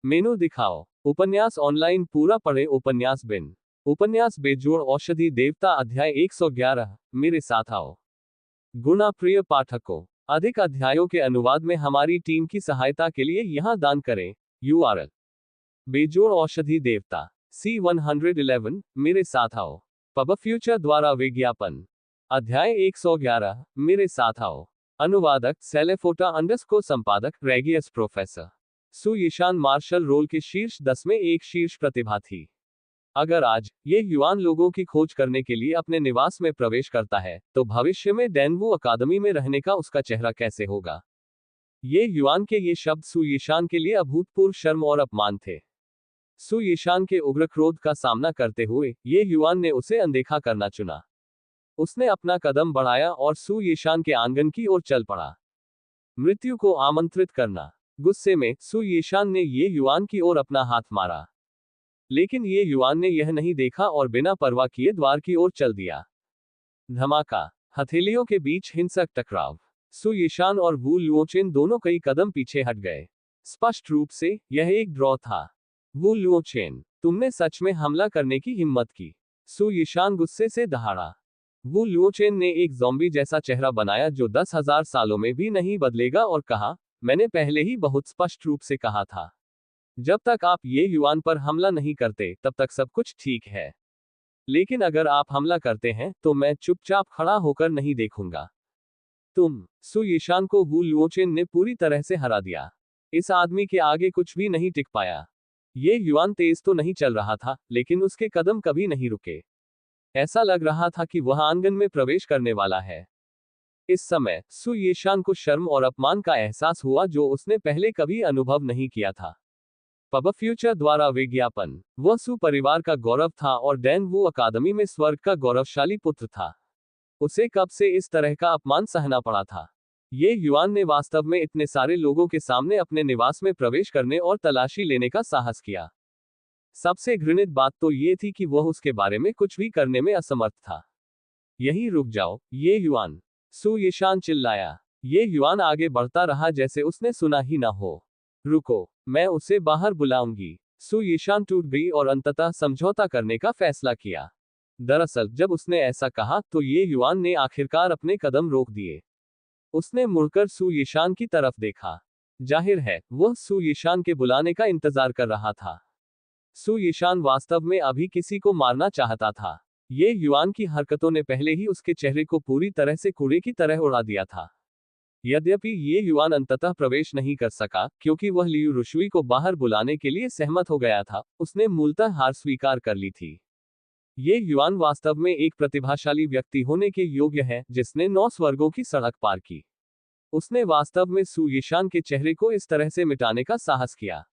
मेनू दिखाओ। उपन्यास ऑनलाइन पूरा पढ़े। उपन्यास बिन। उपन्यास बेजोड़ औषधि देवता अध्याय 111। मेरे साथ आओ। गुणा प्रिय पाठकों, अधिक अध्यायों के अनुवाद में हमारी टीम की सहायता के लिए यहां दान करें। URL बेजोड़ औषधि देवता C111। मेरे साथ आओ। पब फ्यूचर द्वारा विज्ञापन। अध्याय 111। मेरे साथ आओ। अनुवादक सेलेफोटा अंडरस्कोर संपादक रेगियस प्रोफेसर सु यीशान मार्शल रोल के शीर्ष 10 में एक शीर्ष प्रतिभा थी। अगर आज ये युवान लोगों की खोज करने के लिए अपने निवास में प्रवेश करता है तो भविष्य में डेनवू अकादमी में रहने का उसका चेहरा कैसे होगा। ये युवान के ये शब्द सु यीशान के लिए अभूतपूर्व शर्म और अपमान थे। सु यीशान के उग्र क्रोध का सामना करते हुए ये युवान ने उसे अनदेखा करना चुना। उसने अपना कदम बढ़ाया और सु यीशान के आंगन की ओर चल पड़ा। मृत्यु को आमंत्रित करना। गुस्से में सु यीशान ने ये युवान की ओर अपना हाथ मारा, लेकिन ये युवान ने यह नहीं देखा और बिना परवाह किए द्वार की ओर चल दिया। धमाका। हथेलियों के बीच हिंसक टकराव। सु यीशान और वू लुओचेन दोनों कई कदम पीछे हट गए। स्पष्ट रूप से यह एक ड्रॉ था। वू लुओचेन, तुमने सच में हमला करने की हिम्मत की। सु यीशान गुस्से से दहाड़ा। वू लुओचेन ने एक ज़ॉम्बी जैसा चेहरा बनाया जो 10,000 सालों में भी नहीं बदलेगा और कहा, मैंने पहले ही बहुत स्पष्ट रूप से कहा था। जब तक आप ये युवान पर हमला नहीं करते तब तक सब कुछ ठीक है, लेकिन अगर आप हमला करते हैं तो मैं चुपचाप खड़ा होकर नहीं देखूंगा। सु यीशान को वू लुओचेन ने पूरी तरह से हरा दिया। इस आदमी के आगे कुछ भी नहीं टिक पाया। ये युवान तेज तो नहीं चल रहा था, लेकिन उसके कदम कभी नहीं रुके। ऐसा लग रहा था कि वह आंगन में प्रवेश करने वाला है। इस समय सु यीशान को शर्म और अपमान का एहसास हुआ जो उसने पहले कभी अनुभव नहीं किया था। पब फ्यूचर द्वारा विज्ञापन। वह सु परिवार का गौरव था और डेनवू अकादमी में स्वर्ग का गौरवशाली पुत्र था। उसे कब से इस तरह का अपमान सहना पड़ा था। ये युवान ने वास्तव में इतने सारे लोगों के सामने अपने निवास में प्रवेश करने और तलाशी लेने का साहस किया। सबसे घृणित बात तो ये थी कि वह उसके बारे में कुछ भी करने में असमर्थ था। यहीं रुक जाओ, ये युवान, सु यीशान चिल्लाया। ये युवान आगे बढ़ता रहा जैसे उसने सुना ही ना हो। रुको, मैं उसे बाहर बुलाऊंगी। सु यीशान टूट गई और अंततः समझौता करने का फैसला किया। दरअसल जब उसने ऐसा कहा तो ये युवान ने आखिरकार अपने कदम रोक दिए। उसने मुड़कर सु यीशान की तरफ देखा। जाहिर है वह सु यीशान के बुलाने का इंतजार कर रहा था। सु यीशान वास्तव में अभी किसी को मारना चाहता था। ये युवान की हरकतों ने पहले ही उसके चेहरे को पूरी तरह से कूड़े की तरह उड़ा दिया था। यद्यपि ये युवान अंततः प्रवेश नहीं कर सका क्योंकि वह लियू रुशुई को बाहर बुलाने के लिए सहमत हो गया था, उसने मूलतः हार स्वीकार कर ली थी। ये युवान वास्तव में एक प्रतिभाशाली व्यक्ति होने के योग्य है जिसने 9 स्वर्गों की सड़क पार की। उसने वास्तव में सु यीशान के चेहरे को इस तरह से मिटाने का साहस किया।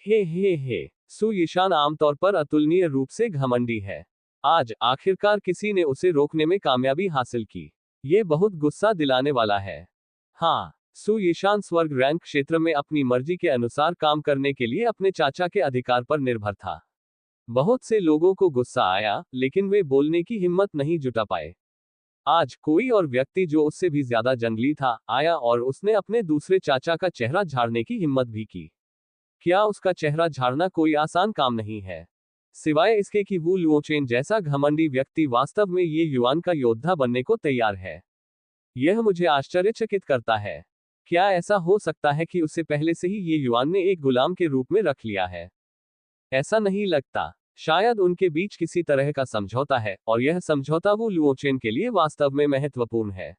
हे, सु यीशान आमतौर पर अतुलनीय रूप से घमंडी है। आज आखिरकार किसी ने उसे रोकने में कामयाबी हासिल की। ये बहुत गुस्सा दिलाने वाला है। हाँ, सु यीशान स्वर्ग रैंक क्षेत्र में अपनी मर्जी के अनुसार काम करने के लिए अपने चाचा के अधिकार पर निर्भर था। बहुत से लोगों को गुस्सा आया, लेकिन वे बोलने की हिम्मत नहीं जुटा पाए। आज कोई और व्यक्ति जो उससे भी ज्यादा जंगली था, आया और उसने अपने दूसरे चाचा का चेहरा झाड़ने की हिम्मत भी की। क्या उसका चेहरा झाड़ना कोई आसान काम नहीं है? सिवाय इसके कि वू लुओचेन जैसा घमंडी व्यक्ति वास्तव में ये युवान का योद्धा बनने को तैयार है। यह मुझे आश्चर्यचकित करता है। क्या ऐसा हो सकता है कि उसे पहले से ही ये युवान ने एक गुलाम के रूप में रख लिया है? ऐसा नहीं लगता। शायद उनके बीच किसी तरह का समझौता है और यह समझौता वू लुओचेन के लिए वास्तव में महत्वपूर्ण है।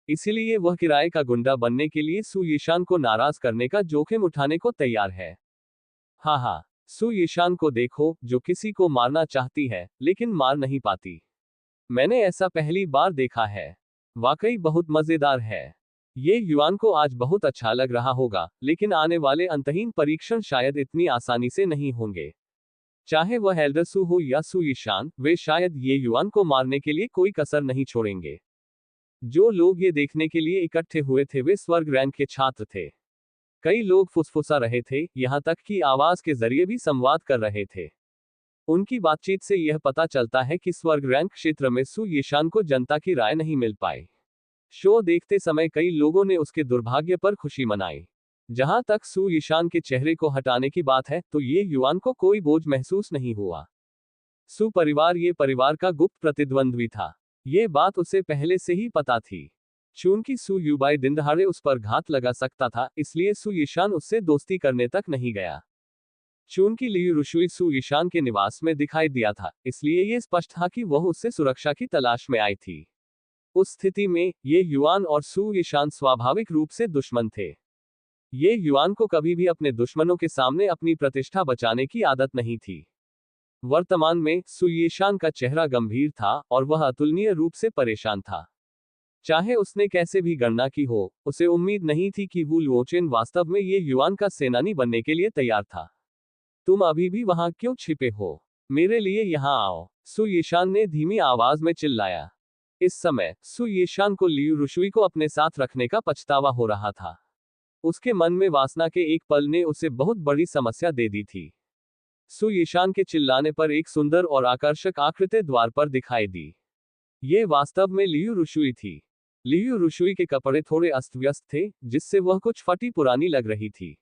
इसीलिए वह किराए का गुंडा बनने के लिए सु यीशान को नाराज करने का जोखिम उठाने को तैयार है। हाँ, सु यीशान को देखो जो किसी को मारना चाहती है लेकिन मार नहीं पाती। मैंने ऐसा पहली बार देखा है। वाकई बहुत मजेदार है। ये युवान को आज बहुत अच्छा लग रहा होगा, लेकिन आने वाले अंतहीन परीक्षण शायद इतनी आसानी से नहीं होंगे। चाहे वह एल्डर सु हो या सु यीशान, वे शायद ये युवान को मारने के लिए कोई कसर नहीं छोड़ेंगे। जो लोग ये देखने के लिए इकट्ठे हुए थे वे स्वर्ग रैंक के छात्र थे। कई लोग फुसफुसा रहे थे, यहाँ तक कि आवाज के जरिए भी संवाद कर रहे थे। उनकी बातचीत से यह पता चलता है कि स्वर्ग रैंक क्षेत्र में सु यीशान को जनता की राय नहीं मिल पाई। शो देखते समय कई लोगों ने उसके दुर्भाग्य पर खुशी मनाई। जहां तक सु यीशान के चेहरे को हटाने की बात है तो ये युआन को कोई बोझ महसूस नहीं हुआ। सु परिवार ये परिवार का गुप्त प्रतिद्वंद्वी था। ये बात उसे पहले से ही पता थी। चूंकि सु युबाई दिन दहाड़े उस पर घात लगा सकता था, इसलिए सु यीशान उससे दोस्ती करने तक नहीं गया। चूंकि लियू रुशुई सु यीशान के निवास में दिखाई दिया था, इसलिए ये स्पष्ट था कि वह उससे सुरक्षा की तलाश में आई थी। उस स्थिति में ये युआन और सु यीशान स्वाभाविक रूप से दुश्मन थे। ये युआन को कभी भी अपने दुश्मनों के सामने अपनी प्रतिष्ठा बचाने की आदत नहीं थी। वर्तमान में सु यीशान का चेहरा गंभीर था और वह अतुलनीय रूप से परेशान था। चाहे उसने कैसे भी गणना की हो, उसे उम्मीद नहीं थी कि वू लुओचेन वास्तव में ये युआन का सेनानी बनने के लिए तैयार था। तुम अभी भी वहां क्यों छिपे हो? मेरे लिए यहां आओ, सु यीशान ने धीमी आवाज में चिल्लाया। इस समय सु यीशान को लियू रुशुई को अपने साथ रखने का पछतावा हो रहा था। उसके मन में वासना के एक पल ने उसे बहुत बड़ी समस्या दे दी थी। सु यीशान के चिल्लाने पर एक सुंदर और आकर्षक आकृति द्वार पर दिखाई दी। ये वास्तव में लियू रुशुई थी। लियू रुशुई के कपड़े थोड़े अस्त व्यस्त थे, जिससे वह कुछ फटी पुरानी लग रही थी।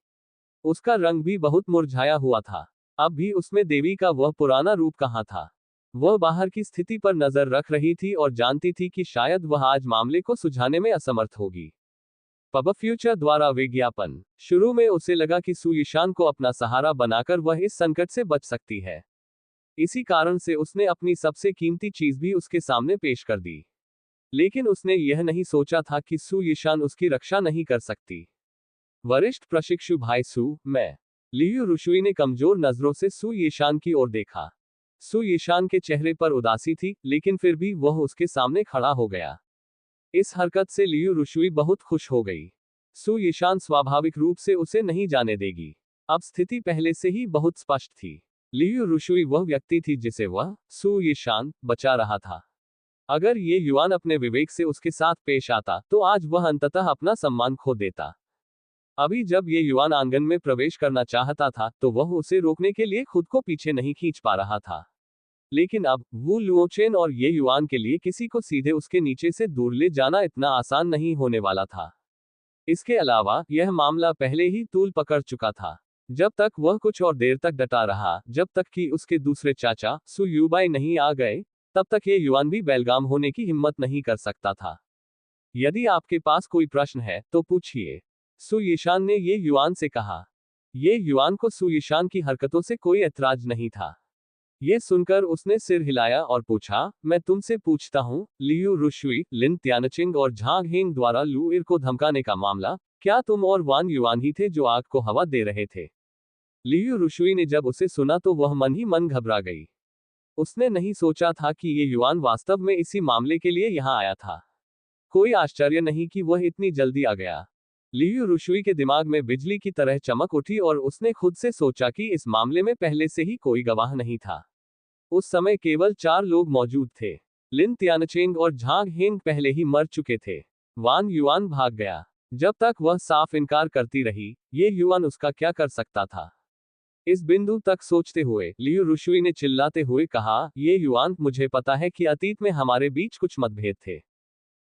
उसका रंग भी बहुत मुरझाया हुआ था। अब भी उसमें देवी का वह पुराना रूप कहाँ था? वह बाहर की स्थिति पर नजर रख रही थी और जानती थी कि शायद वह आज मामले को सुलझाने में असमर्थ होगी। पब फ्यूचर द्वारा विज्ञापन। शुरू में उसे लगा कि सु यीशान को अपना सहारा बनाकर वह इस संकट से बच सकती है। इसी कारण से उसने अपनी सबसे कीमती चीज भी उसके सामने पेश कर दी। लेकिन उसने यह नहीं सोचा था कि सु यीशान उसकी रक्षा नहीं कर सकती। वरिष्ठ प्रशिक्षु भाई सु, मैं। लियू रुशुई ने कमजोर नजरों से सु यीशान की ओर देखा। सु यीशान के चेहरे पर उदासी थी, लेकिन फिर भी वह उसके सामने खड़ा हो गया। इस हरकत से लियू रुशुई बहुत खुश हो गई। सु यीशान स्वाभाविक रूप से उसे नहीं जाने देगी। अब स्थिति पहले से ही बहुत स्पष्ट थी। लियू रुशुई वह व्यक्ति थी जिसे वह, सु यीशान, बचा रहा था। अगर ये युआन अपने विवेक से उसके साथ पेश आता, तो आज वह अंततः अपना सम्मान खो देता। अभी जब ये युआन आंगन में प्रवेश करना चाहता था, तो वह उसे रोकने के लिए खुद को पीछे नहीं खींच पा रहा था। लेकिन अब वू लुओचेन और ये युआन के लिए किसी को सीधे उसके नीचे से दूर ले जाना इतना आसान नहीं होने वाला था। इसके अलावा यह मामला पहले ही तूल पकड़ चुका था। जब तक वह कुछ और देर तक डटा रहा, जब तक कि उसके दूसरे चाचा सु युबाई नहीं आ गए, तब तक ये युआन भी बेलगाम होने की हिम्मत नहीं कर सकता था। यदि आपके पास कोई प्रश्न है तो पूछिए, सु यीशान ने ये युआन से कहा। ये युआन को सु यीशान की हरकतों से कोई ऐतराज नहीं था। ये सुनकर उसने सिर हिलाया और पूछा, मैं तुमसे पूछता हूँ, लियू रुशुई, लिन त्यानचिंग और झांग हेंग द्वारा लू इर को धमकाने का मामला, क्या तुम और वान युआन ही थे जो आग को हवा दे रहे थे? लियू रुशुई ने जब उसे सुना तो वह मन ही मन घबरा गई। उसने नहीं सोचा था कि ये युआन वास्तव में इसी मामले के लिए यहाँ आया था। कोई आश्चर्य नहीं कि वह इतनी जल्दी आ गया। लियू रुशुई के दिमाग में बिजली की तरह चमक उठी और उसने खुद से सोचा कि इस मामले में पहले से ही कोई गवाह नहीं था। उस समय केवल 4 लोग मौजूद थे। लिन त्यानचेंग और झांग हेंग पहले ही मर चुके थे। वान युआन भाग गया। जब तक वह साफ इनकार करती रही, ये युआन उसका क्या कर सकता था? इस बिंदु तक सोचते हुए लियू रुशुई ने चिल्लाते हुए कहा, ये युआन, मुझे पता है कि अतीत में हमारे बीच कुछ मतभेद थे,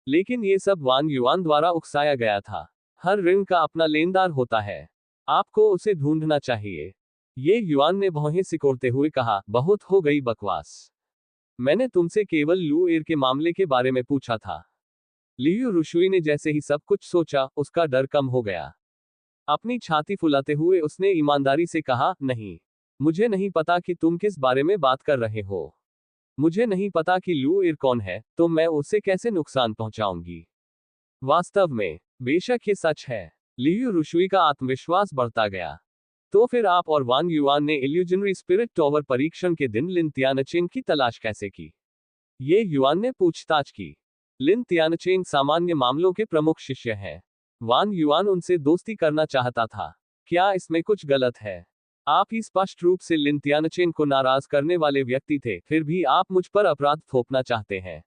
लेकिन ये सब वान युआन द्वारा उकसाया गया था। हर ऋण का अपना लेनदार होता है। आपको उसे ढूंढना चाहिए। ये युआन ने भौहें सिकोड़ते हुए कहा, बहुत हो गई बकवास। मैंने तुमसे केवल लू एर के मामले के बारे में पूछा था। लियू रुशुई ने जैसे ही सब कुछ सोचा, उसका डर कम हो गया। अपनी छाती फुलाते हुए उसने ईमानदारी से कहा, नहीं, मुझे नहीं पता कि तुम किस बारे में बात कर रहे हो। मुझे नहीं पता कि लू एर कौन है, तो मैं उसे कैसे नुकसान पहुंचाऊंगी। वास्तव में, बेशक ये सच है। लियू रुशुई का आत्मविश्वास बढ़ता गया। तो फिर आप और वान युआन ने इल्यूजनरी स्पिरिट टॉवर परीक्षण के दिन लिन त्यानचेंग की तलाश कैसे की? ये युआन ने पूछताछ की। लिन त्यानचेंग सामान्य मामलों के प्रमुख शिष्य हैं। वान युआन उनसे दोस्ती करना चाहता था। क्या इसमें कुछ गलत है? आप ही स्पष्ट रूप से लिन त्यानचेंग को नाराज करने वाले व्यक्ति थे, फिर भी आप मुझ पर अपराध थोपना चाहते हैं।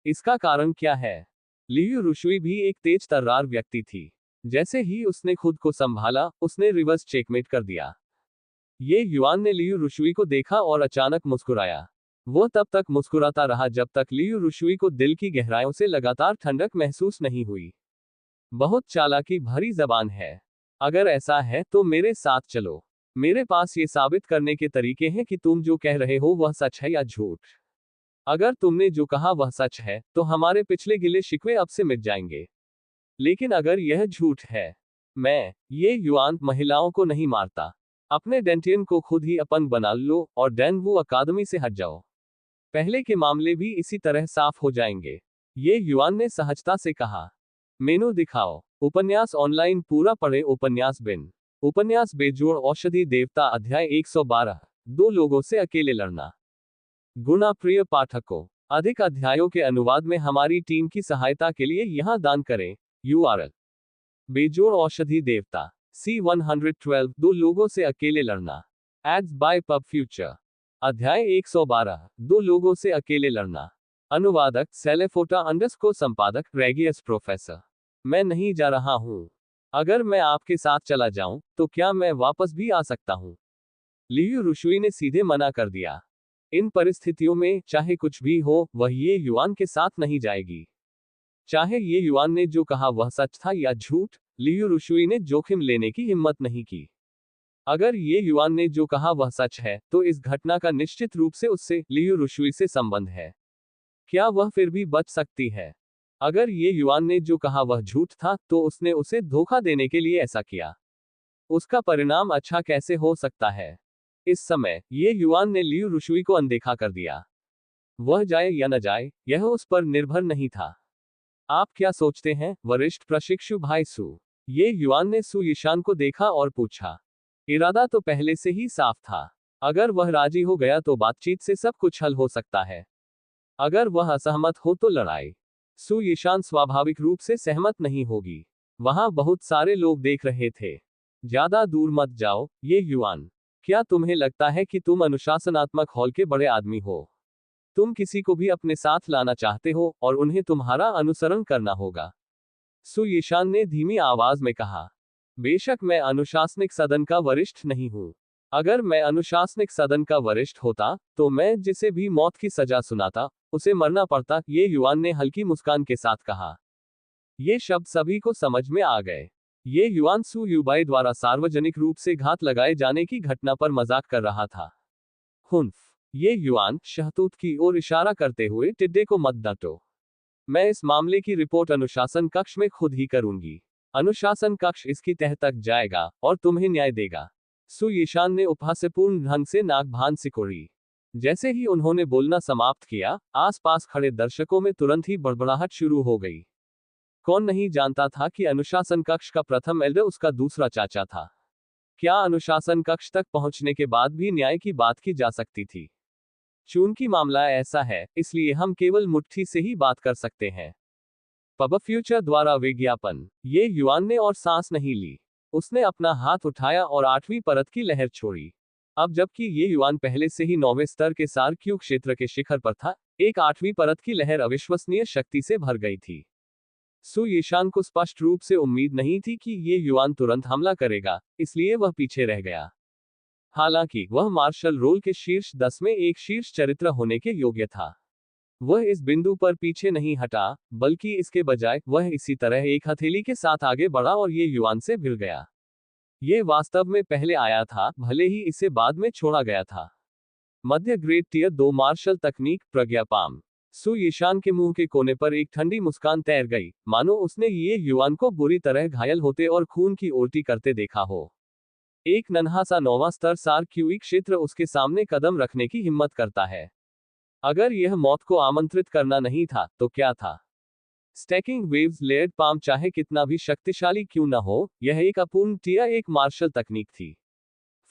इसका कारण क्या है? लियू रुशुई भी एक तेज तर्रार व्यक्ति थी। जैसे ही उसने खुद को संभाला, उसने रिवर्स चेकमेट कर दिया। ये युआन ने लियू रुशुई को देखा और अचानक मुस्कुराया। वो तब तक मुस्कुराता रहा जब तक लियू रुशुई को दिल की गहराइयों से लगातार ठंडक महसूस नहीं हुई। बहुत चालाकी भरी जबान है। अगर ऐसा है तो मेरे साथ चलो। मेरे पास ये साबित करने के तरीके हैं कि तुम जो कह रहे हो वह सच है या झूठ। अगर तुमने जो कहा वह सच है तो हमारे पिछले गिले शिकवे अब से मिट जाएंगे। लेकिन अगर यह झूठ है, ये युआन महिलाओं को नहीं मारता। अपने डेंटियन को खुद ही अपंग बना लो और डेनवू अकादमी से हट जाओ। पहले के मामले भी इसी तरह साफ हो जाएंगे। ये युआन ने सहजता से कहा। मेनू दिखाओ। उपन्यास ऑनलाइन पूरा पढ़े। उपन्यास बिन। उपन्यास बेजोड़ औषधि देवता अध्याय 112। दो लोगों से अकेले लड़ना। गुना प्रिय पाठकों, अधिक अध्यायों के अनुवाद में हमारी टीम की सहायता के लिए यहां दान करें। URL बेजोड़ औषधि देवता C112 दो लोगों से अकेले लड़ना। Ads by pub future. अध्याय 112 दो लोगों से अकेले लड़ना। अनुवादक सेलेफोटा अंडरस्कोर संपादक रेगियस प्रोफेसर। मैं नहीं जा रहा हूं। अगर मैं आपके साथ चला जाऊं तो क्या मैं वापस भी आ सकता हूं? लियू रुशुई ने सीधे मना कर दिया। इन परिस्थितियों में चाहे कुछ भी हो वह ये युआन के साथ नहीं जाएगी। चाहे ये युआन ने जो कहा वह सच था या झूठ, लियू रुशुई ने जोखिम लेने की हिम्मत नहीं की। अगर ये युआन ने जो कहा वह सच है तो इस घटना का निश्चित रूप से उससे, लियू रुशुई से संबंध है। क्या वह फिर भी बच सकती है? अगर ये युआन ने जो कहा वह झूठ था तो उसने उसे धोखा देने के लिए ऐसा किया। उसका परिणाम अच्छा कैसे हो सकता है? इस समय ये युआन ने लियू रुशुई को अनदेखा कर दिया। वह जाए या न जाए यह उस पर निर्भर नहीं था। आप क्या सोचते हैं वरिष्ठ प्रशिक्षु भाई सु? ये युआन ने सु यीशान को देखा और पूछा। इरादा तो पहले से ही साफ था। अगर वह राजी हो गया तो बातचीत से सब कुछ हल हो सकता है। अगर वह असहमत हो तो लड़ाई। सु यीशान स्वाभाविक रूप से सहमत नहीं होगी। वहां बहुत सारे लोग देख रहे थे। ज्यादा दूर मत जाओ। ये युआन, क्या तुम्हें लगता है कि तुम अनुशासनात्मक हॉल के बड़े आदमी हो? तुम किसी को भी अपने साथ लाना चाहते हो और उन्हें तुम्हारा अनुसरण करना होगा। सु यीशान ने धीमी आवाज में कहा। बेशक मैं अनुशासनिक सदन का वरिष्ठ नहीं हूं। अगर मैं अनुशासनिक सदन का वरिष्ठ होता तो मैं जिसे भी मौत की सजा सुनाता उसे मरना पड़ता। ये युआन ने हल्की मुस्कान के साथ कहा। ये शब्द सभी को समझ में आ गए। ये युआन सु युबाई द्वारा सार्वजनिक रूप से घात लगाए जाने की घटना पर मजाक कर रहा था। हुन्फ। ये युआन शहतूत की ओर इशारा करते हुए टिड्डे को मत डांटो। मैं इस मामले की रिपोर्ट अनुशासन कक्ष में खुद ही करूंगी। अनुशासन कक्ष इसकी तह तक जाएगा और तुम्हें न्याय देगा। सु यीशान ने उपहास्यपूर्ण ढंग से नाक भान सिकोड़ी। जैसे ही उन्होंने बोलना समाप्त किया, आसपास खड़े दर्शकों में तुरंत ही बड़बड़ाहट शुरू हो गई। कौन नहीं जानता था कि अनुशासन कक्ष का प्रथम एल्डर उसका दूसरा चाचा था? क्या अनुशासन कक्ष तक पहुंचने के बाद भी न्याय की बात की जा सकती थी? चूंकि मामला ऐसा है, इसलिए हम केवल मुट्ठी से ही बात कर सकते हैं। पब फ्यूचर द्वारा विज्ञापन। ये युआन ने और सांस नहीं ली। उसने अपना हाथ उठाया और 8वीं परत की लहर छोड़ी। अब जबकि ये युआन पहले से ही 9वें स्तर के सार क्यू क्षेत्र के शिखर पर था, एक 8वीं परत की लहर अविश्वसनीय शक्ति से भर गई थी। सु यीशान को स्पष्ट रूप से उम्मीद नहीं थी कि ये युआन तुरंत हमला करेगा, इसलिए वह पीछे रह गया। हालांकि वह मार्शल रोल के शीर्ष 10 में एक शीर्ष चरित्र होने के योग्य था। वह इस बिंदु पर पीछे नहीं हटा, बल्कि इसके बजाय वह इसी तरह एक हथेली के साथ आगे बढ़ा और ये युआन से भिड़ गया। ये वास्तव में पहले आया था, भले ही इसे बाद में छोड़ा गया था। मध्य ग्रेड टियर 2 मार्शल तकनीक प्रज्ञापाम। सु यीशान के मुंह के कोने पर एक ठंडी मुस्कान तैर गई, मानो उसने ये युआन को बुरी तरह घायल होते और खून की उल्टी करते देखा हो। एक नन्हा सा 9वां स्तर सार क्यूई क्षेत्र उसके सामने कदम रखने की हिम्मत करता है। अगर यह मौत को आमंत्रित करना नहीं था तो क्या था? स्टैकिंग वेव्स लेयर्ड पाम चाहे कितना भी शक्तिशाली क्यों न हो, यह एक अपूर्ण टियर 1 मार्शल तकनीक थी।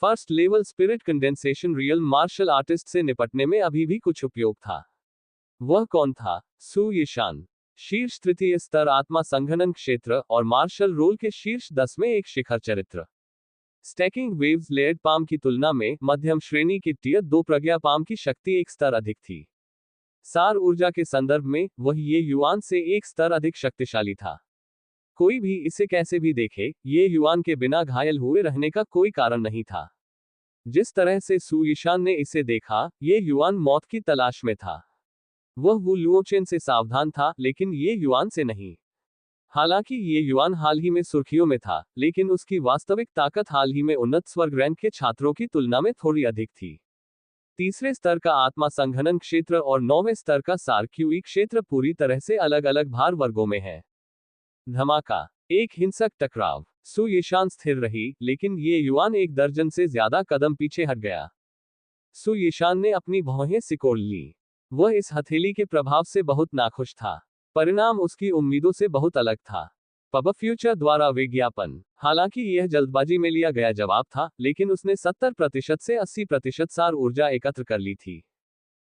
First level spirit condensation real martial artist से निपटने में अभी भी कुछ उपयोग था। वह कौन था? सु यीशान। शीर्ष तृतीय स्तर आत्मा संघनन क्षेत्र और मार्शल रोल के शीर्ष 10 में एक शिखर चरित्र। स्टैकिंग वेव्स लेयर्ड पाम की तुलना में मध्यम श्रेणी की टियर 2 प्रज्ञा पाम की शक्ति एक स्तर अधिक थी। सार ऊर्जा के संदर्भ में वह ये युआन से एक स्तर अधिक शक्तिशाली था। कोई भी इसे कैसे भी देखे, ये युआन के बिना घायल हुए रहने का कोई कारण नहीं था। जिस तरह से सु यीशान ने इसे देखा, ये युआन मौत की तलाश में था। वह वु लुओचेन से सावधान था, लेकिन ये युआन से नहीं। हालांकि ये युआन हाल ही में सुर्खियों में था, लेकिन उसकी वास्तविक ताकत हाल ही में उन्नत स्वर्ग रैंक के छात्रों की तुलना में थोड़ी अधिक थी। तीसरे स्तर का आत्मा संघनन क्षेत्र और 9वें स्तर का सार क्यूई क्षेत्र पूरी तरह से अलग अलग भार वर्गों में है। धमाका, एक हिंसक टकराव। सु यीशान स्थिर रही, लेकिन ये युआन एक दर्जन से ज्यादा कदम पीछे हट गया। सु यीशान ने अपनी भौहें सिकोड़ ली। वह इस हथेली के प्रभाव से बहुत नाखुश था। परिणाम उसकी उम्मीदों से बहुत अलग था। पब फ्यूचर द्वारा विज्ञापन। हालांकि यह जल्दबाजी में लिया गया जवाब था, लेकिन उसने 70% से 80% सार ऊर्जा एकत्र कर ली थी।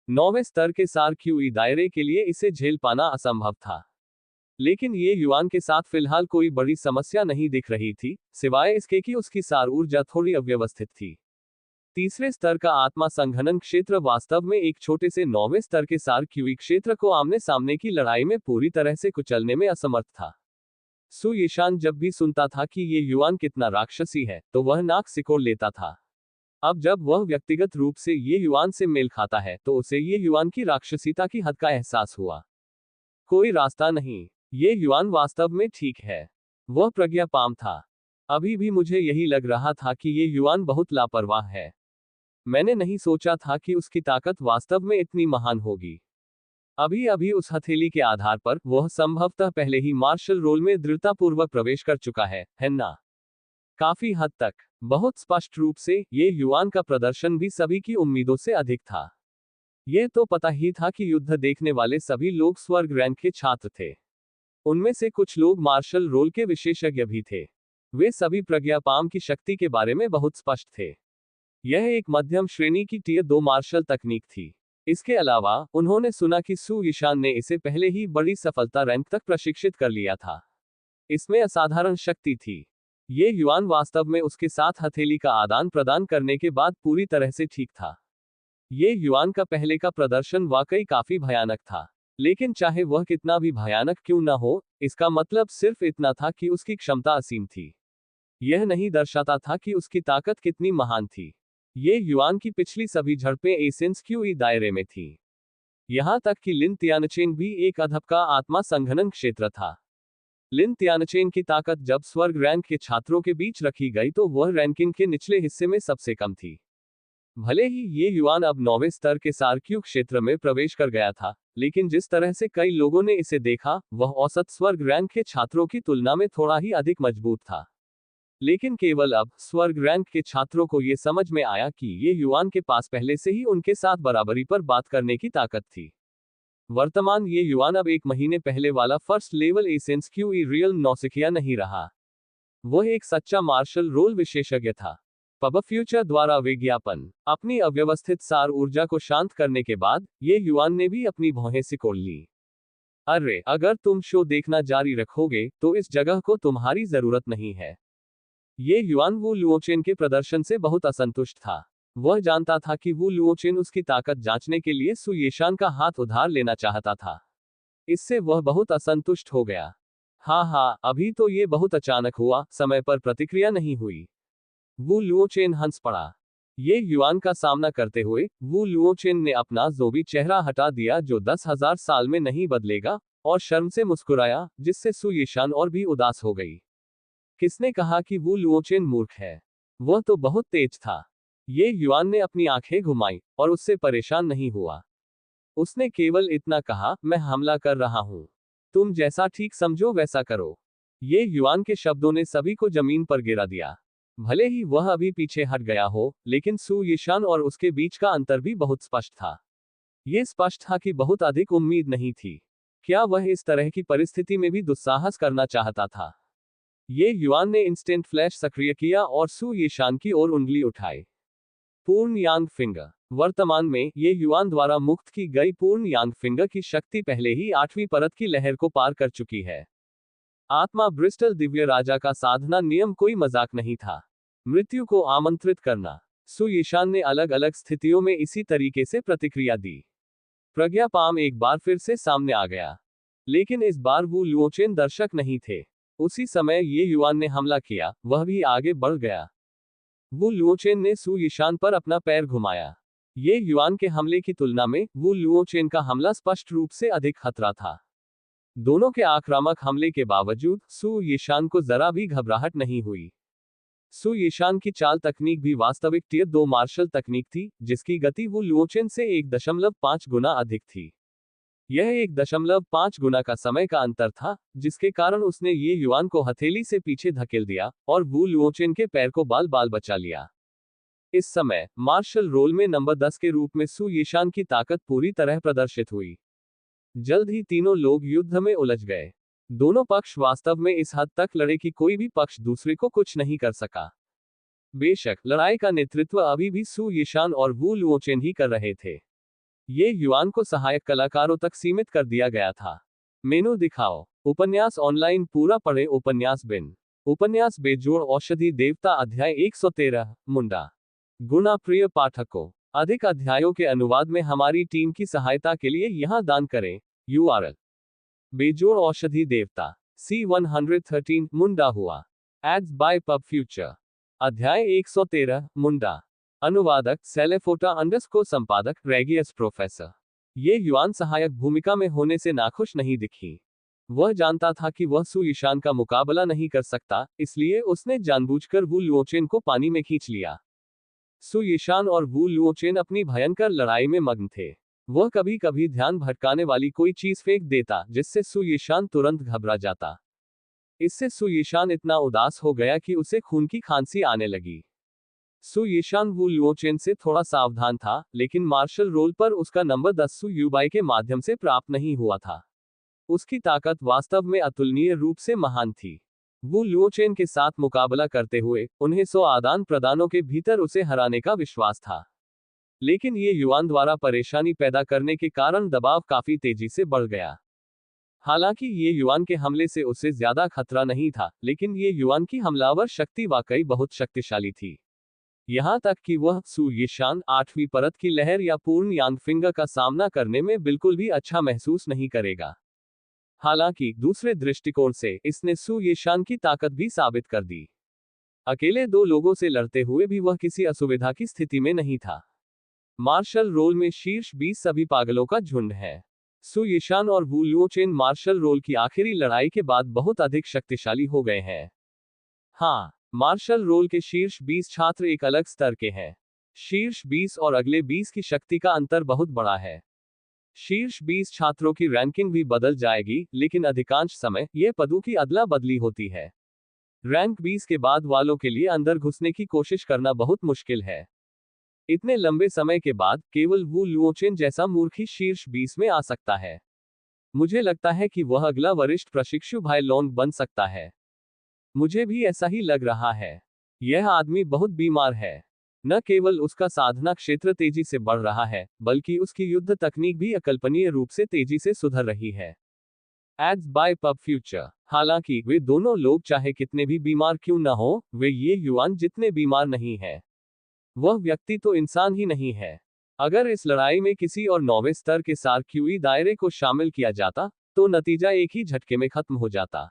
9वें स्तर के सार क्यूई दायरे के लिए इसे झेल पाना असंभव था। लेकिन ये युआन के साथ फिलहाल कोई बड़ी समस्या नहीं दिख रही थी, सिवाय इसके कि उसकी सार ऊर्जा थोड़ी अव्यवस्थित थी। तीसरे स्तर का आत्मा संघनन क्षेत्र वास्तव में एक छोटे से 9वें स्तर के सार क्यूई क्षेत्र को आमने सामने की लड़ाई में पूरी तरह से कुचलने में असमर्थ था। सु यीशान जब भी सुनता था कि ये युआन कितना राक्षसी है, तो वह नाक सिकोड़ लेता था। अब जब वह व्यक्तिगत रूप से ये युआन से मेल खाता है, तो उसे ये युआन की राक्षसीता की हद का एहसास हुआ। कोई रास्ता नहीं, ये युआन वास्तव में ठीक है। वह प्रज्ञापाम था। अभी भी मुझे यही लग रहा था कि ये युआन बहुत लापरवाह है। मैंने नहीं सोचा था कि उसकी ताकत वास्तव में इतनी महान होगी। अभी अभी उस हथेली के आधार पर वह संभवतः पहले ही मार्शल रोल में दृढ़तापूर्वक प्रवेश कर चुका है ना? काफी हद तक। बहुत स्पष्ट रूप से ये युआन का प्रदर्शन भी सभी की उम्मीदों से अधिक था। यह तो पता ही था कि युद्ध देखने वाले सभी लोग स्वर्ग रैंक के छात्र थे। उनमें से कुछ लोग मार्शल रोल के विशेषज्ञ भी थे। वे सभी प्रज्ञापाम की शक्ति के बारे में बहुत स्पष्ट थे। यह एक मध्यम श्रेणी की टियर 2 मार्शल तकनीक थी। इसके अलावा उन्होंने सुना कि सु यीशान ने इसे पहले ही बड़ी सफलता रैंक तक प्रशिक्षित कर लिया था। इसमें असाधारण शक्ति थी। ये युआन वास्तव में उसके साथ हथेली का आदान प्रदान करने के बाद पूरी तरह से ठीक था। ये युआन का पहले का प्रदर्शन वाकई काफी भयानक था। लेकिन चाहे वह कितना भी भयानक क्यों न हो, इसका मतलब सिर्फ इतना था कि उसकी क्षमता असीम थी। यह नहीं दर्शाता था कि उसकी ताकत कितनी महान थी। ये युआन की पिछली सभी झड़पें एसेंस क्यूई दायरे में थी। यहां तक कि लिन तियानचेन भी एक अधब का आत्मा संघनन क्षेत्र था। लिन तियानचेन की ताकत जब स्वर्ग रैंक के छात्रों के बीच रखी गई तो वह रैंकिंग के निचले हिस्से में सबसे कम थी। भले ही ये युआन अब 9वें स्तर के सार क्यू क्षेत्र में प्रवेश कर गया था, लेकिन जिस तरह से कई लोगों ने इसे देखा, वह औसत स्वर्ग रैंक के छात्रों की तुलना में थोड़ा ही अधिक मजबूत था। लेकिन केवल अब स्वर्ग रैंक के छात्रों को यह समझ में आया कि ये युआन के पास पहले से ही उनके साथ बराबरी पर बात करने की ताकत थी। वर्तमान ये युआन अब एक महीने पहले वाला first level essence qi real नौसिखिया नहीं रहा। वह एक सच्चा मार्शल रोल विशेषज्ञ था। पब फ्यूचर द्वारा विज्ञापन। अपनी अव्यवस्थित सार ऊर्जा को शांत करने के बाद ये युआन ने भी अपनी भौहें सिकोड़ ली। अरे, अगर तुम शो देखना जारी रखोगे तो इस जगह को तुम्हारी जरूरत नहीं है। ये युआन वू लुओचेन के प्रदर्शन से बहुत असंतुष्ट था। वह जानता था कि वू लुओचेन उसकी ताकत जांचने के लिए सु यीशान का हाथ उधार लेना चाहता था। इससे वह बहुत असंतुष्ट हो गया। हाँ, अभी तो ये बहुत अचानक हुआ, समय पर प्रतिक्रिया नहीं हुई। वू लुओचेन हंस पड़ा। ये युआन का सामना करते हुए वू लुओचेन ने अपना जोबी चेहरा हटा दिया जो 10,000 साल में नहीं बदलेगा, और शर्म से मुस्कुराया, जिससे सु यीशान और भी उदास हो गई। किसने कहा कि वू लुओचेन मूर्ख है? वह तो बहुत तेज था। ये युआन ने अपनी आंखें घुमाई, और उससे परेशान नहीं हुआ। उसने केवल इतना कहा, मैं हमला कर रहा हूं। तुम जैसा ठीक समझो वैसा करो। ये युआन के शब्दों ने सभी को जमीन पर गिरा दिया। भले ही वह अभी पीछे हट गया हो, लेकिन सु यीशान और उसके बीच का अंतर भी बहुत स्पष्ट था। ये स्पष्ट था कि बहुत अधिक उम्मीद नहीं थी। क्या वह इस तरह की परिस्थिति में भी दुस्साहस करना चाहता था? ये युआन ने इंस्टेंट फ्लैश सक्रिय किया और सु यीशान की ओर उंगली उठाई। पूर्ण यांग फिंगर। वर्तमान में ये युआन द्वारा मुक्त की गई पूर्ण यांग फिंगर की शक्ति पहले ही 8वीं परत की लहर को पार कर चुकी है। आत्मा ब्रिस्टल दिव्य राजा का साधना नियम कोई मजाक नहीं था। मृत्यु को आमंत्रित करना। सु यीशान ने अलग अलग स्थितियों में इसी तरीके से प्रतिक्रिया दी। प्रज्ञापाम एक बार फिर से सामने आ गया। लेकिन इस बार वू लुओचेन दर्शक नहीं थे। उसी समय ये युआन ने हमला किया, वह भी आगे बढ़ गया। वू लुओचेन ने सु यीशान पर अपना पैर घुमाया। ये युआन के हमले की तुलना में वू लुओचेन का हमला स्पष्ट रूप से अधिक खतरा था। दोनों के आक्रामक हमले के बावजूद सु यीशान को जरा भी घबराहट नहीं हुई। सु यीशान की चाल तकनीक भी वास्तविक टियर 2 मार्शल तकनीक थी, जिसकी गति वू लुओचेन से 1.5 गुना अधिक थी। यह 1.5 गुना का समय का अंतर था, जिसके कारण उसने ये युआन को हथेली से पीछे धकेल दिया और वू लुओचेन के पैर को बाल बाल बचा लिया। इस समय मार्शल रोल में नंबर 10 के रूप में सु यीशान की ताकत पूरी तरह प्रदर्शित हुई। जल्द ही तीनों लोग युद्ध में उलझ गए। दोनों पक्ष वास्तव में इस हद तक लड़े कि कोई भी पक्ष दूसरे को कुछ नहीं कर सका। बेशक लड़ाई का नेतृत्व अभी भी सु यीशान और वू लुओचेन ही कर रहे थे। ये युआन को सहायक कलाकारों तक सीमित कर दिया गया था। मेनू दिखाओ। उपन्यास ऑनलाइन पूरा पढ़े। उपन्यास बिन। उपन्यास बेजोड़ औषधि देवता अध्याय 113 मुंडा। गुना प्रिय पाठकों, अधिक अध्यायों के अनुवाद में हमारी टीम की सहायता के लिए यहां दान करें। URL बेजोड़ औषधि देवता C113 मुंडा हुआ। Ads by pub future. अध्याय 113 मुंडा। अनुवादक सेलेफोटा अंडरस्कोर संपादक रेगियस प्रोफेसर। ये युआन सहायक भूमिका में होने से नाखुश नहीं दिखी। वह जानता था कि वह सु यीशान का मुकाबला नहीं कर सकता, इसलिए उसने जानबूझकर वू लुओचेन को पानी में खींच लिया। सु यीशान और वू लुओचेन अपनी भयंकर लड़ाई में मग्न थे। वह कभी कभी ध्यान भटकाने वाली कोई चीज फेंक देता, जिससे सु यीशान तुरंत घबरा जाता। इससे सु यीशान इतना उदास हो गया कि उसे खून की खांसी आने लगी। सु यीशान वू लुओचेन से थोड़ा सावधान था, लेकिन मार्शल रोल पर उसका नंबर 10 सु युबाई के माध्यम से प्राप्त नहीं हुआ था। उसकी ताकत वास्तव में अतुलनीय रूप से महान थी। वू लुओचेन के साथ मुकाबला करते हुए उन्हें 100 आदान प्रदानों के भीतर उसे हराने का विश्वास था। लेकिन ये युआन द्वारा परेशानी पैदा करने के कारण दबाव काफी तेजी से बढ़ गया। हालांकि ये युआन के हमले से उसे ज्यादा खतरा नहीं था, लेकिन ये युआन की हमलावर शक्ति वाकई बहुत शक्तिशाली थी। यहां तक कि वह सु यीशान 8वीं परत की लहर या पूर्ण यांगफिंगर का सामना करने में बिल्कुल भी अच्छा महसूस नहीं करेगा। हालांकि दूसरे दृष्टिकोण से इसने सु यीशान की ताकत भी साबित कर दी। अकेले दो लोगों से लड़ते हुए भी वह किसी असुविधा की स्थिति में नहीं था। मार्शल रोल में शीर्ष 20 सभी पागलों का झुंड है। सु यीशान और वू लुओचेन मार्शल रोल की आखिरी लड़ाई के बाद बहुत अधिक शक्तिशाली हो गए हैं। हाँ, मार्शल रोल के शीर्ष 20 छात्र एक अलग स्तर के हैं। शीर्ष 20 और अगले 20 की शक्ति का अंतर बहुत बड़ा है। शीर्ष 20 छात्रों की रैंकिंग भी बदल जाएगी, लेकिन अधिकांश समय यह पदों की अदला बदली होती है। रैंक 20 के बाद वालों के लिए अंदर घुसने की कोशिश करना बहुत मुश्किल है। इतने लंबे समय के बाद केवल वू लुओचेन जैसा मूर्ख ही शीर्ष 20 में आ सकता है। मुझे लगता है कि वह अगला वरिष्ठ प्रशिक्षु भाई लोंग बन सकता है। मुझे भी ऐसा ही लग रहा है। यह आदमी बहुत बीमार है। न केवल उसका साधना क्षेत्र तेजी से बढ़ रहा है, बल्कि उसकी युद्ध तकनीक भी अकल्पनीय रूप से तेजी से सुधर रही है। Ads by pub future. हालांकि वे दोनों लोग चाहे कितने भी बीमार क्यों न हो, वे ये युआन जितने बीमार नहीं है। वह व्यक्ति तो इंसान ही नहीं है। अगर इस लड़ाई में किसी और 9वें स्तर के सार क्यूई दायरे को शामिल किया जाता, तो नतीजा एक ही झटके में खत्म हो जाता।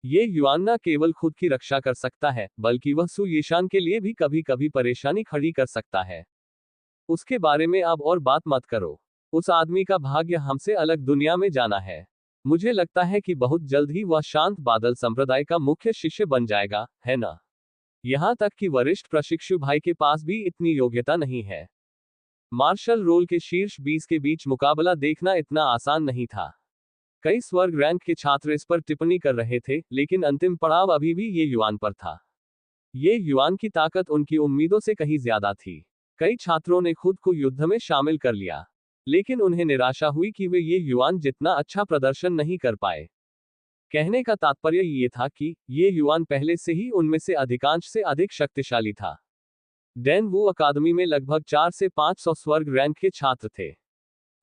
ये युआन न केवल खुद की रक्षा कर सकता है, बल्कि वह सु यीशान के लिए भी कभी कभी परेशानी खड़ी कर सकता है। उसके बारे में अब और बात मत करो। उस आदमी का भाग्य हमसे अलग दुनिया में जाना है। मुझे लगता है कि बहुत जल्द ही वह शांत बादल संप्रदाय का मुख्य शिष्य बन जाएगा, है ना? यहां तक कि वरिष्ठ प्रशिक्षु भाई के पास भी इतनी योग्यता नहीं है। मार्शल रोल के शीर्ष 20 के बीच मुकाबला देखना इतना आसान नहीं था। कई स्वर्ग रैंक के छात्र इस पर टिप्पणी कर रहे थे, लेकिन अंतिम पड़ाव अभी भी ये युआन पर था। ये युआन की ताकत उनकी उम्मीदों से कहीं ज्यादा थी। कई छात्रों ने खुद को युद्ध में शामिल कर लिया, लेकिन उन्हें निराशा हुई कि वे ये युआन जितना अच्छा प्रदर्शन नहीं कर पाए। कहने का तात्पर्य ये था कि ये युआन पहले से ही उनमें से अधिकांश से अधिक शक्तिशाली था। डैन वू अकादमी में लगभग 400 से 500 स्वर्ग रैंक के छात्र थे,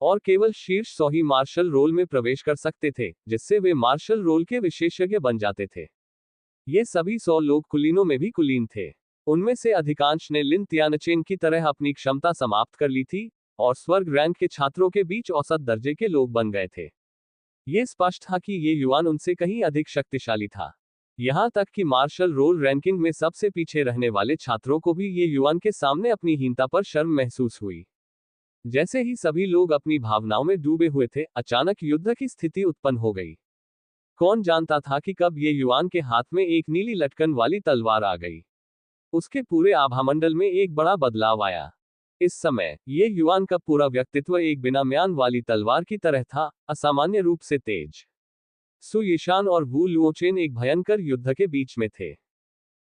और केवल शीर्ष 100 ही मार्शल रोल में प्रवेश कर सकते थे, जिससे वे मार्शल रोल के विशेषज्ञ बन जाते थे। ये सभी 100 लोग कुलीनों में भी कुलीन थे। उनमें से अधिकांश ने लिन तियानचेन की तरह अपनी क्षमता समाप्त कर ली थी, और स्वर्ग रैंक के छात्रों के बीच औसत दर्जे के लोग बन गए थे। ये स्पष्ट था कि ये युआन उनसे कहीं अधिक शक्तिशाली था। यहां तक कि मार्शल रोल रैंकिंग में सबसे पीछे रहने वाले छात्रों को भी ये युआन के सामने अपनी हीनता पर शर्म महसूस हुई। जैसे ही सभी लोग अपनी भावनाओं में डूबे हुए थे, अचानक युद्ध की स्थिति उत्पन्न हो गई। कौन जानता था कि कब ये युआन के हाथ में एक नीली लटकन वाली तलवार आ गई। उसके पूरे आभामंडल में एक बड़ा बदलाव आया। इस समय ये युआन का पूरा व्यक्तित्व एक बिना म्यान वाली तलवार की तरह था, असामान्य रूप से तेज। सु यिशान और वू लुओचेन एक भयंकर युद्ध के बीच में थे।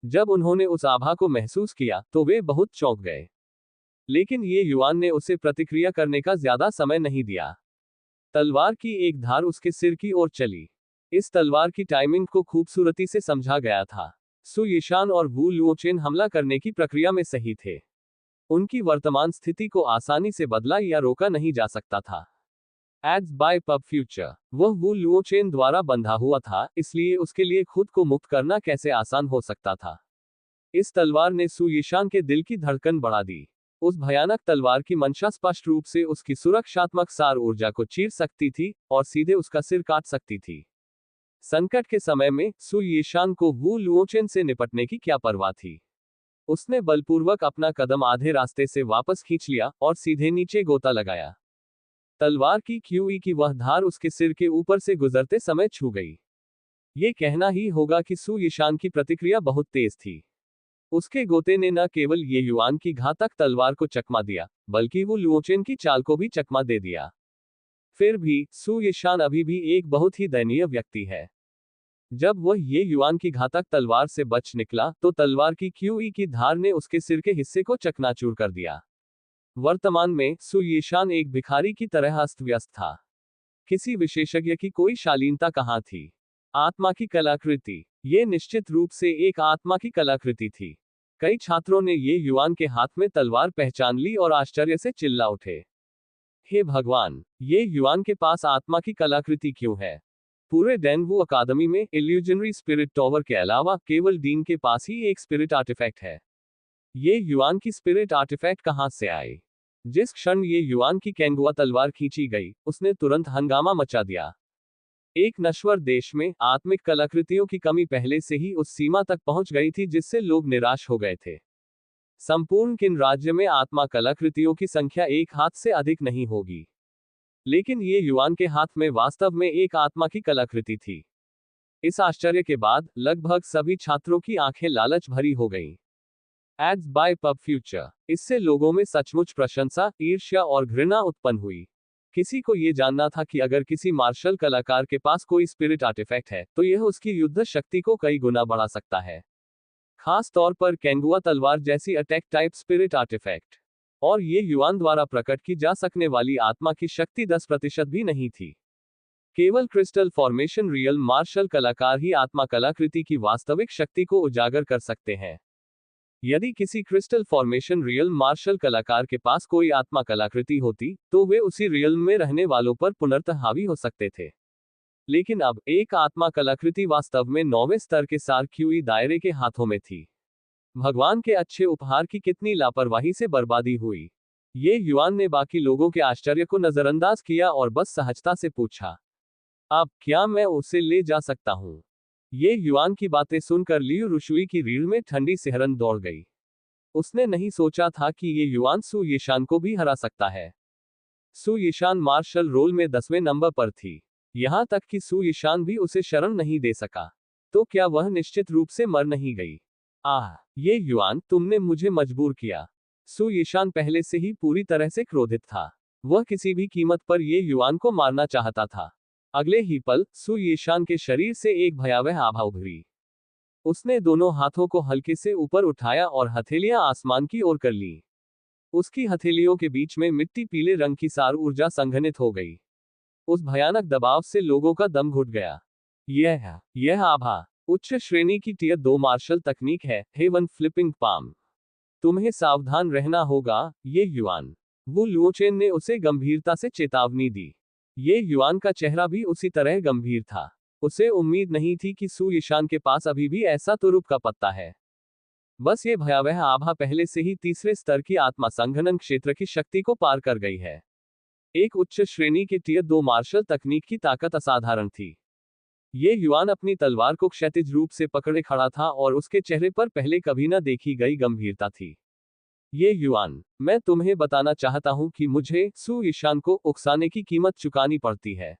जब उन्होंने उस आभा को महसूस किया तो वे बहुत चौंक गए। लेकिन ये युआन ने उसे प्रतिक्रिया करने का ज्यादा समय नहीं दिया। तलवार की एक धार उसके सिर की ओर चली। इस तलवार की टाइमिंग को खूबसूरती से समझा गया था। सु यिशान और वू लुओचेन हमला करने की प्रक्रिया में सही थे। उनकी वर्तमान स्थिति को आसानी से बदला या रोका नहीं जा सकता था। Ads by pub future. वह वू लुओचेन द्वारा बंधा हुआ था, इसलिए उसके लिए खुद को मुक्त करना कैसे आसान हो सकता था। इस तलवार ने सु यिशान के दिल की धड़कन बढ़ा दी। उस भयानक तलवार की मंशा स्पष्ट रूप से उसकी सुरक्षात्मक सार ऊर्जा को चीर सकती थी और सीधे उसका सिर काट सकती थी। संकट के समय में सु यिशान को वू लुओचेन से निपटने की क्या परवाह थी। उसने बलपूर्वक अपना कदम आधे रास्ते से वापस खींच लिया और सीधे नीचे गोता लगाया। तलवार की क्यूई की वह धार उसके सिर के ऊपर से गुजरते समय छू गई। ये कहना ही होगा कि सु यिशान की प्रतिक्रिया बहुत तेज थी। उसके गोते ने न केवल ये युआन की घातक तलवार को चकमा दिया, बल्कि वो लुओचेन की चाल को भी चकमा दे दिया। फिर भी सु यिशान अभी भी एक बहुत ही दयनीय व्यक्ति है। जब वह ये युआन की घातक तलवार से बच निकला तो तलवार की क्यूई की धार ने उसके सिर के हिस्से को चकनाचूर कर दिया। वर्तमान में सु यिशान एक भिखारी की तरह अस्त व्यस्त था। किसी विशेषज्ञ की कोई शालीनता कहाँ थी। आत्मा की कलाकृति। ये निश्चित रूप से एक आत्मा की कलाकृति थी। कई छात्रों ने ये युआन के हाथ में तलवार पहचान ली और आश्चर्य से चिल्ला उठे। हे भगवान, ये युआन के पास आत्मा की कलाकृति क्यों है? पूरे डेनवू अकादमी में इल्यूजनरी स्पिरिट टॉवर के अलावा केवल डीन के पास ही एक स्पिरिट आर्टिफैक्ट है। ये युआन की स्पिरिट आर्टिफैक्ट कहां से आई? जिस क्षण ये युआन की केंगुआ तलवार खींची गई, उसने तुरंत हंगामा मचा दिया। एक नश्वर देश में आत्मिक कलाकृतियों की कमी पहले से ही उस सीमा तक पहुंच गई थी जिससे लोग निराश हो गए थे। संपूर्ण किन राज्य में आत्मा कलाकृतियों की संख्या एक हाथ से अधिक नहीं होगी। लेकिन ये युआन के हाथ में वास्तव में एक आत्मा की कलाकृति थी। इस आश्चर्य के बाद लगभग सभी छात्रों की आंखें लालच भरी हो गईं। Ads by pub future. इससे लोगों में सचमुच प्रशंसा, ईर्ष्या और घृणा उत्पन्न हुई। किसी को ये जानना था कि अगर किसी मार्शल कलाकार के पास कोई स्पिरिट आर्टिफैक्ट है तो यह उसकी युद्ध शक्ति को कई गुना बढ़ा सकता है। खास तौर पर केंगुआ तलवार जैसी अटैक टाइप स्पिरिट आर्टिफैक्ट। और ये युआन द्वारा प्रकट की जा सकने वाली आत्मा की शक्ति 10% भी नहीं थी। केवल क्रिस्टल फॉर्मेशन रियल मार्शल कलाकार ही आत्मा कलाकृति की वास्तविक शक्ति को उजागर कर सकते हैं। यदि किसी क्रिस्टल फॉर्मेशन रियल मार्शल कलाकार के पास कोई आत्मा कलाकृति होती तो वे उसी रियल में रहने वालों पर पुनर्तः हावी हो सकते थे। लेकिन अब एक आत्मा कलाकृति वास्तव में 9वें स्तर के सार क्यूई दायरे के हाथों में थी। भगवान के अच्छे उपहार की कितनी लापरवाही से बर्बादी हुई। ये युआन ने बाकी लोगों के आश्चर्य को नजरअंदाज किया और बस सहजता से पूछा, अब क्या मैं उसे ले जा सकता हूं? ये युआन की बातें सुनकर लियू रुशुई की रीढ़ में ठंडी सिहरन दौड़ गई। उसने नहीं सोचा था कि ये युआन सु यिशान को भी हरा सकता है। सु यिशान मार्शल रोल में 10वें नंबर पर थी। यहां तक कि सु यिशान भी उसे शरण नहीं दे सका। तो क्या वह निश्चित रूप से मर नहीं गई? आह, ये युआन, तुमने मुझे मजबूर किया। सु यिशान पहले से ही पूरी तरह से क्रोधित था। वह किसी भी कीमत पर ये युआन को मारना चाहता था। अगले ही पल सु यिशान के शरीर से एक भयावह आभा उभरी। उसने दोनों हाथों को हल्के से ऊपर उठाया और हथेलियां आसमान की ओर कर ली। उसकी हथेलियों के बीच में मिट्टी पीले रंग की सार ऊर्जा संघनित हो गई। उस भयानक दबाव से लोगों का दम घुट गया। यह आभा उच्च श्रेणी की टियर 2 मार्शल तकनीक है, हेवन फ्लिपिंग पाम। तुम्हें सावधान रहना होगा, ये युआन। वू लुओचेन ने उसे गंभीरता से चेतावनी दी। ये युआन का चेहरा भी उसी तरह गंभीर था। उसे उम्मीद नहीं थी कि सु यिशान के पास अभी भी ऐसा तुरुप का पत्ता है। बस ये भयावह आभा पहले से ही तीसरे स्तर की आत्मा संघनन क्षेत्र की शक्ति को पार कर गई है। एक उच्च श्रेणी के टियर 2 मार्शल तकनीक की ताकत असाधारण थी। ये युआन अपनी तलवार को क्षैतिज रूप से पकड़े खड़ा था और उसके चेहरे पर पहले कभी न देखी गई गंभीरता थी। ये युआन, मैं तुम्हें बताना चाहता हूं कि मुझे सु यीशान को उकसाने की कीमत चुकानी पड़ती है।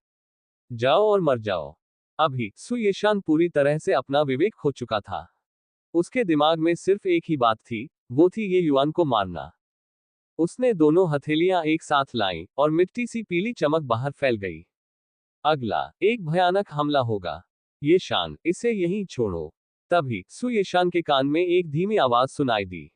जाओ और मर जाओ। अभी सु यीशान पूरी तरह से अपना विवेक खो चुका था। उसके दिमाग में सिर्फ एक ही बात थी, वो थी ये युआन को मारना। उसने दोनों हथेलियां एक साथ लाईं और मिट्टी सी पीली चमक बाहर फैल गई। अगला एक भयानक हमला होगा। ये शान, इसे यहीं छोड़ो। तभी सु यीशान के कान में एक धीमी आवाज सुनाई दी।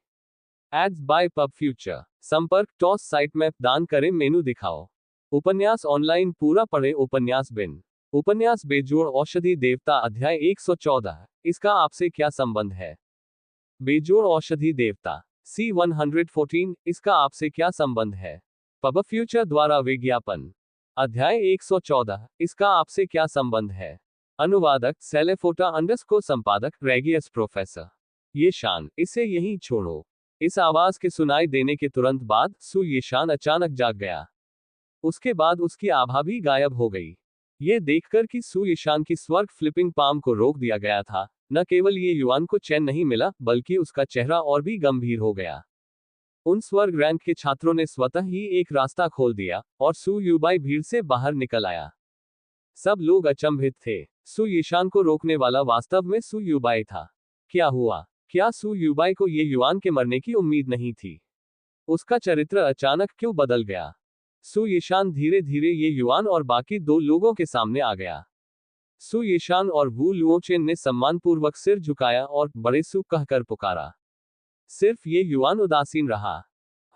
Ads by pub future. संपर्क टॉस साइट मैप दान करें मेनू दिखाओ। उपन्यास ऑनलाइन पूरा पढ़े। उपन्यास बिन। उपन्यास बेजोड़ औषधि देवता अध्याय 114। इसका आपसे क्या संबंध है? बेजोड़ औषधि देवता C114। इसका आपसे क्या संबंध है? पब फ्यूचर द्वारा विज्ञापन अध्याय 114। इसका आपसे क्या संबंध है? अनुवादक सेलेफोटा अंडरस्कोर संपादक रेगियस प्रोफेसर। ये शान, इसे यहीं छोड़ो। इस आवाज के सुनाई देने के तुरंत बाद सु यीशान अचानक जाग गया। उसके बाद उसकी आभा भी गायब हो गई। ये देखकर कि सु यीशान की स्वर्ग फ्लिपिंग पाम को रोक दिया गया था, न केवल ये युआन को चैन नहीं मिला, बल्कि उसका चेहरा और भी गंभीर हो गया। उन स्वर्ग रैंक के छात्रों ने स्वतः ही एक रास्ता खोल दिया और सु युबाई भीड़ से बाहर निकल आया। सब लोग अचंभित थे। सु यीशान को रोकने वाला वास्तव में सु युबाई था। क्या हुआ? क्या सु युबाई को ये युआन के मरने की उम्मीद नहीं थी? उसका चरित्र अचानक क्यों बदल गया? सु यीशान धीरे धीरे ये युआन और बाकी दो लोगों के सामने आ गया। सु यीशान और वू लुओचेन ने सम्मानपूर्वक सिर झुकाया और बड़े सु कहकर पुकारा। सिर्फ ये युआन उदासीन रहा।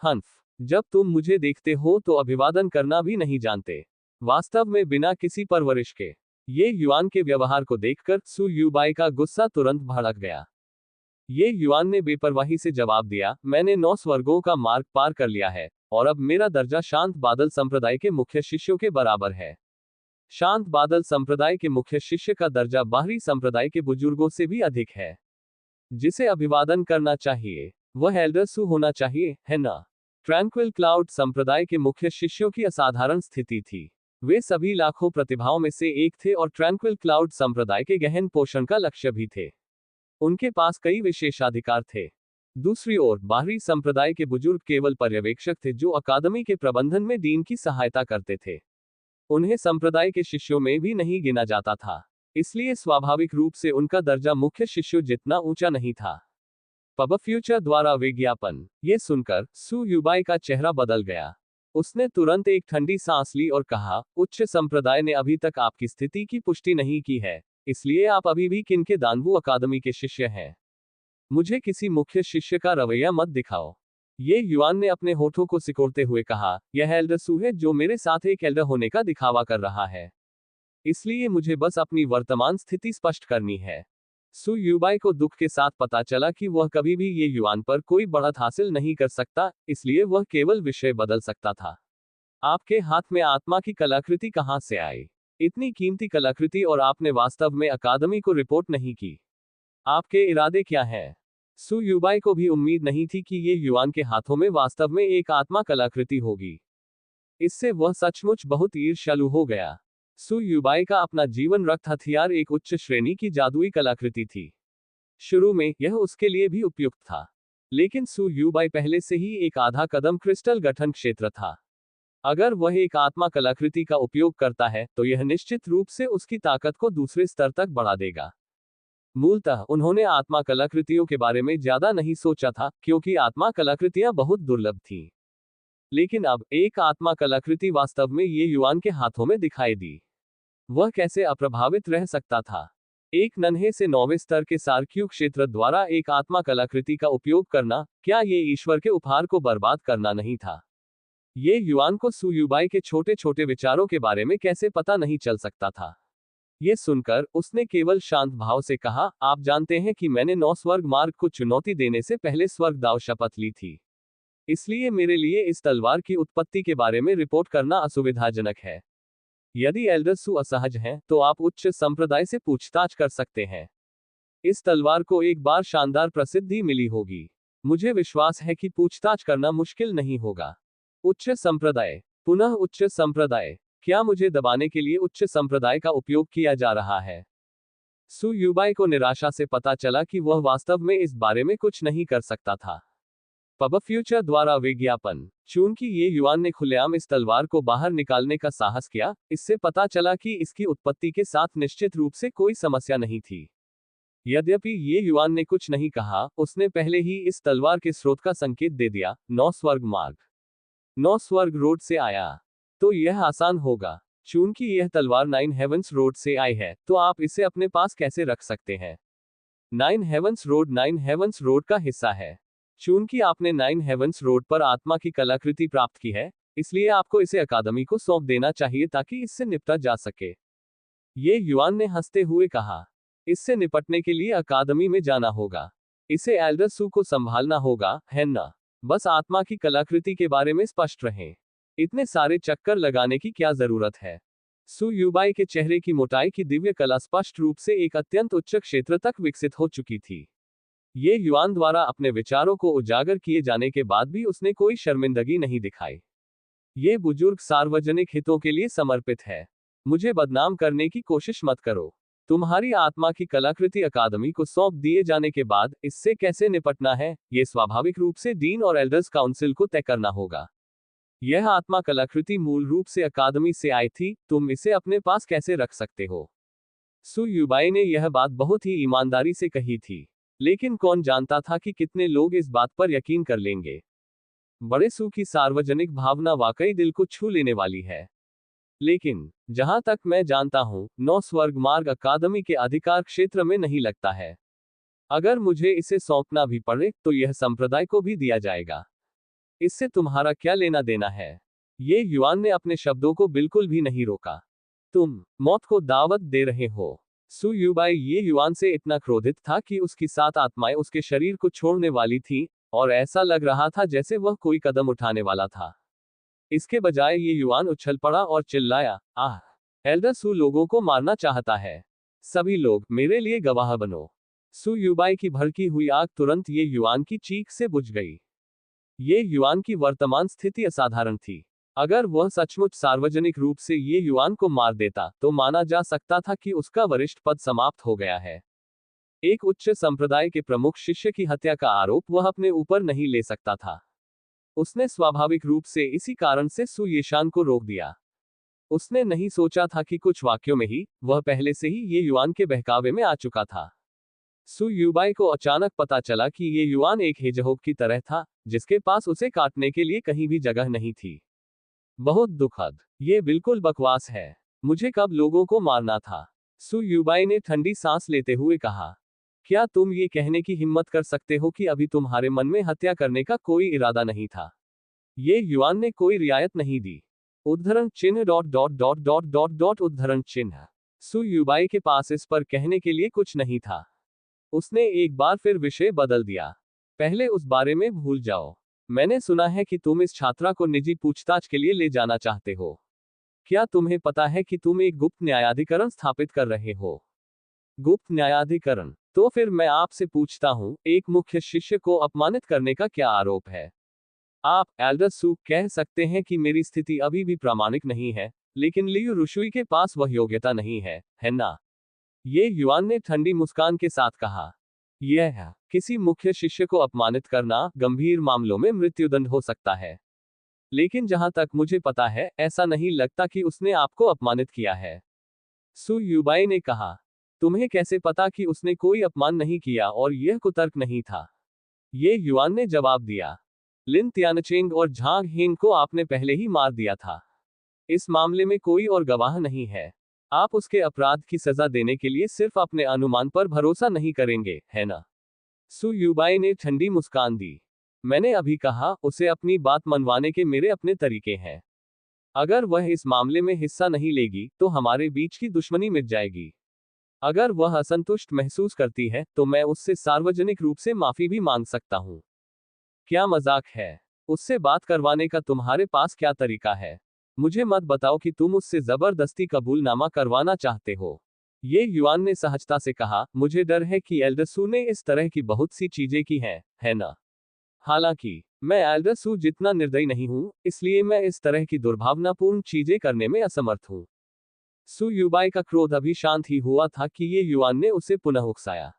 हंफ, जब तुम मुझे देखते हो तो अभिवादन करना भी नहीं जानते। वास्तव में बिना किसी परवरिश के। ये युआन के व्यवहार को देखकर सु युबाई का गुस्सा तुरंत भड़क गया। ये युआन ने बेपरवाही से जवाब दिया, मैंने 9 स्वर्गों का मार्ग पार कर लिया है और अब मेरा दर्जा शांत बादल संप्रदाय के मुख्य शिष्यों के बराबर है। शांत बादल संप्रदाय के मुख्य शिष्य का दर्जा बाहरी संप्रदाय के बुजुर्गों से भी अधिक है। जिसे अभिवादन करना चाहिए वह एल्डर सु होना चाहिए, है ना? ट्रैंक्विल क्लाउड संप्रदाय के मुख्य शिष्यों की असाधारण स्थिति थी। वे सभी लाखों प्रतिभाओं में से एक थे और ट्रैंक्विल क्लाउड संप्रदाय के गहन पोषण का लक्ष्य भी थे। उनके पास कई विशेषाधिकार थे। दूसरी ओर बाहरी संप्रदाय के बुजुर्ग केवल पर्यवेक्षक थे जो अकादमी के प्रबंधन में डीन की सहायता करते थे। उन्हें संप्रदाय के शिष्यों में भी नहीं गिना जाता था, इसलिए स्वाभाविक रूप से उनका दर्जा मुख्य शिष्यों जितना ऊंचा नहीं था। पब फ्यूचर द्वारा विज्ञापन। ये सुनकर सु युबाई का चेहरा बदल गया। उसने तुरंत एक ठंडी सांस ली और कहा, उच्च संप्रदाय ने अभी तक आपकी स्थिति की पुष्टि नहीं की है, इसलिए आप अभी भी किनके दानवू अकादमी के शिष्य हैं। मुझे किसी मुख्य शिष्य का रवैया मत दिखाओ। ये युआन ने अपने होठों को सिकोड़ते हुए कहा, यह एल्डर सु है जो मेरे साथ एक एल्डर होने का दिखावा कर रहा है। इसलिए मुझे बस अपनी वर्तमान स्थिति स्पष्ट करनी है। सु युबाई को दुख के साथ पता चला कि वह कभी भी ये युआन पर कोई बढ़त हासिल नहीं कर सकता, इसलिए वह केवल विषय बदल सकता था। आपके हाथ में आत्मा की कलाकृति कहां से आई? इतनी कीमती कलाकृति और आपने वास्तव में अकादमी को रिपोर्ट नहीं की। आपके इरादे क्या हैं? सु युबाई को भी उम्मीद नहीं थी कि ये युआन के हाथों में वास्तव में एक आत्मा कलाकृति होगी। इससे वह सचमुच बहुत ईर्ष्यालु हो गया। सु युबाई का अपना जीवन रक्त हथियार एक उच्च श्रेणी की जादुई कलाकृति थी। शुरू में यह उसके लिए भी उपयुक्त था, लेकिन सु युबाई पहले से ही एक आधा कदम क्रिस्टल गठन क्षेत्र था। अगर वह एक आत्मा कलाकृति का उपयोग करता है तो यह निश्चित रूप से उसकी ताकत को दूसरे स्तर तक बढ़ा देगा। मूलतः उन्होंने आत्मा कलाकृतियों के बारे में ज्यादा नहीं सोचा था, क्योंकि आत्मा कलाकृतियां बहुत दुर्लभ थीं। लेकिन अब एक आत्मा कलाकृति वास्तव में ये युआन के हाथों में दिखाई दी। वह कैसे अप्रभावित रह सकता था? एक नन्हे से 9वें स्तर के सार्क्यू क्षेत्र द्वारा एक आत्मा कलाकृति का उपयोग करना, क्या ये ईश्वर के उपहार को बर्बाद करना नहीं था? ये युआन को सु युबाई के छोटे छोटे विचारों के बारे में कैसे पता नहीं चल सकता था? ये सुनकर उसने केवल शांत भाव से कहा, आप जानते हैं कि मैंने 9 स्वर्ग मार्ग को चुनौती देने से पहले स्वर्ग दाव शपथ ली थी। इसलिए मेरे लिए इस तलवार की उत्पत्ति के बारे में रिपोर्ट करना असुविधाजनक है। यदि एल्डर सु असहज हैं, तो आप उच्च संप्रदाय से पूछताछ कर सकते हैं। इस तलवार को एक बार शानदार प्रसिद्धि मिली होगी। मुझे विश्वास है कि पूछताछ करना मुश्किल नहीं होगा। उच्च संप्रदाय, पुनः उच्च संप्रदाय। क्या मुझे दबाने के लिए उच्च संप्रदाय का उपयोग किया जा रहा है? सु युबाई को निराशा से पता चला कि वह वास्तव में इस बारे में कुछ नहीं कर सकता था। पब फ्यूचर द्वारा विज्ञापन। चूंकि ये युआन ने खुलेआम इस तलवार को बाहर निकालने का साहस किया, इससे पता चला कि इसकी उत्पत्ति के साथ निश्चित रूप से कोई समस्या नहीं थी। यद्यपि ये युआन ने कुछ नहीं कहा, उसने पहले ही इस तलवार के स्रोत का संकेत दे दिया, 9 स्वर्ग मार्ग, 9 स्वर्ग रोड से आया। तो यह आसान होगा। चूंकि यह तलवार 9 हेवंस रोड से आई है, तो आप इसे अपने पास कैसे रख सकते हैं? 9 हेवंस रोड का हिस्सा है। चूंकि आपने 9 हेवंस रोड पर आत्मा की कलाकृति प्राप्त की है, इसलिए आपको इसे अकादमी को सौंप देना चाहिए ताकि इससे निपटा जा सके। ये युआन ने हंसते हुए कहा। इससे निपटने के लिए अकादमी में जाना होगा। इसे एल्डर सू को संभालना होगा, है ना? बस आत्मा की कलाकृति के बारे में स्पष्ट रहें। इतने सारे चक्कर लगाने की क्या जरूरत है? सू यूबाई के चेहरे की मोटाई की दिव्य कला स्पष्ट रूप से एक अत्यंत उच्च क्षेत्र तक विकसित हो चुकी थी। ये युआन द्वारा अपने विचारों को उजागर किए जाने के बाद भी उसने कोई शर्मिंदगी नहीं दिखाई। ये बुजुर्ग सार्वजनिक हितों के लिए समर्पित है। मुझे बदनाम करने की कोशिश मत करो। तुम्हारी आत्मा की कलाकृति अकादमी को सौंप दिए जाने के बाद इससे कैसे निपटना है, ये स्वाभाविक रूप से डीन और एल्डर्स काउंसिल को तय करना होगा। यह आत्मा कलाकृति मूल रूप से अकादमी से आई थी, तुम इसे अपने पास कैसे रख सकते हो? सू यूबाई ने यह बात बहुत ही ईमानदारी से कही थी, लेकिन कौन जानता था कि कितने लोग इस बात पर यकीन कर लेंगे। बड़े सू की सार्वजनिक भावना वाकई दिल को छू लेने वाली है। लेकिन जहां तक मैं जानता हूं, 9 स्वर्ग मार्ग अकादमी के अधिकार क्षेत्र में नहीं लगता है। अगर मुझे इसे सौंपना भी पड़े तो यह संप्रदाय को भी दिया जाएगा। इससे तुम्हारा क्या लेना देना है? ये युआन ने अपने शब्दों को बिल्कुल भी नहीं रोका। तुम मौत को दावत दे रहे हो। सू यूबाई ये युआन से इतना क्रोधित था कि उसकी 7 आत्माएं उसके शरीर को छोड़ने वाली थी, और ऐसा लग रहा था जैसे वह कोई कदम उठाने वाला था। इसके बजाय ये युआन उछल पड़ा और चिल्लाया, आह! एल्डर सू लोगों को मारना चाहता है। सभी लोग मेरे लिए गवाह बनो। सू यूबाई की भड़की हुई आग तुरंत ये युआन की चीख से बुझ गई। ये युआन की वर्तमान स्थिति असाधारण थी। अगर वह सचमुच सार्वजनिक रूप से ये युआन को मार देता, तो माना जा सकता था कि उसका वरिष्ठ पद समाप्त हो गया है। एक उच्च संप्रदाय के प्रमुख शिष्य की हत्या का आरोप वह अपने ऊपर नहीं ले सकता था। उसने स्वाभाविक रूप से इसी कारण से सू येशान को रोक दिया। उसने नहीं सोचा था कि कुछ वाक्यों में ही वह पहले से ही ये युआन के बहकावे में आ चुका था। सू यूबाई को अचानक पता चला कि ये युआन एक हेजहोग की तरह था, जिसके पास उसे काटने के लिए कहीं भी जगह नहीं थी। बहुत दुखद। ये बिल्कुल बकवास है। मुझे कब लोगों को मारना था? सू यूबाई ने ठंडी सांस लेते हुए कहा। क्या तुम ये कहने की हिम्मत कर सकते हो कि अभी तुम्हारे मन में हत्या करने का कोई इरादा नहीं था? ये युआन ने कोई रियायत नहीं दी। उद्धरण चिन्ह dot dot dot dot dot dot उद्धरण चिन्ह। सू यूबाई के पास इस पर कहने के लिए कुछ नहीं था। उसने एक बार फिर विषय बदल दिया। पहले उस बारे में भूल जाओ। मैंने सुना है कि तुम इस छात्रा को निजी पूछताछ के लिए ले जाना चाहते हो। क्या तुम्हें पता है कि तुम एक गुप्त न्यायाधिकरण स्थापित कर रहे हो? गुप्त न्यायाधिकरण? तो फिर मैं आपसे पूछता हूं, एक मुख्य शिष्य को अपमानित करने का क्या आरोप है? आप एल्डर सू कह सकते हैं कि मेरी स्थिति अभी भी प्रामाणिक नहीं है, लेकिन लियू रुशुई के पास वह योग्यता नहीं है ना? ये युआन ने ठंडी मुस्कान के साथ कहा। यह किसी मुख्य शिष्य को अपमानित करना गंभीर मामलों में मृत्युदंड हो सकता है। लेकिन जहां तक मुझे पता है, ऐसा नहीं लगता कि उसने आपको अपमानित किया है। सू यूबाई ने कहा। तुम्हें कैसे पता कि उसने कोई अपमान नहीं किया और यह कुतर्क नहीं था? ये युआन ने जवाब दिया। लिन त्यानचेंग और झांग हेंग को आपने पहले ही मार दिया था। इस मामले में कोई और गवाह नहीं है। आप उसके अपराध की सजा देने के लिए सिर्फ अपने अनुमान पर भरोसा नहीं करेंगे, है ना? सू यूबाई ने ठंडी मुस्कान दी। मैंने अभी कहा, उसे अपनी बात मनवाने के मेरे अपने तरीके हैं। अगर वह इस मामले में हिस्सा नहीं लेगी, तो हमारे बीच की दुश्मनी मिट जाएगी। अगर वह असंतुष्ट महसूस करती है, तो मैं उससे सार्वजनिक रूप से माफी भी मांग सकता हूं। क्या मजाक है? उससे बात करवाने का तुम्हारे पास क्या तरीका है? मुझे मत बताओ कि तुम उससे जबरदस्ती कबूलनामा करवाना चाहते हो। ये युआन ने सहजता से कहा, मुझे डर है कि एल्डर सू ने इस तरह की बहुत सी चीजें की हैं, है ना? हालांकि मैं एल्डर सू जितना निर्दयी नहीं हूं, इसलिए मैं इस तरह की दुर्भावनापूर्ण चीजें करने में असमर्थ हूं। सू यूबाई का क्रोध अभी शांत ही हुआ था कि ये युआन ने उसे पुनः उकसाया।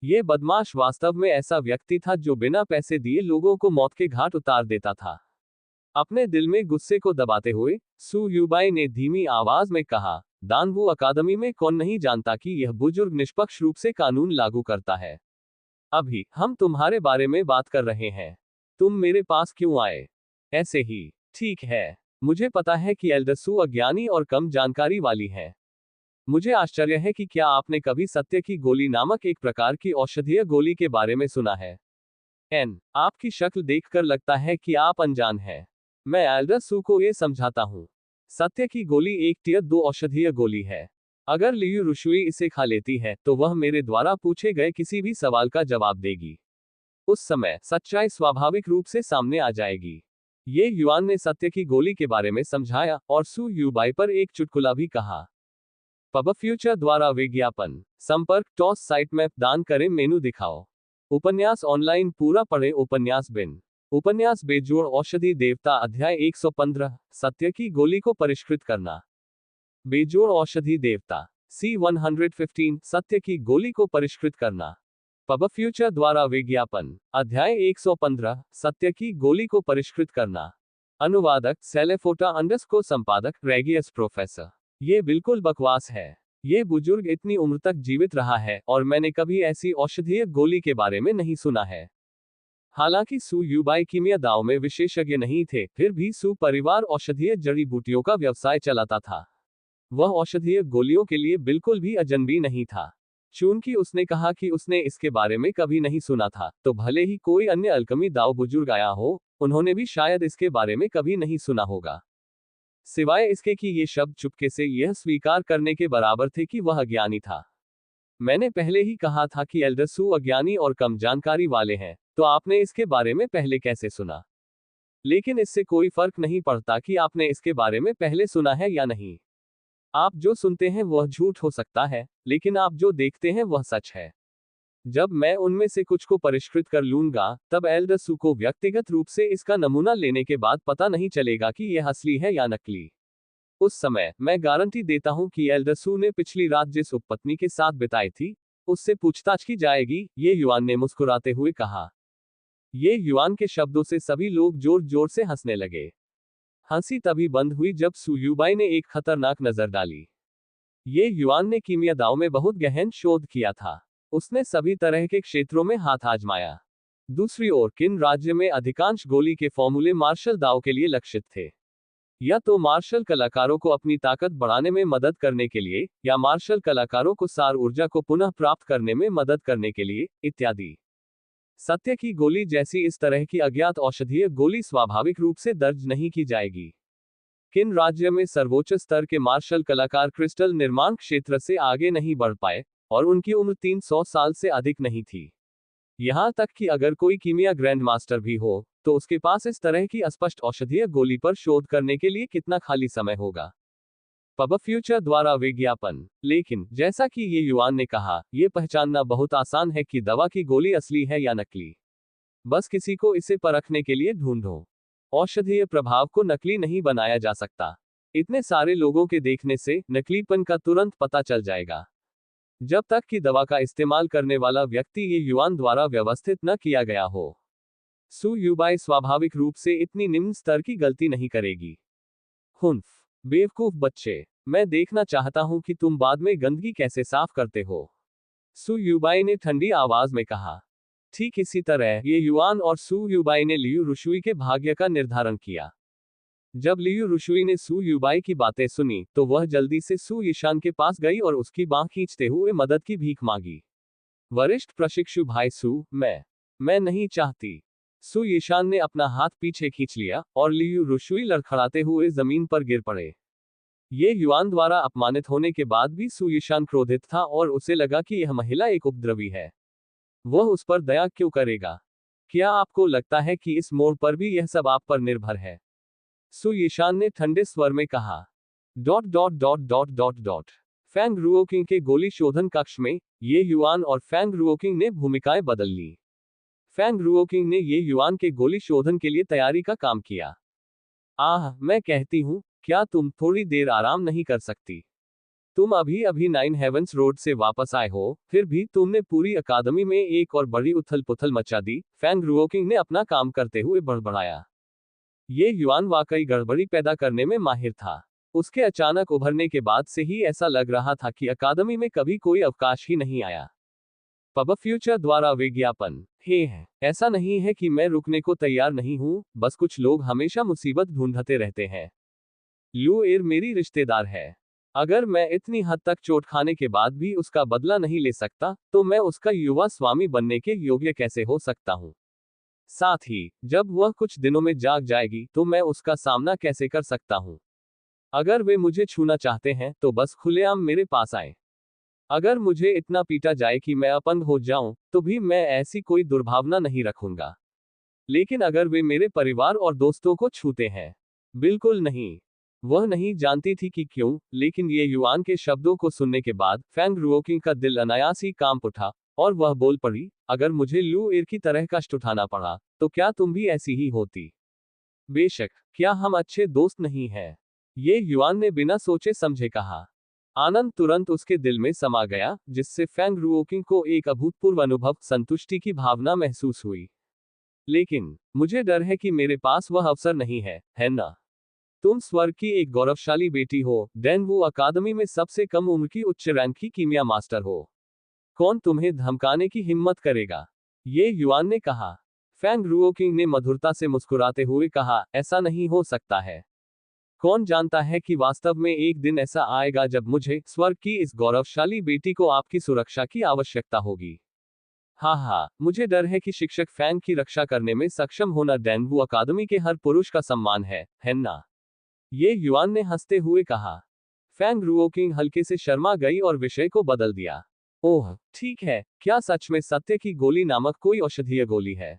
ये बदमाश वास्तव में ऐसा व्यक्ति था जो बिना पैसे दिए लोगों को मौत के घाट उतार देता था। अपने दिल में गुस्से को दबाते हुए सू यूबाई ने धीमी आवाज में कहा, दानवू अकादमी में कौन नहीं जानता कि यह बुजुर्ग निष्पक्ष रूप से कानून लागू करता है। अभी हम तुम्हारे बारे में बात कर रहे हैं। तुम मेरे पास क्यों आए? ऐसे ही। ठीक है। मुझे पता है कि एल्डर सू अज्ञानी और कम जानकारी वाली है। मुझे आश्चर्य है कि क्या आपने कभी सत्य की गोली नामक एक प्रकार की औषधीय गोली के बारे में सुना है? आपकी शक्ल देखकर लगता है कि आप अनजान हैं। मैं एल्डर सू को ये समझाता हूँ। सत्य की गोली एक टियर 2 औषधीय गोली है। अगर लियू रुशुई इसे खा लेती है तो वह मेरे द्वारा पूछे गए किसी भी सवाल का जवाब देगी। उस समय सच्चाई स्वाभाविक रूप से सामने आ जाएगी। ये युआन ने सत्य की गोली के बारे में समझाया और सू यूबाई पर एक चुटकुला भी कहा। पब फ्यूचर द्वारा विज्ञापन संपर्क टॉस साइट मैप दान करें मेनू दिखाओ। उपन्यास ऑनलाइन पूरा पढ़े उपन्यास बिन उपन्यास बेजोड़ औषधि देवता अध्याय 115 सत्य की गोली को परिष्कृत करना। बेजोड़ औषधि देवता C115 सत्य की गोली को परिष्कृत करना। पब फ्यूचर द्वारा विज्ञापन अध्याय 115 सत्य की गोली को परिष्कृत करना। अनुवादक सेलेफोटा अंडरस्कोर संपादक रेगियस प्रोफेसर। ये बिल्कुल बकवास है। ये बुजुर्ग इतनी उम्र तक जीवित रहा है और मैंने कभी ऐसी औषधीय गोली के बारे में नहीं सुना है। हालांकि सू यूबाई कीमिया दाव में विशेषज्ञ नहीं थे, फिर भी सू परिवार औषधीय जड़ी बूटियों का व्यवसाय चलाता था। वह औषधीय गोलियों के लिए बिल्कुल भी अजनबी नहीं था। चूंकि उसने कहा कि उसने इसके बारे में कभी नहीं सुना था, तो भले ही कोई अन्य अलकमी दाव बुजुर्ग आया हो, उन्होंने भी शायद इसके बारे में कभी नहीं सुना होगा। सिवाय इसके कि ये शब्द चुपके से यह स्वीकार करने के बराबर थे कि वह अज्ञानी था। मैंने पहले ही कहा था कि एल्डर सू अज्ञानी और कम जानकारी वाले हैं, तो आपने इसके बारे में पहले कैसे सुना? लेकिन इससे कोई फर्क नहीं पड़ता कि आपने इसके बारे में पहले सुना है या नहीं। आप जो सुनते हैं वह झूठ हो सकता है, लेकिन आप जो देखते हैं वह सच है। जब मैं उनमें से कुछ को परिष्कृत कर लूंगा, तब एल्डर सू को व्यक्तिगत रूप से इसका नमूना लेने के बाद पता नहीं चलेगा कि यह असली है या नकली। उस समय मैं गारंटी देता हूं कि एल्डर सू ने पिछली रात जिस उपपत्नी के साथ बिताई थी, उससे पूछताछ की जाएगी, ये युआन ने मुस्कुराते हुए कहा। ये युआन के शब्दों से सभी लोग जोर जोर से हंसने लगे। हंसी तभी बंद हुई जब सू यूबाई ने एक खतरनाक नजर डाली। ये युआन ने कीमिया दाव में बहुत गहन शोध किया था। उसने सभी तरह के क्षेत्रों में हाथ आजमाया। दूसरी ओर किन राज्य में अधिकांश गोली के फॉर्मूले मार्शल दाव के लिए लक्षित थे, या तो मार्शल कलाकारों को अपनी ताकत बढ़ाने में मदद करने के लिए, या मार्शल कलाकारों को सार ऊर्जा को पुनः प्राप्त करने में मदद करने के लिए, इत्यादि। सत्य की गोली जैसी इस तरह की अज्ञात औषधीय गोली स्वाभाविक रूप से दर्ज नहीं की जाएगी। किन राज्य में सर्वोच्च स्तर के मार्शल कलाकार क्रिस्टल निर्माण क्षेत्र से आगे नहीं बढ़ पाए, और उनकी उम्र 300 साल से अधिक नहीं थी। यहां तक कि अगर कोई कीमिया ग्रैंड मास्टर भी हो, तो उसके पास इस तरह की अस्पष्ट औषधीय गोली पर शोध करने के लिए कितना खाली समय होगा। पब फ्यूचर द्वारा विज्ञापन। लेकिन जैसा कि ये युआन ने कहा, यह पहचानना बहुत आसान है कि दवा की गोली असली है या नकली। बस किसी को इसे परखने के लिए ढूंढो। औषधीय प्रभाव को नकली नहीं बनाया जा सकता। इतने सारे लोगों के देखने से नकलीपन का तुरंत पता चल जाएगा। जब तक कि दवा का इस्तेमाल करने वाला व्यक्ति ये युआन द्वारा व्यवस्थित न किया गया हो। सू यूबाई स्वाभाविक रूप से इतनी निम्न स्तर की गलती नहीं करेगी। हुन्फ, बेवकूफ बच्चे, मैं देखना चाहता हूं कि तुम बाद में गंदगी कैसे साफ करते हो। सू यूबाई ने ठंडी आवाज में कहा। ठीक इसी तरह ये युआन और सू यूबाई ने लियू रुशुई के भाग्य का निर्धारण किया। जब लियू रुशुई ने सू यूबाई की बातें सुनी, तो वह जल्दी से सू यीशान के पास गई और उसकी बांह खींचते हुए मदद की भीख मांगी। वरिष्ठ प्रशिक्षु भाई सू, मैं नहीं चाहती। सू यीशान ने अपना हाथ पीछे खींच लिया, और लियू रुशुई लड़खड़ाते हुए जमीन पर गिर पड़े। ये युआन द्वारा अपमानित होने के बाद भी सू यीशान क्रोधित था और उसे लगा कि यह महिला एक उपद्रवी है। वह उस पर दया क्यों करेगा? क्या आपको लगता है कि इस मोड़ पर भी यह सब आप पर निर्भर है? सू यीशान ने ठंडे स्वर में कहा। फैंग रुओकिंग के गोली शोधन कक्ष में ये युआन और फैंग रुओकिंग ने भूमिकाएं बदल ली। फैंग रुओकिंग ने ये युआन के गोली शोधन के लिए तैयारी का काम किया। मैं कहती हूं, क्या तुम थोड़ी देर आराम नहीं कर सकती? तुम अभी अभी 9 हेवंस रोड से वापस आए हो, फिर भी तुमने पूरी अकादमी में एक और बड़ी उथल पुथल मचा दी, फैंग रुओकिंग ने अपना काम करते हुए बड़बड़ाया। ये युआन वाकई गड़बड़ी पैदा करने में माहिर था। उसके अचानक उभरने के बाद से ही ऐसा लग रहा था कि अकादमी में कभी कोई अवकाश ही नहीं आया। पब फ्यूचर द्वारा विज्ञापन। हे है, ऐसा नहीं है कि मैं रुकने को तैयार नहीं हूं, बस कुछ लोग हमेशा मुसीबत ढूंढते रहते हैं। लू एयर मेरी रिश्तेदार है। अगर मैं इतनी हद तक चोट खाने के बाद भी उसका बदला नहीं ले सकता, तो मैं उसका युवा स्वामी बनने के योग्य कैसे हो सकता हूं? साथ ही, जब वह कुछ दिनों में जाग जाएगी, तो मैं उसका सामना कैसे कर सकता हूं? अगर वे मुझे छूना चाहते हैं, तो बस खुलेआम मेरे पास आए। अगर मुझे इतना पीटा जाए कि मैं अपंग हो जाऊं, तो भी मैं ऐसी कोई दुर्भावना नहीं रखूंगा। लेकिन अगर वे मेरे परिवार और दोस्तों को छूते हैं, बिल्कुल नहीं। वह नहीं जानती थी कि क्यों, लेकिन ये युआन के शब्दों को सुनने के बाद फैंग रुओकिंग का दिल अनायास ही कांप उठा, और वह बोल पड़ी, अगर मुझे लू एर की तरह कष्ट उठाना पड़ा, तो क्या तुम भी ऐसी ही होती? बेशक, क्या हम अच्छे दोस्त नहीं हैं? ये युआन ने बिना सोचे समझे कहा। आनंद तुरंत उसके दिल में समा गया, जिससे फैंग रुओकिंग को एक अभूतपूर्व अनुभव, संतुष्टि की भावना महसूस हुई। लेकिन मुझे डर है कि मेरे पास वह अवसर नहीं है ना? तुम स्वर्ग की एक गौरवशाली बेटी हो, डेनवू अकादमी में सबसे कम उम्र की उच्च रैंक की कीमिया मास्टर हो। कौन तुम्हें धमकाने की हिम्मत करेगा? ये युआन ने कहा। फैंग रुओकिंग ने मधुरता से मुस्कुराते हुए कहा, ऐसा नहीं हो सकता है। कौन जानता है कि वास्तव में एक दिन ऐसा आएगा जब मुझे, स्वर्ग की इस गौरवशाली बेटी को आपकी सुरक्षा की आवश्यकता होगी। हाँ हाँ, मुझे डर है कि शिक्षक फैंग की रक्षा करने में सक्षम होना डेनवू अकादमी के हर पुरुष का सम्मान है ना? ये युआन ने हंसते हुए कहा। फैंग रुओकिंग हल्के से शर्मा गई और विषय को बदल दिया। ओह, ठीक है, क्या सच में सत्य की गोली नामक कोई औषधीय गोली है?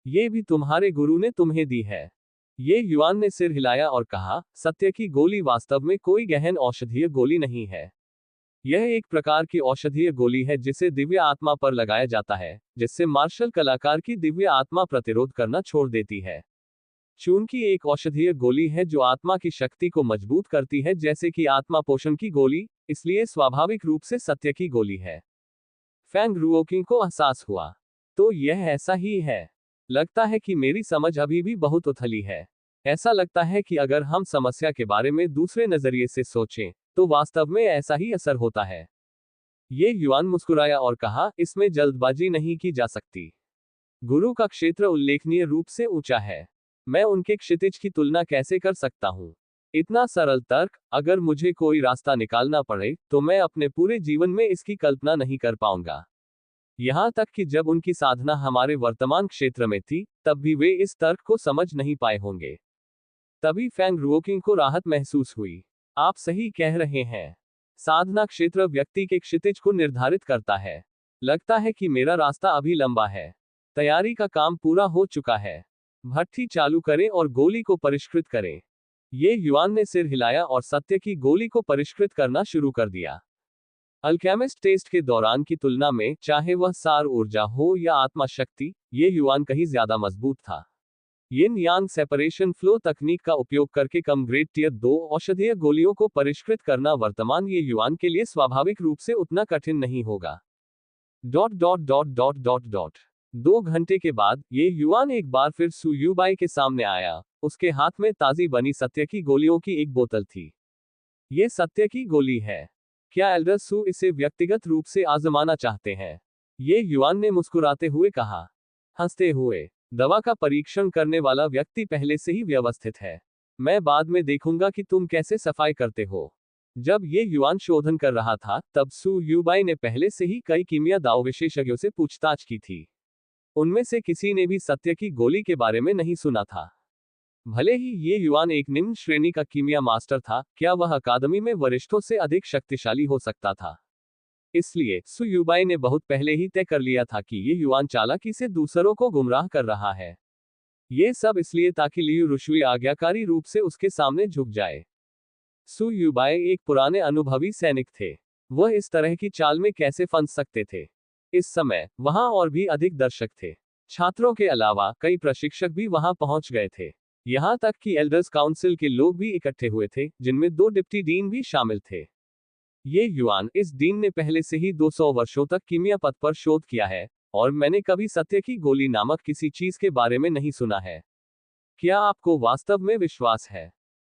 ये भी तुम्हारे गुरु ने तुम्हें दी है? ये युआन ने सिर हिलाया और कहा, सत्य की गोली वास्तव में कोई गहन औषधीय गोली नहीं है। यह एक प्रकार की औषधीय गोली है जिसे दिव्य आत्मा पर लगाया जाता है, जिससे मार्शल कलाकार की दिव्य आत्मा प्रतिरोध करना छोड़ देती है। चून की एक औषधीय गोली है जो आत्मा की शक्ति को मजबूत करती है, जैसे कि आत्मा पोषण की गोली, इसलिए स्वाभाविक रूप से सत्य की गोली है। फैंग रुओकिंग को एहसास हुआ। तो यह ऐसा ही है। लगता है कि मेरी समझ अभी भी बहुत उथली है। ऐसा लगता है कि अगर हम समस्या के बारे में दूसरे नजरिए से सोचें, तो वास्तव में ऐसा ही असर होता है। ये युआन मुस्कुराया और कहा, इसमें जल्दबाजी नहीं की जा सकती। गुरु का क्षेत्र उल्लेखनीय रूप से ऊंचा है। मैं उनके क्षितिज की तुलना कैसे कर सकता हूं? इतना सरल तर्क, अगर मुझे कोई रास्ता निकालना पड़े, तो मैं अपने पूरे जीवन में इसकी कल्पना नहीं कर पाऊंगा। यहां तक कि जब उनकी साधना हमारे वर्तमान क्षेत्र में थी, तब भी वे इस तर्क को समझ नहीं पाए होंगे। तभी फैंग रुओकिंग को राहत महसूस हुई। आप सही कह रहे हैं। साधना क्षेत्र व्यक्ति के क्षितिज को निर्धारित करता है। लगता है कि मेरा रास्ता अभी लंबा है। तैयारी का काम पूरा हो चुका है। भट्ठी चालू करें और गोली को परिष्कृत करें। ये युआन ने सिर हिलाया और सत्य की गोली को परिष्कृत करना शुरू कर दिया। अल्केमिस्ट टेस्ट के दौरान की तुलना में, चाहे वह सार ऊर्जा हो या आत्मा शक्ति, ये युआन कहीं ज्यादा मजबूत था। यिन यांग सेपरेशन फ्लो तकनीक का उपयोग करके कम ग्रेड टियर 2 औषधीय गोलियों को परिष्कृत करना वर्तमान ये युआन के लिए स्वाभाविक रूप से उतना कठिन नहीं होगा। Dot dot dot dot dot dot 2 घंटे के बाद, ये युआन एक बार फिर सु युबाई के सामने आया। उसके हाथ में ताजी बनी सत्य की गोलियों की एक बोतल थी। ये सत्य की गोली है। क्या एल्डर सु इसे व्यक्तिगत रूप से आजमाना चाहते हैं? ये युआन ने मुस्कुराते हुए कहा। हंसते हुए, दवा का परीक्षण करने वाला व्यक्ति पहले से ही व्यवस्थित है। मैं बाद में देखूंगा कि तुम कैसे सफाई करते हो। जब ये युआन शोधन कर रहा था, तब सु युबाई ने पहले से ही कई कीमिया दाव विशेषज्ञों से पूछताछ की थी। उनमें से किसी ने भी सत्य की गोली के बारे में नहीं सुना था। भले ही ये युआन एक निम्न श्रेणी का कीमिया मास्टर था, क्या वह अकादमी में वरिष्ठों से अधिक शक्तिशाली हो सकता था? इसलिए सु युबाई ने बहुत पहले ही तय कर लिया था कि ये युआन चालाकी से दूसरों को गुमराह कर रहा है। ये सब इसलिए ताकि लियू रुशुई आज्ञाकारी रूप से उसके सामने झुक जाए। सु युबाई एक पुराने अनुभवी सैनिक थे। वह इस तरह की चाल में कैसे फंस सकते थे? इस समय वहां और भी अधिक दर्शक थे। छात्रों के अलावा कई प्रशिक्षक भी वहां पहुंच गए थे। यहां तक कि एल्डर्स काउंसिल के लोग भी इकट्ठे हुए थे, जिनमें 2 डिप्टी डीन भी शामिल थे। ये युआन, इस डीन ने पहले से ही 200 वर्षों तक कीमिया पथ पर शोध किया है, और मैंने कभी सत्य की गोली नामक किसी चीज के बारे में नहीं सुना है। क्या आपको वास्तव में विश्वास है?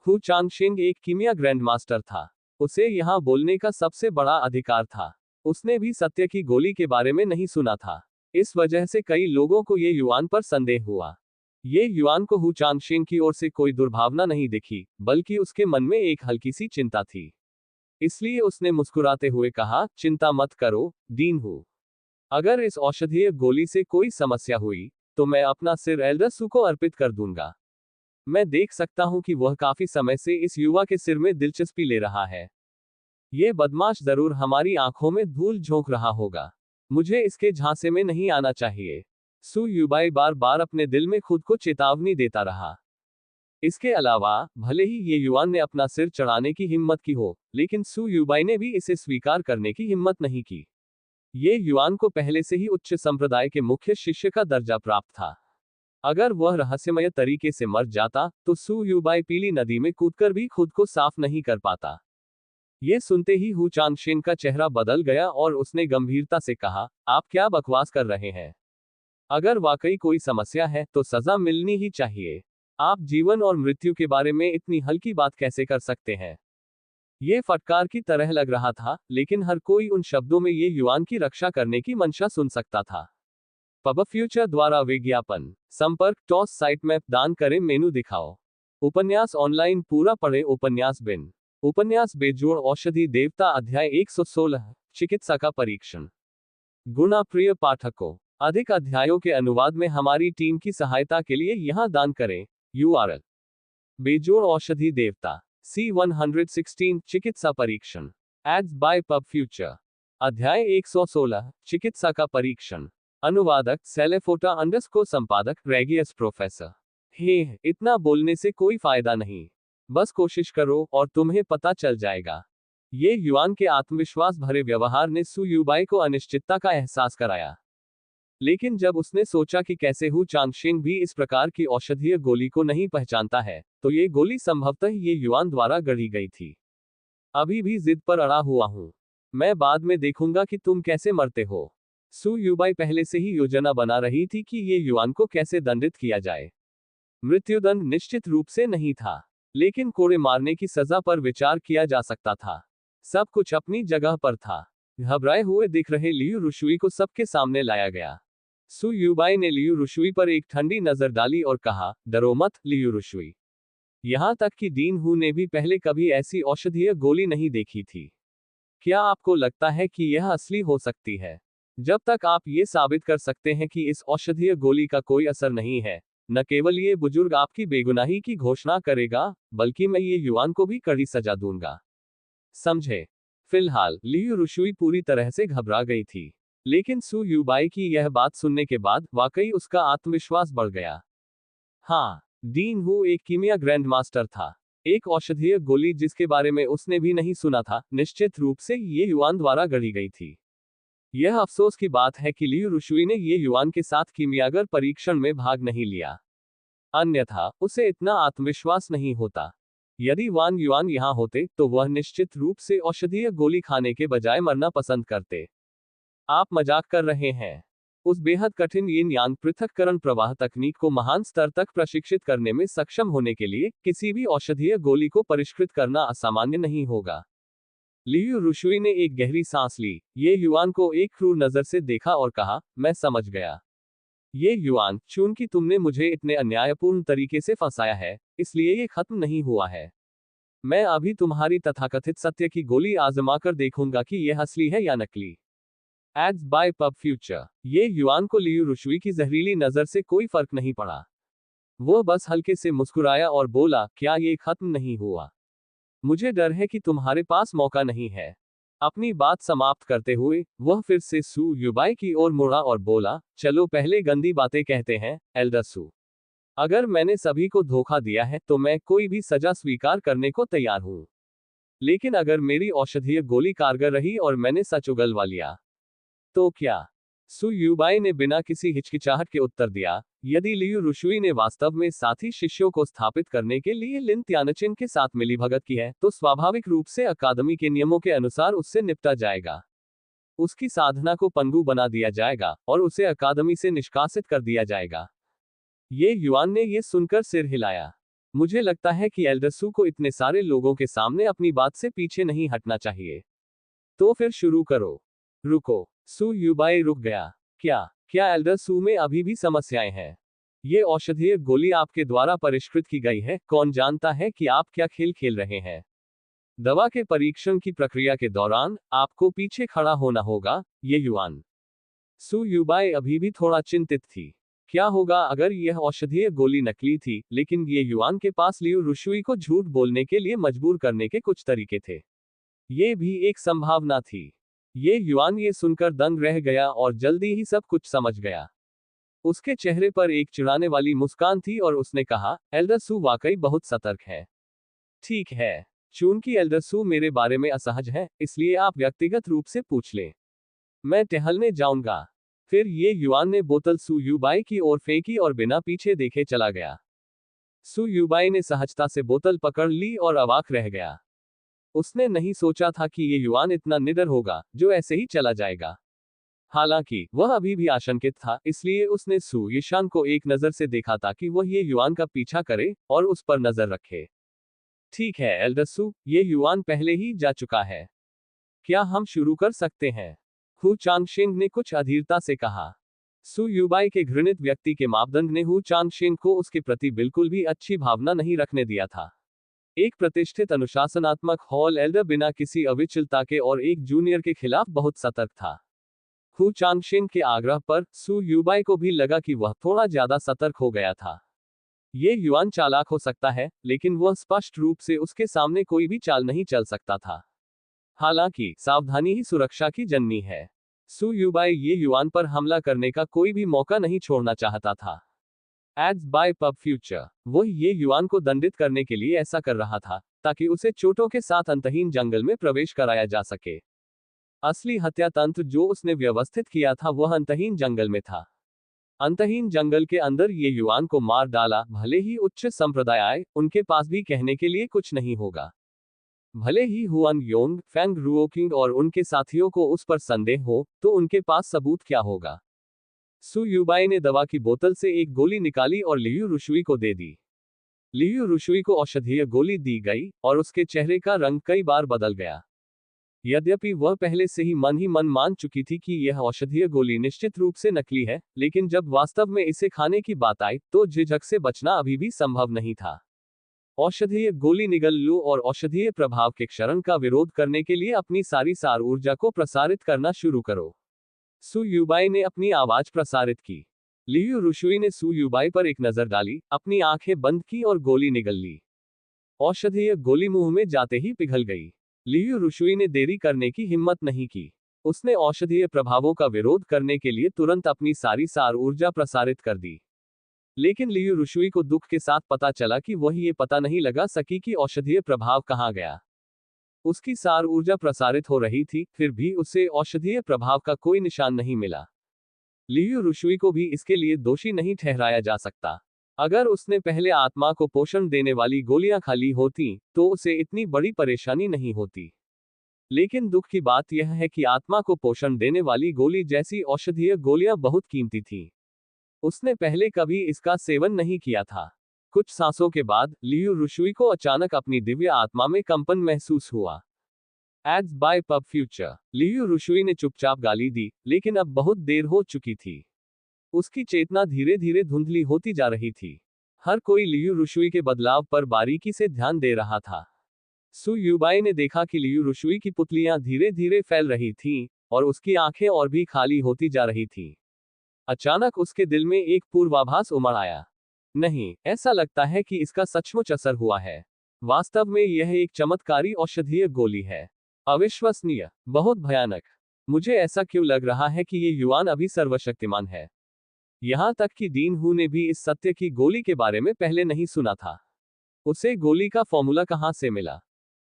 हु चांगशेंग एक कीमिया ग्रैंड मास्टर था। उसे यहाँ बोलने का सबसे बड़ा अधिकार था। उसने भी सत्य की गोली के बारे में नहीं सुना था। इस वजह से कई लोगों को ये युआन पर संदेह हुआ। ये युआन को हु चांगशेंग की ओर से कोई दुर्भावना नहीं दिखी, बल्कि उसके मन में एक हल्की सी चिंता थी। इसलिए उसने मुस्कुराते हुए कहा, चिंता मत करो, डीन हु। अगर इस औषधीय गोली से कोई समस्या हुई, तो मैं अपना सिर एल्डर सू को अर्पित कर दूंगा। मैं देख सकता हूं कि वह काफी समय से इस युवा के सिर में दिलचस्पी ले रहा है। ये बदमाश जरूर हमारी आंखों में धूल झोंक रहा होगा। मुझे इसके झांसे में नहीं आना चाहिए। सू युबाई बार बार अपने दिल में खुद को चेतावनी देता रहा। इसके अलावा, भले ही ये युआन ने अपना सिर चढ़ाने की हिम्मत की हो, लेकिन सू युबाई ने भी इसे स्वीकार करने की हिम्मत नहीं की। ये युआन को पहले से ही उच्च संप्रदाय के मुख्य शिष्य का दर्जा प्राप्त था। अगर वह रहस्यमय तरीके से मर जाता, तो सू युबाई पीली नदी में कूदकर भी खुद को साफ नहीं कर पाता। ये सुनते ही हु चांगशेन का चेहरा बदल गया और उसने गंभीरता से कहा, आप क्या बकवास कर रहे हैं? अगर वाकई कोई समस्या है, तो सजा मिलनी ही चाहिए। आप जीवन और मृत्यु के बारे में इतनी हल्की बात कैसे कर सकते हैं? ये फटकार की तरह लग रहा था, लेकिन हर कोई उन शब्दों में ये युआन की रक्षा करने की मंशा सुन सकता था। पब फ्यूचर द्वारा विज्ञापन। संपर्क टॉस साइट मैप दान करें मेनू दिखाओ। उपन्यास ऑनलाइन पूरा पढ़े उपन्यास बिन। उपन्यास बेजोड़ औषधि देवता अध्याय 116 चिकित्सा का परीक्षण। गुना प्रिय पाठकों, अधिक अध्यायों के अनुवाद में हमारी टीम की सहायता के लिए यहां दान करें। URL बेजोड़ औषधि देवता C116 चिकित्सा परीक्षण। Ads by pub future. अध्याय 116 चिकित्सा का परीक्षण। अनुवादक सेलेफोटा अंडरस्कोर संपादक रेगियस प्रोफेसर। हे, इतना बोलने से कोई फायदा नहीं। बस कोशिश करो और तुम्हें पता चल जाएगा। ये युआन के आत्मविश्वास भरे व्यवहार ने सू युबाई को अनिश्चितता का एहसास कराया। लेकिन जब उसने सोचा कि कैसे हु चांगशेंग भी इस प्रकार की औषधीय गोली को नहीं पहचानता है, तो ये गोली संभवतः ये युआन द्वारा गढ़ी गई थी। अभी भी जिद पर अड़ा हुआ हूं। मैं बाद में देखूंगा कि तुम कैसे मरते हो। सू युबाई पहले से ही योजना बना रही थी कि ये युआन को कैसे दंडित किया जाए। मृत्युदंड निश्चित रूप से नहीं था, लेकिन कोड़े मारने की सजा पर विचार किया जा सकता था। सब कुछ अपनी जगह पर था। घबराए हुए दिख रहे लियू रुशुई को सबके सामने लाया गया। सू युबाई ने लियू रुशुई पर एक ठंडी नजर डाली और कहा, डरो मत लियू रुशुई। यहां तक कि डीन हु ने भी पहले कभी ऐसी औषधीय गोली नहीं देखी थी। क्या आपको लगता है कि यह असली हो सकती है? जब तक आप ये साबित कर सकते हैं कि इस औषधीय गोली का कोई असर नहीं है, न केवल ये बुजुर्ग आपकी बेगुनाही की घोषणा करेगा, बल्कि मैं ये युआन को भी कड़ी सजा दूंगा। समझे? फिलहाल लियू रुशुई पूरी तरह से घबरा गई थी, लेकिन सू युबाई की यह बात सुनने के बाद वाकई उसका आत्मविश्वास बढ़ गया। हाँ, डीन हु एक कीमिया ग्रैंड मास्टर था। एक औषधीय गोली जिसके बारे में उसने भी नहीं सुना था, निश्चित रूप से ये युआन द्वारा गढ़ी गई थी। यह अफसोस की बात है कि लियू रुशुई ने ये युआन के साथ कीमियागर परीक्षण में भाग नहीं लिया। अन्यथा उसे इतना आत्मविश्वास नहीं होता। यदि वान युआन यहाँ होते, तो वह निश्चित रूप से औषधीय गोली खाने के बजाय मरना पसंद करते। आप मजाक कर रहे हैं। उस बेहद कठिन यिन यांग पृथक्करण प्रवाह तकनीक को महान स्तर तक प्रशिक्षित करने में सक्षम होने के लिए किसी भी औषधीय गोली को परिष्कृत करना असामान्य नहीं होगा। लियू रुशुई ने एक गहरी सांस ली, ये युआन को एक क्रूर नजर से देखा और कहा, मैं समझ गया। ये युआन, चूंकि तुमने मुझे इतने अन्यायपूर्ण तरीके से फंसाया है, इसलिए ये खत्म नहीं हुआ है। मैं अभी तुम्हारी तथाकथित सत्य की गोली आजमाकर देखूंगा कि यह असली है या नकली। Ads by pub future. Ye Yuan को लियू रुशुई की जहरीली नजर से कोई फर्क नहीं पड़ा। वो बस हल्के से मुस्कुराया और बोला, क्या ये खत्म नहीं हुआ? मुझे डर है कि तुम्हारे पास मौका नहीं है। अपनी बात समाप्त करते हुए वह फिर से सू युबाई की ओर मुड़ा और बोला, चलो पहले गंदी बातें कहते हैं, एल्डर सू। अगर मैंने सभी को धोखा दिया है, तो मैं कोई भी सजा स्वीकार करने को तैयार हूं। लेकिन अगर मेरी औषधीय गोली कारगर रही और मैंने सच उगलवा लिया, तो क्या? सु युबाई ने बिना किसी हिचकिचाहट के उत्तर दिया, यदि लियू रुशुई ने वास्तव में साथी शिष्यों को स्थापित करने के लिए लिन त्यानचिन के साथ मिलीभगत की है, तो स्वाभाविक रूप से अकादमी के नियमों के अनुसार उससे निपटा जाएगा। उसकी साधना को पंगु बना दिया जाएगा और उसे अकादमी से निष्कासित कर दिया जाएगा। ये युआन ने यह सुनकर सिर हिलाया। मुझे लगता है कि एल्डर सु को इतने सारे लोगों के सामने अपनी बात से पीछे नहीं हटना चाहिए। तो फिर शुरू करो। रुको। सु युबाई रुक गया। क्या एल्डर सु में अभी भी समस्याएं हैं? ये औषधीय गोली आपके द्वारा परिष्कृत की गई है, कौन जानता है कि आप क्या खेल खेल रहे हैं? दवा के परीक्षण की प्रक्रिया के दौरान आपको पीछे खड़ा होना होगा। ये युआन। सु युबाई अभी भी थोड़ा चिंतित थी। क्या होगा अगर यह औषधीय गोली नकली थी, लेकिन ये युआन के पास लियू रुशुई को झूठ बोलने के लिए मजबूर करने के कुछ तरीके थे। ये भी एक संभावना थी। ये युआन ये सुनकर दंग रह गया और जल्दी ही सब कुछ समझ गया। उसके चेहरे पर एक चिढ़ाने वाली मुस्कान थी और उसने कहा, एल्डर सु वाकई बहुत सतर्क है। ठीक है। चूंकि एल्डर सु मेरे बारे में असहज है, इसलिए आप व्यक्तिगत रूप से पूछ लें। मैं टहलने जाऊंगा। फिर ये युआन ने बोतल सु युबाई की ओर फेंकी और बिना पीछे देखे चला गया। सु युबाई ने सहजता से बोतल पकड़ ली और अवाक रह गया। उसने नहीं सोचा था कि ये युआन इतना निडर होगा, जो ऐसे ही चला जाएगा। हालांकि वह अभी भी आशंकित था, इसलिए उसने सु यिशान को एक नजर से देखा ताकि वह ये युआन का पीछा करे और उस पर नजर रखे। ठीक है एल्डर सु, ये युआन पहले ही जा चुका है। क्या हम शुरू कर सकते हैं? हु चांगशेंग ने कुछ अधीरता से कहा। सु युबाई के घृणित व्यक्ति के मापदंड ने हु चांगशेंग को उसके प्रति बिल्कुल भी अच्छी भावना नहीं रखने दिया था। एक प्रतिष्ठित अनुशासनात्मक हॉल एल्डर बिना किसी अविचलता के और एक जूनियर के खिलाफ बहुत सतर्क था। हु चांगशेंग के आग्रह पर सु युबाई को भी लगा कि वह थोड़ा ज्यादा सतर्क हो गया था। ये युआन चालाक हो सकता है, लेकिन वह स्पष्ट रूप से उसके सामने कोई भी चाल नहीं चल सकता था। हालांकि सावधानी ही सुरक्षा की जननी है। सु युबाई ये युआन पर हमला करने का कोई भी मौका नहीं छोड़ना चाहता था। Ads by pub future. वह ये युआन को दंडित करने के लिए ऐसा कर रहा था, ताकि उसे चोटों के साथ अंतहीन जंगल में प्रवेश कराया जा सके। असली हत्या तंत्र जो उसने व्यवस्थित किया था वह अंतहीन जंगल में था। अंतहीन जंगल के अंदर ये युआन को मार डाला, भले ही उच्च संप्रदाय आए, उनके पास भी कहने के लिए कुछ नहीं होगा। भले ही हुआन योंग, फेंग रुओकिंग और उनके साथियों को उस पर संदेह हो, तो उनके पास सबूत क्या होगा? सु युबाई ने दवा की बोतल से एक गोली निकाली और लियू रुशुई को दे दी। लियू रुशुई को औषधीय गोली दी गई और उसके चेहरे का रंग कई बार बदल गया। यद्यपि वह पहले से ही मन मान चुकी थी कि यह औषधीय गोली निश्चित रूप से नकली है, लेकिन जब वास्तव में इसे खाने की बात आई, तो झिझक से बचना अभी भी संभव नहीं था। औषधीय गोली निगल लो और औषधीय प्रभाव के क्षरण का विरोध करने के लिए अपनी सारी सार ऊर्जा को प्रसारित करना शुरू करो। सु युबाई ने अपनी आवाज प्रसारित की। लियू रुशुई ने सु युबाई पर एक नजर डाली, अपनी आंखें बंद की और गोली निगल ली। औषधीय गोली मुंह में जाते ही पिघल गई। लियू रुशुई ने देरी करने की हिम्मत नहीं की। उसने औषधीय प्रभावों का विरोध करने के लिए तुरंत अपनी सारी सार ऊर्जा प्रसारित कर दी। लेकिन लियू रुशुई को दुख के साथ पता चला कि वह ये पता नहीं लगा सकी कि औषधीय प्रभाव कहाँ गया। उसकी सार ऊर्जा प्रसारित हो रही थी, फिर भी उसे औषधीय प्रभाव का कोई निशान नहीं मिला। लियू रुशुई को भी इसके लिए दोषी नहीं ठहराया जा सकता। अगर उसने पहले आत्मा को पोषण देने वाली गोलियां खा ली होती, तो उसे इतनी बड़ी परेशानी नहीं होती। लेकिन दुख की बात यह है कि आत्मा को पोषण देने वाली गोली जैसी औषधीय गोलियां बहुत कीमती थी। उसने पहले कभी इसका सेवन नहीं किया था। कुछ सांसों के बाद लियू रुशुई को अचानक अपनी दिव्य आत्मा में कंपन महसूस हुआ। Ads by pub future. Liu Rushui ने चुपचाप गाली दी, लेकिन अब बहुत देर हो चुकी थी। उसकी चेतना धीरे धीरे धुंधली होती जा रही थी। हर कोई लियू रुशुई के बदलाव पर बारीकी से ध्यान दे रहा था। सु युबाई ने देखा कि लियू रुशुई की पुतलियां धीरे धीरे फैल रही थीं, और उसकी आंखें और भी खाली होती जा रही थीं। अचानक उसके दिल में एक पूर्वाभास उमड़ आया। नहीं, ऐसा लगता है कि इसका सचमुच असर हुआ है। वास्तव में यह एक चमत्कारी औषधीय गोली है। अविश्वसनीय, बहुत भयानक। मुझे ऐसा क्यों लग रहा है कि ये युआन अभी सर्वशक्तिमान है? यहां तक कि डीन हु ने भी इस सत्य की गोली के बारे में पहले नहीं सुना था। उसे गोली का फॉर्मूला कहां से मिला?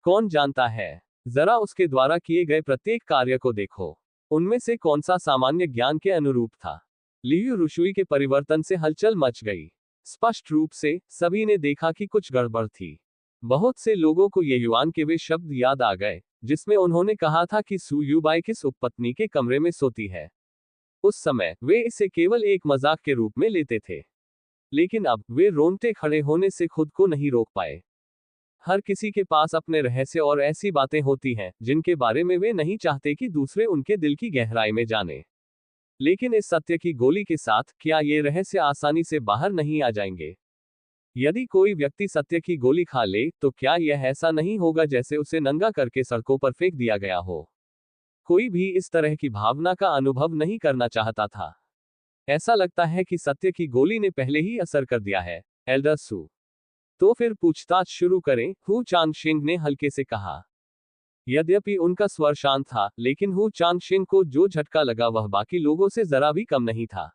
कौन जानता है? जरा उसके द्वारा किए गए प्रत्येक कार्य को देखो। उनमें से कौन सा सामान्य ज्ञान के अनुरूप था? लियू रुशुई के परिवर्तन से हलचल मच गई। स्पष्ट रूप से सभी ने देखा कि कुछ गड़बड़ थी। बहुत से लोगों को ये युआन के वे शब्द याद आ गए जिसमें उन्होंने कहा था कि सू यूबाई किस उपपत्नी के कमरे में सोती है। उस समय वे इसे केवल एक मजाक के रूप में लेते थे, लेकिन अब वे रोंगटे खड़े होने से खुद को नहीं रोक पाए। हर किसी के पास अपने रहस्य और ऐसी बातें होती हैं जिनके बारे में वे नहीं चाहते कि दूसरे उनके दिल की गहराई में जाने। लेकिन इस सत्य की गोली के साथ क्या ये रहस्य आसानी से बाहर नहीं आ जाएंगे? यदि कोई व्यक्ति सत्य की गोली खा ले तो क्या यह ऐसा नहीं होगा जैसे उसे नंगा करके सड़कों पर फेंक दिया गया हो? कोई भी इस तरह की भावना का अनुभव नहीं करना चाहता था। ऐसा लगता है कि सत्य की गोली ने पहले ही असर कर दिया है, एल्डर सू। तो फिर पूछताछ शुरू करें, हु चांगशिंग ने हल्के से कहा। यद्यपि उनका स्वर शांत था, लेकिन हु चांगशिंग को जो झटका लगा वह बाकी लोगों से जरा भी कम नहीं था।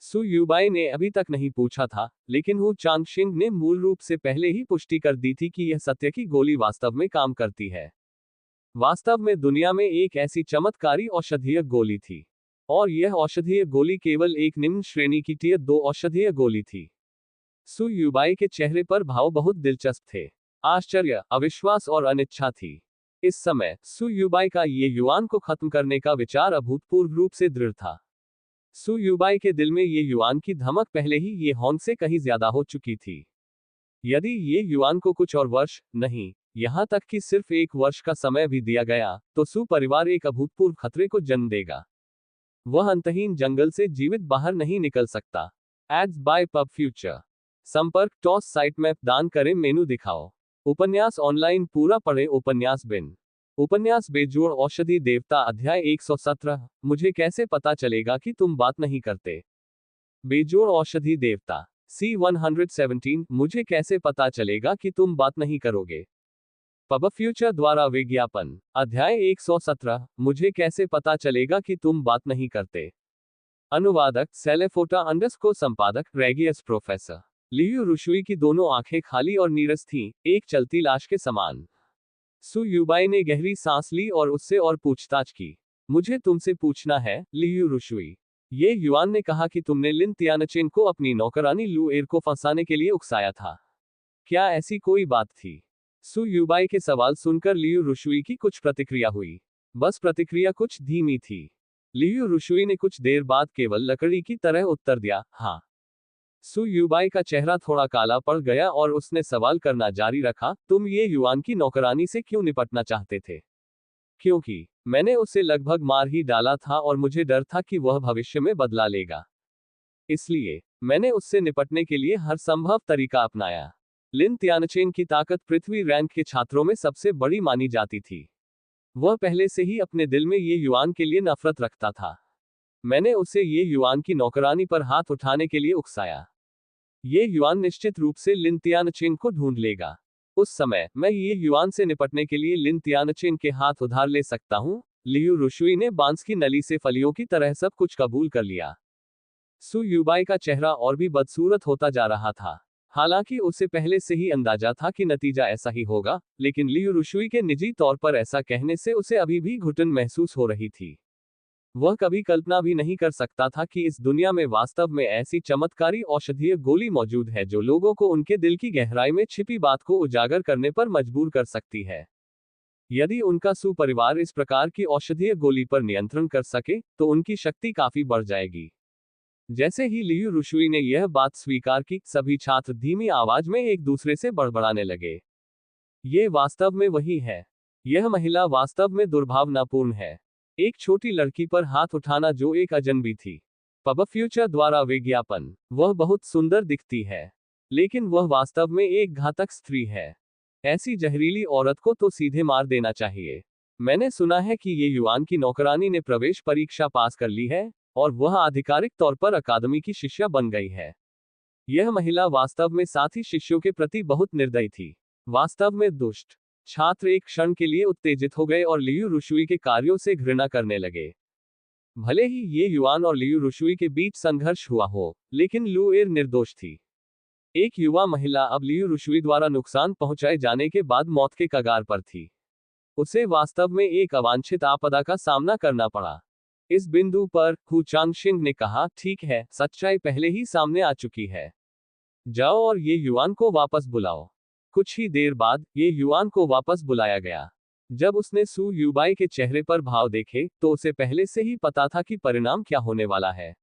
सू यूबाई ने अभी तक नहीं पूछा था, लेकिन हु चांगशिंग ने मूल रूप से पहले ही पुष्टि कर दी थी कि यह सत्य की गोली वास्तव में काम करती है। वास्तव में दुनिया में एक ऐसी चमत्कारी औषधीय गोली थी, और यह औषधीय गोली केवल एक निम्न श्रेणी की टियर 2 औषधीय गोली थी। सू यूबाई के चेहरे पर भाव बहुत दिलचस्प थे। आश्चर्य, अविश्वास और अनिच्छा थी। इस समय सू यूबाई का ये युआन को खत्म करने का विचार अभूतपूर्व रूप से दृढ़ था। सू यूबाई के दिल में ये युआन की धमक पहले ही ये हॉन से कहीं ज्यादा हो चुकी थी। यदि ये युआन को कुछ और वर्ष, नहीं, यहां तक कि सिर्फ 1 वर्ष का समय भी दिया गया, तो सू परिवार एक अभूतपूर्व खतरे को जन्म देगा। वह अंतहीन जंगल से जीवित बाहर नहीं निकल सकता। Ads by pub future. संपर्क टॉस साइट मैप दान करें मेनू दिखाओ। उपन्यास ऑनलाइन पूरा पढ़े। उपन्यास बिन। उपन्यास बेजोड़ औषधि देवता अध्याय 117। मुझे कैसे पता चलेगा कि तुम बात नहीं करते? बेजोड़ औषधि देवता C-117। मुझे कैसे पता चलेगा कि तुम बात नहीं करोगे? पब फ्यूचर द्वारा विज्ञापन अध्याय 117। मुझे कैसे पता चलेगा कि तुम बात नहीं करते? अनुवादक सेलेफोटा अंडरस्कोर संपादक रेगियस प्रोफेसर। लियू रुशुई की दोनों आंखें खाली और नीरस थीं, एक चलती लाश के समान। सू यूबाई ने गहरी सांस ली और उससे और पूछताछ की। मुझे तुमसे पूछना है, लियू रुशुई। ये युआन ने कहा कि तुमने लिन तियानचेन को अपनी नौकरानी लू एर को फंसाने के लिए उकसाया था। क्या ऐसी कोई बात थी? सू यूबाई के सवाल सुनकर लियू रुशुई की कुछ प्रतिक्रिया हुई। बस प्रतिक्रिया कुछ धीमी थी। लियू रुशुई ने कुछ देर बाद केवल लकड़ी की तरह उत्तर दिया, हाँ। सू यूबाई का चेहरा थोड़ा काला पड़ गया और उसने सवाल करना जारी रखा, तुम ये युआन की नौकरानी से क्यों निपटना चाहते थे? क्योंकि मैंने उसे लगभग मार ही डाला था और मुझे डर था कि वह भविष्य में बदला लेगा। इसलिए मैंने उससे निपटने के लिए हर संभव तरीका अपनाया। लिन तियानचेन की ताकत पृथ्वी रैंक के छात्रों में सबसे बड़ी मानी जाती थी। वह पहले से ही अपने दिल में ये युआन के लिए नफरत रखता था। मैंने उसे ये युआन की नौकरानी पर हाथ उठाने के लिए उकसाया। ये युआन निश्चित रूप से लिन तियानचेन को ढूंढ लेगा। उस समय मैं ये युआन से निपटने के लिए लिन तियानचेन के हाथ उधार ले सकता हूं। लियू रुशुई ने बांस की नली से फलियों की तरह सब कुछ कबूल कर लिया। सू यूबाई का चेहरा और भी बदसूरत होता जा रहा था। हालांकि उसे पहले से ही अंदाजा था कि नतीजा ऐसा ही होगा, लेकिन लियू रुशुई के निजी तौर पर ऐसा कहने से उसे अभी भी घुटन महसूस हो रही थी। वह कभी कल्पना भी नहीं कर सकता था कि इस दुनिया में वास्तव में ऐसी चमत्कारी औषधीय गोली मौजूद है जो लोगों को उनके दिल की गहराई में छिपी बात को उजागर करने पर मजबूर कर सकती है। यदि उनका सू परिवार इस प्रकार की औषधीय गोली पर नियंत्रण कर सके, तो उनकी शक्ति काफी बढ़ जाएगी। जैसे ही लियू रुशुई ने यह बात स्वीकार की, सभी छात्र धीमी आवाज में एक दूसरे से बड़बड़ाने लगे। ये वास्तव में वही है। यह महिला वास्तव में दुर्भावनापूर्ण है। एक छोटी लड़की पर हाथ उठाना जो एक अजनबी थी। पब फ्यूचर द्वारा विज्ञापन। वह बहुत सुंदर दिखती है, लेकिन वह वास्तव में एक घातक स्त्री है। ऐसी जहरीली औरत को तो सीधे मार देना चाहिए। मैंने सुना है कि ये युआन की नौकरानी ने प्रवेश परीक्षा पास कर ली है और वह आधिकारिक तौर पर अकादमी की शिष्या बन गई है। यह महिला वास्तव में साथी शिष्यों के प्रति बहुत निर्दयी थी। वास्तव में दुष्ट। छात्र एक क्षण के लिए उत्तेजित हो गए और लियू रुशुई के कार्यों से घृणा करने लगे। भले ही ये युआन और लियू रुशुई के बीच संघर्ष हुआ हो, लेकिन लू एर निर्दोष थी। एक युवा महिला अब लियू रुशुई द्वारा नुकसान पहुंचाए जाने के बाद मौत के कगार पर थी। उसे वास्तव में एक अवांछित आपदा का सामना करना पड़ा। इस बिंदु पर हु चांगशिंग ने कहा, ठीक है, सच्चाई पहले ही सामने आ चुकी है। जाओ और ये युआन को वापस बुलाओ। कुछ ही देर बाद ये युआन को वापस बुलाया गया। जब उसने सू यूबाई के चेहरे पर भाव देखे तो उसे पहले से ही पता था कि परिणाम क्या होने वाला है।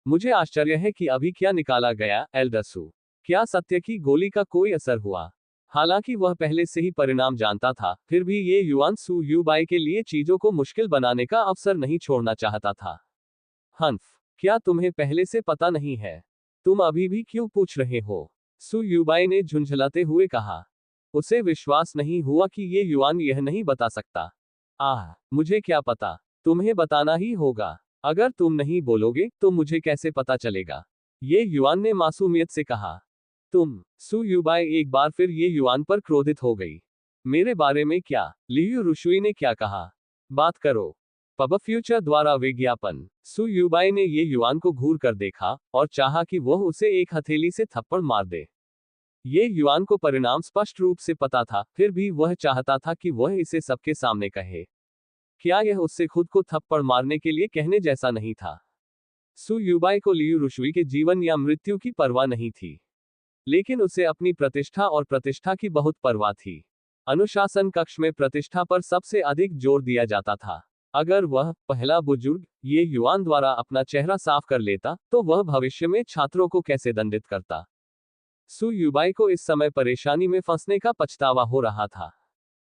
मुझे आश्चर्य है कि अभी क्या निकाला गया, एल्डर सू। क्या सत्य की गोली का कोई असर हुआ? हालांकि वह पहले से ही परिणाम जानता था, फिर भी ये युआन सू यूबाई के लिए चीजों को मुश्किल बनाने का अवसर नहीं छोड़ना चाहता था। हन्फ, क्या तुम्हें पहले से पता नहीं है? तुम अभी भी क्यों पूछ रहे हो? सू यूबाई ने झुंझलाते हुए कहा। उसे विश्वास नहीं हुआ कि ये युआन यह नहीं बता सकता। मुझे क्या पता? तुम्हें बताना ही होगा। अगर तुम नहीं बोलोगे तो मुझे कैसे पता चलेगा? ये युआन ने मासूमियत से कहा। सू यूबाई एक बार फिर ये युआन पर क्रोधित हो गई। मेरे बारे में क्या? लियू रुशुई ने क्या कहा? बात करो। पब फ्यूचर द्वारा विज्ञापन। सू यूबाई ने ये युआन को घूर कर देखा और चाहा कि वह उसे एक हथेली से थप्पड़ मार दे। ये युआन को परिणाम स्पष्ट रूप से पता था, फिर भी वह चाहता था कि वह इसे सबके सामने कहे। क्या यह उससे खुद को थप्पड़ मारने के लिए कहने जैसा नहीं था? सू यूबाई को लियू रुशुई के जीवन या मृत्यु की परवाह नहीं थी, लेकिन उसे अपनी प्रतिष्ठा और प्रतिष्ठा की बहुत परवाह थी। अनुशासन कक्ष में प्रतिष्ठा पर सबसे अधिक जोर दिया जाता था। अगर वह पहला बुजुर्ग ये युआन द्वारा अपना चेहरा साफ कर लेता तो वह भविष्य में छात्रों को कैसे दंडित करता? सू यूबाई को इस समय परेशानी में फंसने का पछतावा हो रहा था।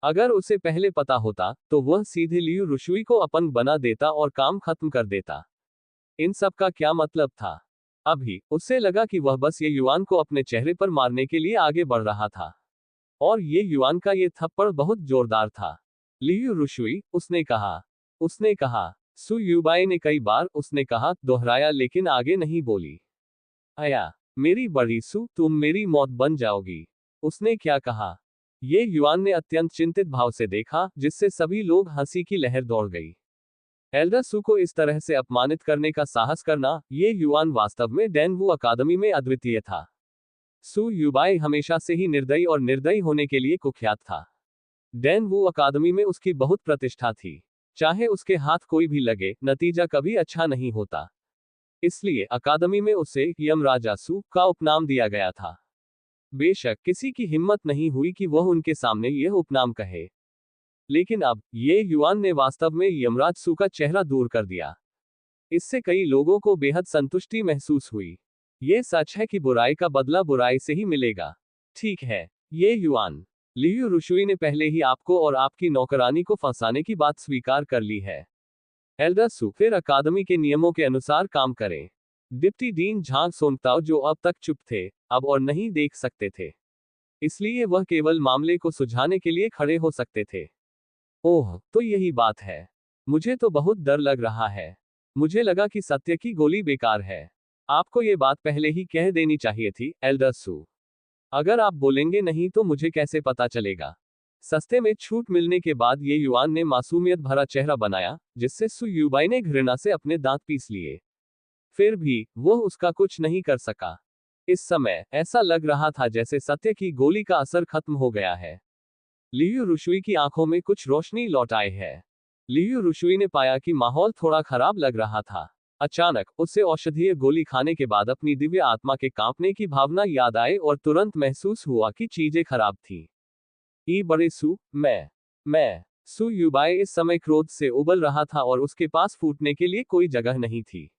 अगर उसे पहले पता होता तो वह सीधे लियू रुशुई को अपंग बना देता और काम खत्म कर देता। इन सब का क्या मतलब था? अभी उससे लगा कि वह बस ये युआन को अपने चेहरे पर मारने के लिए आगे बढ़ रहा था। और ये युआन का ये थप्पड़ बहुत जोरदार था। लियू रुशुई, उसने कहा। सू यूबाई ने कई बार उसने कहा दोहराया, लेकिन आगे नहीं बोली। आया, मेरी बड़ी सू, तुम मेरी मौत बन जाओगी। उसने क्या कहा? ये युआन ने अत्यंत चिंतित भाव से देखा, जिससे सभी लोग हंसी की लहर दौड़ गई। एल्डर सू को इस तरह से अपमानित करने का साहस करना, ये युआन वास्तव में डैनवू अकादमी में अद्वितीय था। सू यूबाई हमेशा से ही निर्दयी और निर्दयी होने के लिए कुख्यात था। डैनवू अकादमी में उसकी बहुत प्रतिष्ठा थी। चाहे उसके हाथ कोई भी लगे, नतीजा कभी अच्छा नहीं होता। इसलिए अकादमी में उसे यमराजा सू का उपनाम दिया गया था। बेशक किसी की हिम्मत नहीं हुई कि वह उनके सामने यह उपनाम कहे। लेकिन अब ये युआन ने वास्तव में यमराज सू का चेहरा दूर कर दिया। इससे कई लोगों को बेहद संतुष्टि महसूस हुई। ये सच है कि बुराई का बदला बुराई से ही मिलेगा। ठीक है, ये युआन। लियू रुशुई ने पहले ही आपको और आपकी नौकरानी को फंसाने की बात स्वीकार कर ली है। एल्डर सू, फिर अकादमी के नियमों के अनुसार काम करें। डिप्टी डीन झांग सोंगताओ, जो अब तक चुप थे, अब और नहीं देख सकते थे। इसलिए वह केवल मामले को सुलझाने के लिए खड़े हो सकते थे। ओह, तो यही बात है। मुझे तो बहुत डर लग रहा है। मुझे लगा कि सत्य की गोली बेकार है। आपको ये बात पहले ही कह देनी चाहिए थी, एल्डर सू। अगर आप बोलेंगे नहीं तो मुझे कैसे पता चलेगा? सस्ते में छूट मिलने के बाद ये युआन ने मासूमियत भरा चेहरा बनाया, जिससे सू यूबाई ने घृणा से अपने दांत पीस लिए। फिर भी वह उसका कुछ नहीं कर सका। इस समय ऐसा लग रहा था जैसे सत्य की गोली का असर खत्म हो गया है। लियू रुशुई की आंखों में कुछ रोशनी लौट आई है। लियू रुशुई ने पाया कि माहौल थोड़ा खराब लग रहा था। अचानक उसे औषधीय गोली खाने के बाद अपनी दिव्य आत्मा के कांपने की भावना याद आई और तुरंत महसूस हुआ कि चीजें खराब थी। बड़े सू, मैं सू यूबाई इस समय क्रोध से उबल रहा था और उसके पास फूटने के लिए कोई जगह नहीं थी।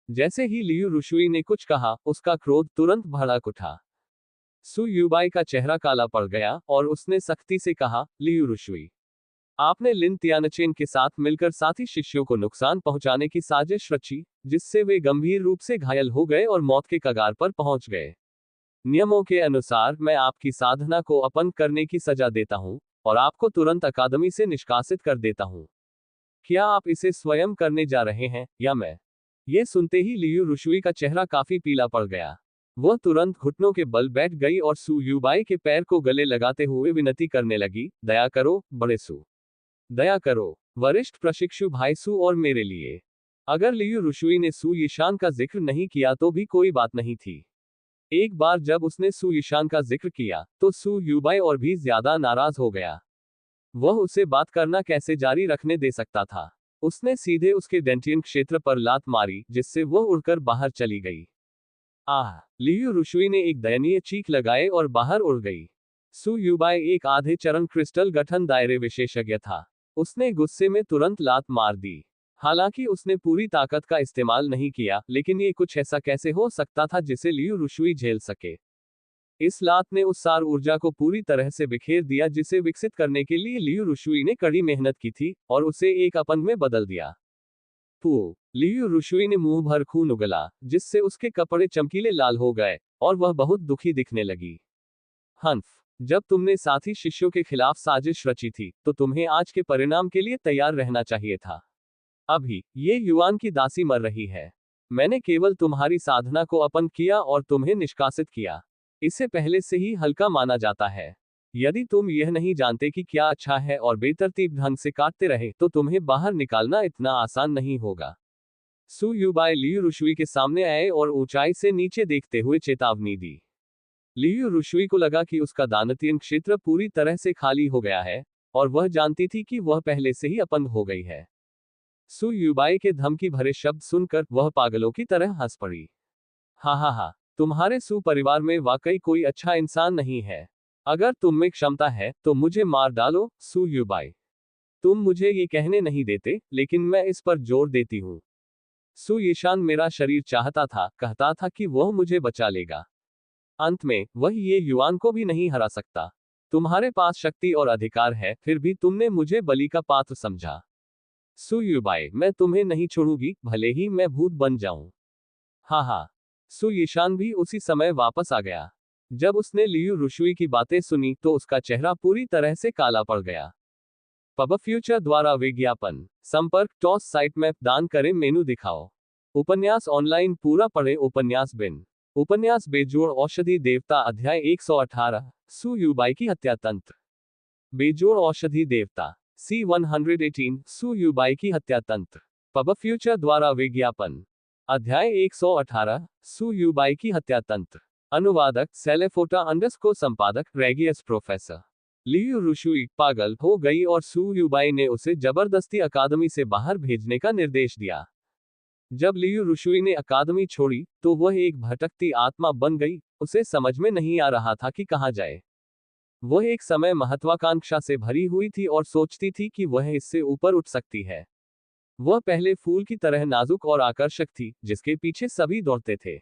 जैसे ही लियू रुशुई ने कुछ कहा, उसका क्रोध तुरंत भड़क उठा। सू यूबाई का चेहरा काला पड़ गया और उसने सख्ती से कहा, लियू रुशुई, आपने लिन तियानचेन के साथ मिलकर साथी शिष्यों को नुकसान पहुंचाने की साजिश रची, जिससे वे गंभीर रूप से घायल हो गए और मौत के कगार पर पहुंच गए। नियमों के अनुसार मैं आपकी साधना को अपंग करने की सजा देता हूं और आपको तुरंत अकादमी से निष्कासित कर देता हूं। क्या आप इसे स्वयं करने जा रहे हैं या मैं? ये सुनते ही लियू रुशुई का चेहरा काफी पीला पड़ गया। वह तुरंत घुटनों के बल बैठ गई और सू यूबाई के पैर को गले लगाते हुए विनती करने लगी, दया करो, बड़े सू। दया करो, वरिष्ठ प्रशिक्षु भाई सू, और मेरे लिए। अगर लियू रुशुई ने सू यीशान का जिक्र नहीं किया तो भी कोई बात नहीं थी। एक बार जब उसने सू यीशान का जिक्र किया तो सू यूबाई और भी ज्यादा नाराज हो गया। वह उसे बात करना कैसे जारी रखने दे सकता था? उसने सीधे उसके डेंटियन क्षेत्र पर लात मारी, जिससे वह उड़कर बाहर चली गई। आह! लियू रुशुई ने एक दयनीय चीख लगाए और बाहर उड़ गई। सु युबाई एक आधे चरण क्रिस्टल गठन दायरे विशेषज्ञ था। उसने गुस्से में तुरंत लात मार दी। हालांकि उसने पूरी ताकत का इस्तेमाल नहीं किया, लेकिन ये कुछ ऐसा कैसे हो सकता था जिसे लियू रुशुई झेल सके। इस लात ने उस सार ऊर्जा को पूरी तरह से बिखेर दिया जिसे विकसित करने के लिए लियू रुशुई ने कड़ी मेहनत की थी, और उसे एक अपंग में बदल दिया। पू लियू रुशुई ने मुंह भर खून उगला, जिससे उसके कपड़े चमकीले लाल हो गए, और वह बहुत दुखी दिखने लगी। हंफ, जब तुमने साथी शिष्यों के खिलाफ साजिश रची थी, तो तुम्हें आज के परिणाम के लिए तैयार रहना चाहिए था। अभी ये युआन की दासी मर रही है। मैंने केवल तुम्हारी साधना को अपंग किया और तुम्हें निष्कासित किया। इसे पहले से ही हल्का माना जाता है। यदि तुम यह नहीं जानते कि क्या अच्छा है और बेतरतीब ढंग से काटते रहे, तो तुम्हें बाहर निकालना इतना आसान नहीं होगा। सु युबाई लियू रुशुई के सामने आए और ऊंचाई से नीचे देखते हुए चेतावनी दी। लियू रुशुई को लगा कि उसका दानतीय क्षेत्र पूरी तरह से खाली हो गया है, और वह जानती थी कि वह पहले से ही अपंग हो गई है। सु युबाई के धमकी भरे शब्द सुनकर वह पागलों की तरह हंस पड़ी। हा हा हा, तुम्हारे सु परिवार में वाकई कोई अच्छा इंसान नहीं है। अगर तुम में क्षमता है तो मुझे मार डालो, सु युबाई। तुम मुझे ये कहने नहीं देते, लेकिन मैं इस पर जोर देती हूँ। सु यीशान मेरा शरीर चाहता था, कहता था कि वह मुझे बचा लेगा। अंत में वह ये युआन को भी नहीं हरा सकता। तुम्हारे पास शक्ति और अधिकार है, फिर भी तुमने मुझे बलि का पात्र समझा। सु युबाई, मैं तुम्हें नहीं छोड़ूंगी, भले ही मैं भूत बन जाऊं। हाँ हाँ। सु यीशान भी उसी समय वापस आ गया। जब उसने लियू रुशुई की बातें सुनी तो उसका चेहरा पूरी तरह से काला पड़ गया। पब फ्यूचर द्वारा विज्ञापन। संपर्क टॉस साइट मैप दान करें मेनू दिखाओ। उपन्यास ऑनलाइन पूरा पढ़े उपन्यास बिन। उपन्यास बेजोड़ औषधि देवता अध्याय 118 सु युबाई की हत्या तंत्र। बेजोड़ औषधि देवता C-118 सु युबाई की हत्या तंत्र। पब फ्यूचर द्वारा विज्ञापन। अध्याय 118 सु युबाई की हत्या तंत्र। अनुवादक सेलेफोटा अंडरस्कोर संपादक रेगियस प्रोफेसर। लियू रुशुई पागल हो गई और सु युबाई ने उसे जबरदस्ती अकादमी से बाहर भेजने का निर्देश दिया। जब लियू रुशुई ने अकादमी छोड़ी तो वह एक भटकती आत्मा बन गई। उसे समझ में नहीं आ रहा था कि कहाँ जाए। वह एक समय महत्वाकांक्षा से भरी हुई थी और सोचती थी कि वह इससे ऊपर उठ सकती है। वह पहले फूल की तरह नाजुक और आकर्षक थी, जिसके पीछे सभी दौड़ते थे।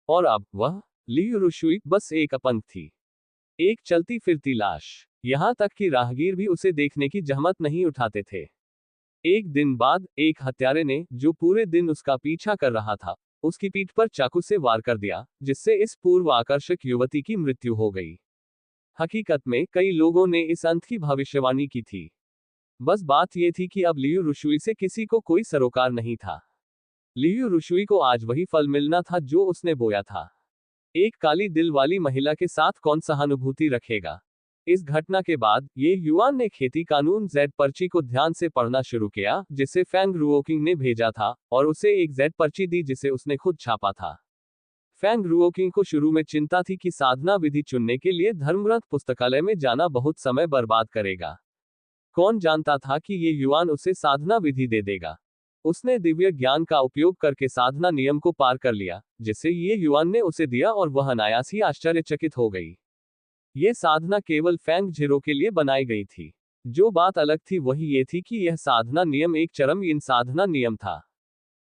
और अब वह लियू रुशुई बस एक अपंग थी, एक चलती फिरती लाश। यहां तक कि राहगीर भी उसे देखने की जहमत नहीं उठाते थे। एक दिन बाद एक हत्यारे ने, जो पूरे दिन उसका पीछा कर रहा था, उसकी पीठ पर चाकू से वार कर दिया, जिससे इस पूर्व आकर्षक युवती की मृत्यु हो गई। हकीकत में कई लोगों ने इस अंत की भविष्यवाणी की थी। बस बात यह थी कि अब लियू रुशुई से किसी को कोई सरोकार नहीं था। लियू रुशुई को आज वही फल मिलना था जो उसने बोया था। एक काली दिल वाली महिला के साथ कौन सहानुभूति रखेगा। इस घटना के बाद ये युआन ने खेती कानून जेड पर्ची को ध्यान से पढ़ना शुरू किया, जिसे फैंग रुओकिंग ने भेजा था, और उसे एक जेड पर्ची दी जिसे उसने खुद छापा था। फैंग रुओकिंग को शुरू में चिंता थी कि साधना विधि चुनने के लिए धर्मग्रंथ पुस्तकालय में जाना बहुत समय बर्बाद करेगा। कौन जानता था कि ये युआन उसे साधना विधि दे देगा। उसने दिव्य ज्ञान का उपयोग करके साधना नियम को पार कर लिया, जिसे ये युआन ने उसे दिया, और वह अनायास ही आश्चर्यचकित हो गई। ये साधना केवल फैंग झिरो के लिए बनाई गई थी। जो बात अलग थी वही ये थी कि यह साधना नियम एक चरम यिन साधना नियम था।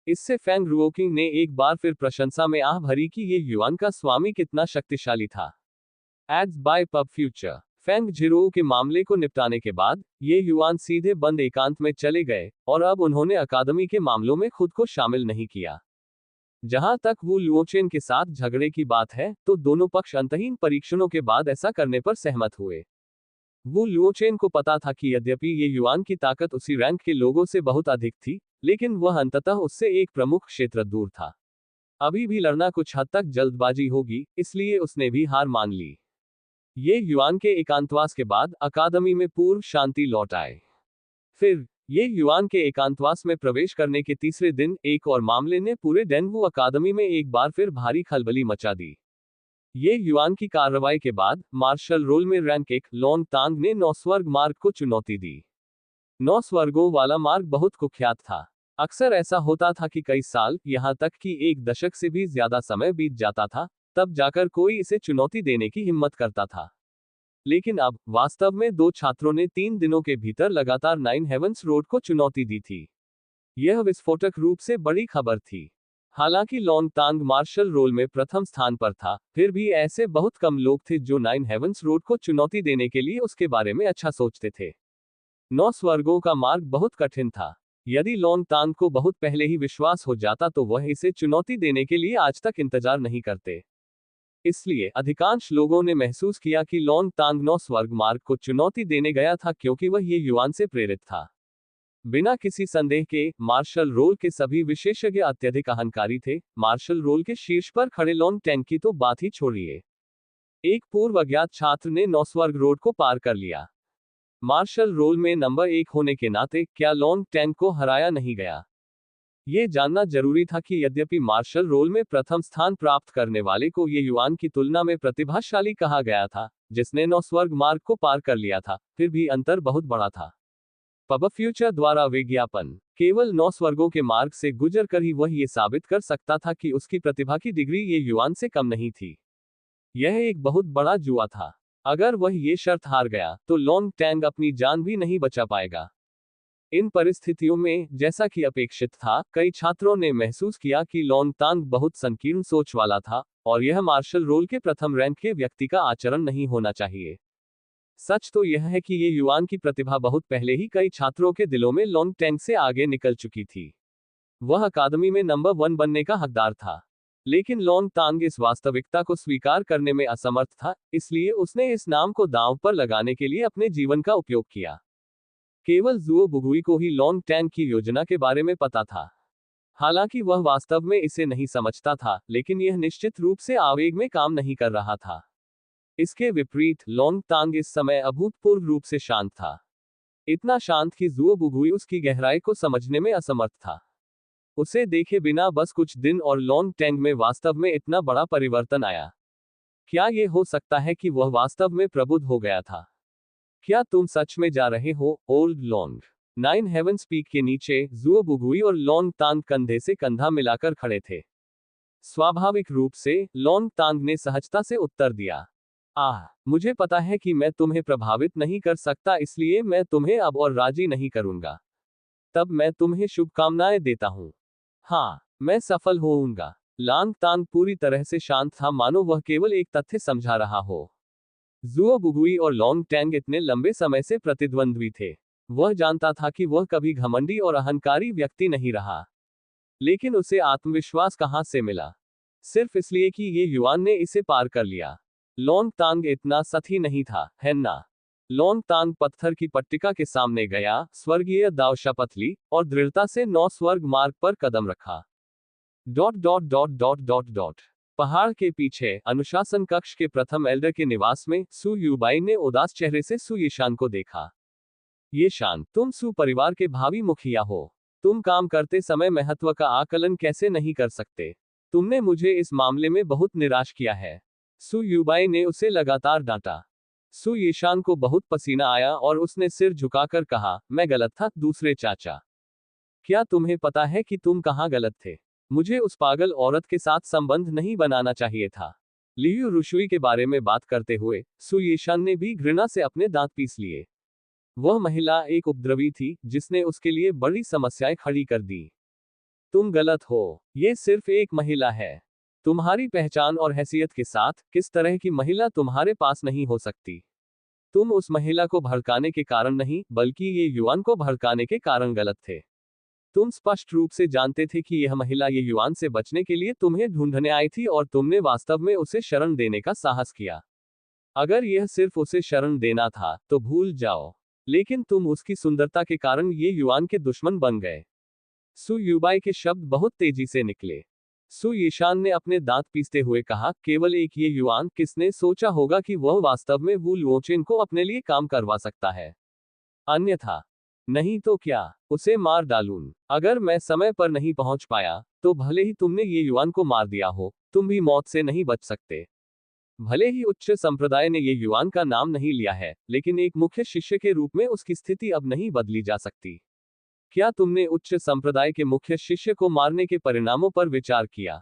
इससे फैंग रुओकिंग ने एक बार फिर प्रशंसा में आह भरी कि ये युआन का स्वामी कितना शक्तिशाली था। Ads by pub future. Fang Zhirou के मामले को निपटाने के बाद ये युआन सीधे बंद एकांत में चले गए, और अब उन्होंने अकादमी के मामलों में खुद को शामिल नहीं किया। जहां तक वू लुओचेन के साथ झगड़े की बात है, तो दोनों पक्ष अंतहीन परीक्षणों के बाद ऐसा करने पर सहमत हुए। वू लुओचेन को पता था कि यद्यपि ये युआन की ताकत उसी रैंक के लोगों से बहुत अधिक थी, लेकिन वह अंततः उससे एक प्रमुख क्षेत्र दूर था। अभी भी लड़ना कुछ हद तक जल्दबाजी होगी, इसलिए उसने भी हार मान ली। ये युआन के एकांतवास के बाद अकादमी में पूर्व शांति लौट आए। फिर ये युआन के एकांतवास में प्रवेश करने के तीसरे दिन एक और मामले ने पूरे डेनवू अकादमी में एक बार फिर भारी खलबली मचा दी। ये युआन की कार्रवाई के बाद मार्शल रोल में रैंक 1 लोंग तांग ने नौस्वर्ग मार्ग को चुनौती दी। 9 स्वर्गों वाला मार्ग बहुत कुख्यात था। अक्सर ऐसा होता था कि कई साल, यहाँ तक कि एक दशक से भी ज्यादा समय बीत जाता था, तब जाकर कोई इसे चुनौती देने की हिम्मत करता था। लेकिन अब, वास्तव में 2 छात्रों ने 3 दिनों के भीतर लगातार 9 हेवंस रोड को चुनौती दी थी। यह विस्फोटक रूप से बड़ी खबर थी। हालांकि लॉन्ग तांग मार्शल रोल में प्रथम स्थान पर था, फिर भी ऐसे बहुत कम लोग थे जो 9 हेवंस रोड को चुनौती देने के लिए उसके बारे में अच्छा सोचते थे। 9 स्वर्गों का मार्ग बहुत कठिन था। यदि लॉन्ग तांग को बहुत पहले ही विश्वास हो जाता तो वह इसे चुनौती देने के लिए आज तक इंतजार नहीं करते। इसलिए अधिकांश लोगों ने महसूस किया कि लॉन्ग तांग 9 स्वर्ग मार्ग को चुनौती देने गया था क्योंकि वह ये युआन से प्रेरित था। बिना किसी संदेह के, मार्शल रोल के सभी विशेषज्ञ अत्यधिक अहंकारी थे। मार्शल रोल के शीर्ष पर खड़े लॉन्ग टैंग की तो बात ही छोड़िए। एक पूर्व अज्ञात छात्र ने 9 स्वर्ग रोड को पार कर लिया। मार्शल रोल में नंबर 1 होने के नाते, क्या लॉन्ग टैंग को हराया नहीं गया? ये जानना जरूरी था कि यद्यपि मार्शल रोल में प्रथम स्थान प्राप्त करने वाले को ये युआन की तुलना में प्रतिभाशाली कहा गया था, जिसने 9 स्वर्ग मार्ग को पार कर लिया था, फिर भी अंतर बहुत बड़ा था। पब फ्यूचर द्वारा विज्ञापन। केवल 9 स्वर्गों के मार्ग से गुजर कर ही वह ये साबित कर सकता था कि उसकी प्रतिभा की डिग्री ये युआन से कम नहीं थी। यह एक बहुत बड़ा जुआ था। अगर वह ये शर्त हार गया, तो लॉन्ग टैंग अपनी जान भी नहीं बचा पाएगा। इन परिस्थितियों में, जैसा कि अपेक्षित था, कई छात्रों ने महसूस किया कि लॉन्ग तांग बहुत संकीर्ण सोच वाला था, और यह मार्शल रोल के प्रथम रैंक के व्यक्ति का आचरण नहीं होना चाहिए। सच तो यह है कि ये युआन की प्रतिभा बहुत पहले ही कई छात्रों के दिलों में लॉन्ग टैंग से आगे निकल चुकी थी। वह अकादमी में नंबर 1 बनने का हकदार था। लेकिन लॉन्ग तांग इस वास्तविकता को स्वीकार करने में असमर्थ था, इसलिए उसने इस नाम को दांव पर लगाने के लिए अपने जीवन का उपयोग किया। केवल जुओ बुगुई को ही लॉन्ग टैंग की योजना के बारे में पता था। हालांकि वह वास्तव में इसे नहीं समझता था, लेकिन यह निश्चित रूप से आवेग में काम नहीं कर रहा था। इसके विपरीत, लॉन्ग तांग इस समय अभूतपूर्व रूप से शांत था। इतना शांत कि जुओ बुगुई उसकी गहराई को समझने में असमर्थ था। उसे देखे बिना बस कुछ दिन और लॉन्ग टैंग में वास्तव में इतना बड़ा परिवर्तन आया। क्या यह हो सकता है कि वह वास्तव में प्रबुद्ध हो गया था? क्या तुम सच में जा रहे हो, ओल्ड लॉन्ग? 9 हेवंस पीक के नीचे, जुओ बुगुई और लॉन्ग तांग कंधे से कंधा मिलाकर खड़े थे। स्वाभाविक रूप से, लॉन्ग तांग ने सहजता से उत्तर दिया, मुझे पता है कि मैं तुम्हें प्रभावित नहीं कर सकता, इसलिए मैं तुम्हें अब और राजी नहीं करूंगा। तब मैं तुम्हें शुभकामनाएं देता हूं। हाँ, मैं सफल होऊंगा। लॉन्ग तांग पूरी तरह से शांत था, मानो वह केवल एक तथ्य समझा रहा हो। जुओ बुगुई और लॉन्ग टैंग इतने लंबे समय से प्रतिद्वंद्वी थे। वह जानता था कि वह कभी घमंडी और अहंकारी व्यक्ति नहीं रहा। लेकिन उसे आत्मविश्वास कहां से मिला? सिर्फ इसलिए कि ये युआन ने इसे पार कर लिया। लॉन्ग तांग इतना सती नहीं था, है ना? लॉन्ग तांग पत्थर की पट्टिका के सामने गया, स्वर्गीय दाव शपथ ली, और दृढ़ता से 9 स्वर्ग मार्ग पर कदम रखा। Dot dot dot dot dot dot पहाड़ के पीछे, अनुशासन कक्ष के प्रथम एल्डर के निवास में, सु युबाई ने उदास चेहरे से सु यीशान को देखा। ये शान, तुम सु परिवार के भावी मुखिया हो। तुम काम करते समय महत्व का आकलन कैसे नहीं कर सकते? तुमने मुझे इस मामले में बहुत निराश किया है। सु युबाई ने उसे लगातार डांटा। सु यीशान को बहुत पसीना आया और उसने सिर झुकाकर कहा, मैं गलत था, दूसरे चाचा। क्या तुम्हें पता है कि तुम कहाँ गलत थे? मुझे उस पागल औरत के साथ संबंध नहीं बनाना चाहिए था। लियू रुशुई के बारे में बात करते हुए, सु यीशान ने भी घृणा से अपने दांत पीस लिए। वह महिला एक उपद्रवी थी, जिसने उसके लिए बड़ी समस्याएं खड़ी कर दी। तुम गलत हो। ये सिर्फ एक महिला है। तुम्हारी पहचान और हैसियत के साथ, किस तरह की महिला तुम्हारे पास नहीं हो सकती? तुम उस महिला को भड़काने के कारण नहीं, बल्कि ये युआन को भड़काने के कारण गलत थे। तुम स्पष्ट रूप से जानते थे कि यह महिला ये युआन से बचने के लिए तुम्हें ढूंढने आई थी और तुमने वास्तव में उसे शरण देने का साहस किया। अगर यह सिर्फ उसे शरण देना था, तो भूल जाओ। लेकिन तुम उसकी सुंदरता के कारण ये युआन के दुश्मन बन गए। सु युबाई के शब्द बहुत तेजी से निकले। सु यीशान ने अपने दांत पीसते हुए कहा, केवल एक ये युआन, किसने सोचा होगा कि वह वास्तव में वू लुओचेन को अपने लिए काम करवा सकता है? अन्यथा, नहीं तो क्या, उसे मार डालूं। अगर मैं समय पर नहीं पहुंच पाया, तो भले ही तुमने ये युआन को मार दिया हो, तुम भी मौत से नहीं बच सकते। भले ही उच्च संप्रदाय ने ये युआन का नाम नहीं लिया है, लेकिन एक मुख्य शिष्य के रूप में उसकी स्थिति अब नहीं बदली जा सकती। क्या तुमने उच्च संप्रदाय के मुख्य शिष्य को मारने के परिणामों पर विचार किया?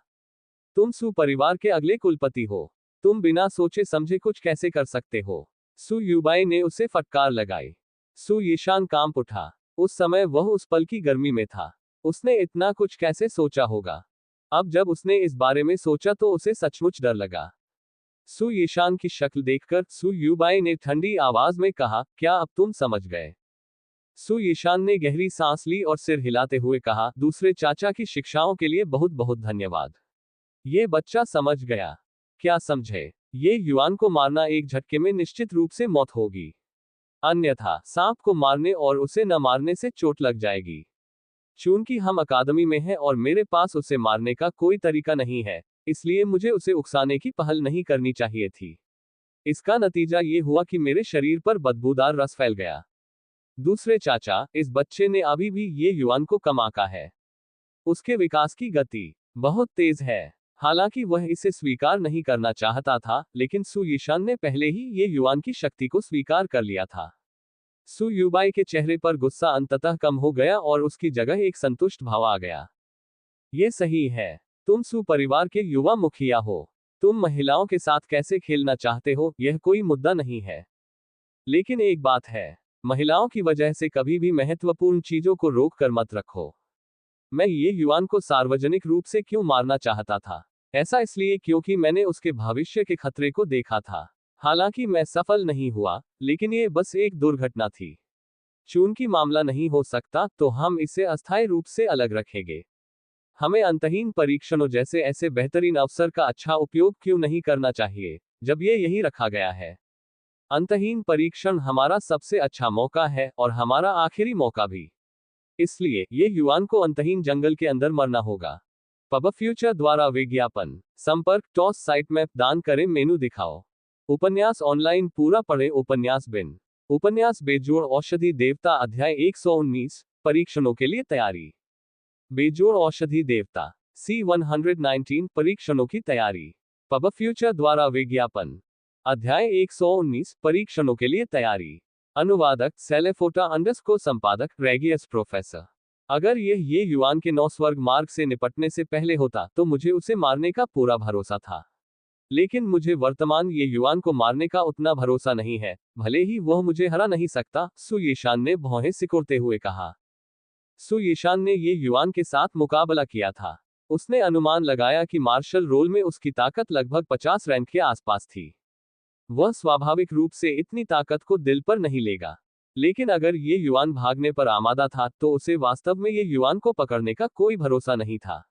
तुम सु परिवार के अगले कुलपति हो। तुम बिना सोचे समझे कुछ कैसे कर सकते हो? सु युबाई ने उसे फटकार लगाई। सु यीशान कांप उठा। उस समय वह उस पल की गर्मी में था। उसने इतना कुछ कैसे सोचा होगा? अब जब उसने इस बारे में सोचा तो उसे सचमुच डर लगा। सु यीशान की शक्ल देखकर सु युबाई ने ठंडी आवाज में कहा, क्या अब तुम समझ गए? सु यीशान ने गहरी सांस ली और सिर हिलाते हुए कहा, दूसरे चाचा की शिक्षाओं के लिए बहुत बहुत धन्यवाद। ये बच्चा समझ गया। क्या समझे? ये युआन को मारना एक झटके में निश्चित रूप से मौत होगी। अन्यथा सांप को मारने और उसे न मारने से चोट लग जाएगी। चूंकि हम अकादमी में हैं और मेरे पास उसे मारने का कोई तरीका नहीं है, इसलिए मुझे उसे उकसाने की पहल नहीं करनी चाहिए थी। इसका नतीजा ये हुआ कि मेरे शरीर पर बदबूदार रस फैल गया। दूसरे चाचा, इस बच्चे ने अभी भी ये युआन को कम आंका है। उसके विकास की गति बहुत तेज है। हालांकि वह इसे स्वीकार नहीं करना चाहता था, लेकिन सु यीशान ने पहले ही ये युआन की शक्ति को स्वीकार कर लिया था। सु युबाई के चेहरे पर गुस्सा अंततः कम हो गया और उसकी जगह एक संतुष्ट भाव आ गया। ये सही है। तुम सु परिवार के युवा मुखिया हो। तुम महिलाओं के साथ कैसे खेलना चाहते हो, यह कोई मुद्दा नहीं है। लेकिन एक बात है, महिलाओं की वजह से कभी भी महत्वपूर्ण चीजों को रोक कर मत रखो। मैं ये युआन को सार्वजनिक रूप से क्यों मारना चाहता था? ऐसा इसलिए क्योंकि मैंने उसके भविष्य के खतरे को देखा था। हालांकि मैं सफल नहीं हुआ, लेकिन ये बस एक दुर्घटना थी। चूंकि मामला नहीं हो सकता, तो हम इसे अस्थायी रूप से अलग रखेंगे। हमें अंतहीन परीक्षणों जैसे ऐसे बेहतरीन अवसर का अच्छा उपयोग क्यों नहीं करना चाहिए, जब ये यही रखा गया है? अंतहीन परीक्षण हमारा सबसे अच्छा मौका है और हमारा आखिरी मौका भी। इसलिए ये युआन को अंतहीन जंगल के अंदर मरना होगा। पब फ्यूचर द्वारा विज्ञापन संपर्क टॉस साइट मैप दान करें मेनू दिखाओ। उपन्यास ऑनलाइन पूरा पढ़े उपन्यास बिन उपन्यास बेजोड़ औषधि देवता अध्याय 119 परीक्षणों के लिए तैयारी। बेजोड़ औषधि देवता C119 परीक्षणों की तैयारी। पब फ्यूचर द्वारा विज्ञापन अध्याय 119 परीक्षणों के लिए तैयारी। अनुवादक सेलेफोटा अंडरस्कोर संपादक रेगियस प्रोफेसर। अगर ये युआन के 9 स्वर्ग मार्ग से निपटने से पहले होता तो मुझे उसे मारने का पूरा भरोसा था। लेकिन मुझे वर्तमान ये युआन को मारने का उतना भरोसा नहीं है। भले ही वह मुझे हरा नहीं सकता, सु यीशान ने भौहें सिकोड़ते हुए कहा। सु यीशान ने ये युआन के साथ मुकाबला किया था। उसने अनुमान लगाया कि मार्शल रोल में उसकी ताकत लगभग 50 रैंक के आसपास थी। वह स्वाभाविक रूप से इतनी ताकत को दिल पर नहीं लेगा। लेकिन अगर ये युआन भागने पर आमादा था, तो उसे वास्तव में ये युआन को पकड़ने का कोई भरोसा नहीं था।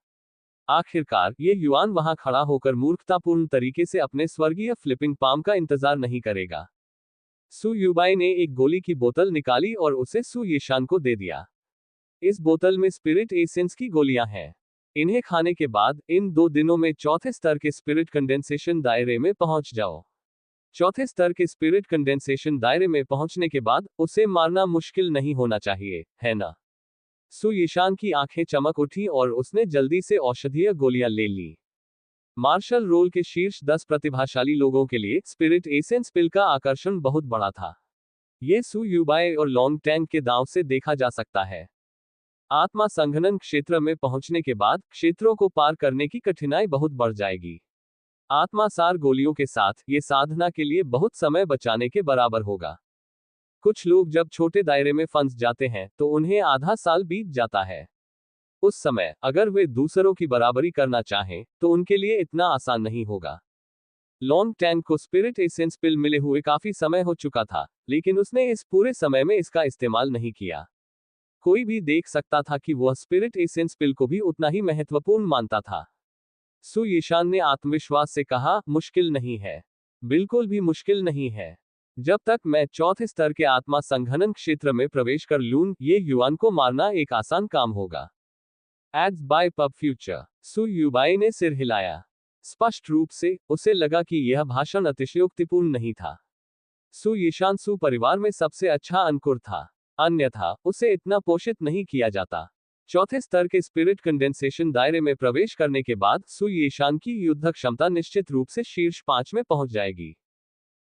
आखिरकार ये युआन वहां खड़ा होकर मूर्खतापूर्ण तरीके से अपने स्वर्गीय फ्लिपिंग पाम का इंतजार नहीं करेगा। सु युबाई ने एक गोली की बोतल निकाली और उसे सु यीशान को दे दिया। इस बोतल में स्पिरिट एसेंस की गोलियां हैं। इन्हें खाने के बाद इन 2 दिनों में चौथे स्तर के स्पिरिट कंडेंसेशन दायरे में पहुंच जाओ। चौथे स्तर के स्पिरिट कंडेंसेशन दायरे में पहुंचने के बाद उसे मारना मुश्किल नहीं होना चाहिए, है ना? सु यीशान की आंखें चमक उठी और उसने जल्दी से औषधीय गोलियां ले ली। मार्शल रोल के शीर्ष 10 प्रतिभाशाली लोगों के लिए स्पिरिट एसेंस पिल का आकर्षण बहुत बड़ा था। ये सु युबाई और लॉन्ग टैंग के दांव से देखा जा सकता है। आत्मा संघनन क्षेत्र में पहुंचने के बाद क्षेत्रों को पार करने की कठिनाई बहुत बढ़ जाएगी। आत्मासार गोलियों के साथ ये साधना के लिए बहुत समय बचाने के बराबर होगा। कुछ लोग जब छोटे दायरे में फंस जाते हैं तो उन्हें आधा साल बीत जाता है। उस समय अगर वे दूसरों की बराबरी करना चाहें तो उनके लिए इतना आसान नहीं होगा। लॉन्ग टैंग को स्पिरिट एसेंस पिल मिले हुए काफी समय हो चुका था, लेकिन उसने इस पूरे समय में इसका इस्तेमाल नहीं किया। कोई भी देख सकता था कि वह स्पिरिट एसेंस पिल को भी उतना ही महत्वपूर्ण मानता था। सु यीशान ने आत्मविश्वास से कहा, मुश्किल नहीं है। बिल्कुल भी मुश्किल नहीं है। जब तक मैं चौथे स्तर के आत्मा संघनन क्षेत्र में प्रवेश कर लूं, ये युआन को मारना एक आसान काम होगा। Ads by pub future. Su Yubai ने सिर हिलाया। स्पष्ट रूप से उसे लगा कि यह भाषण अतिशयोक्तिपूर्ण नहीं था। सु यीशान सु परिवार में सबसे अच्छा अंकुर था, अन्यथा उसे इतना पोषित नहीं किया जाता। चौथे स्तर के स्पिरिट कंडेंसेशन दायरे में प्रवेश करने के बाद सु यीशान की युद्ध क्षमता निश्चित रूप से शीर्ष 5 में पहुंच जाएगी।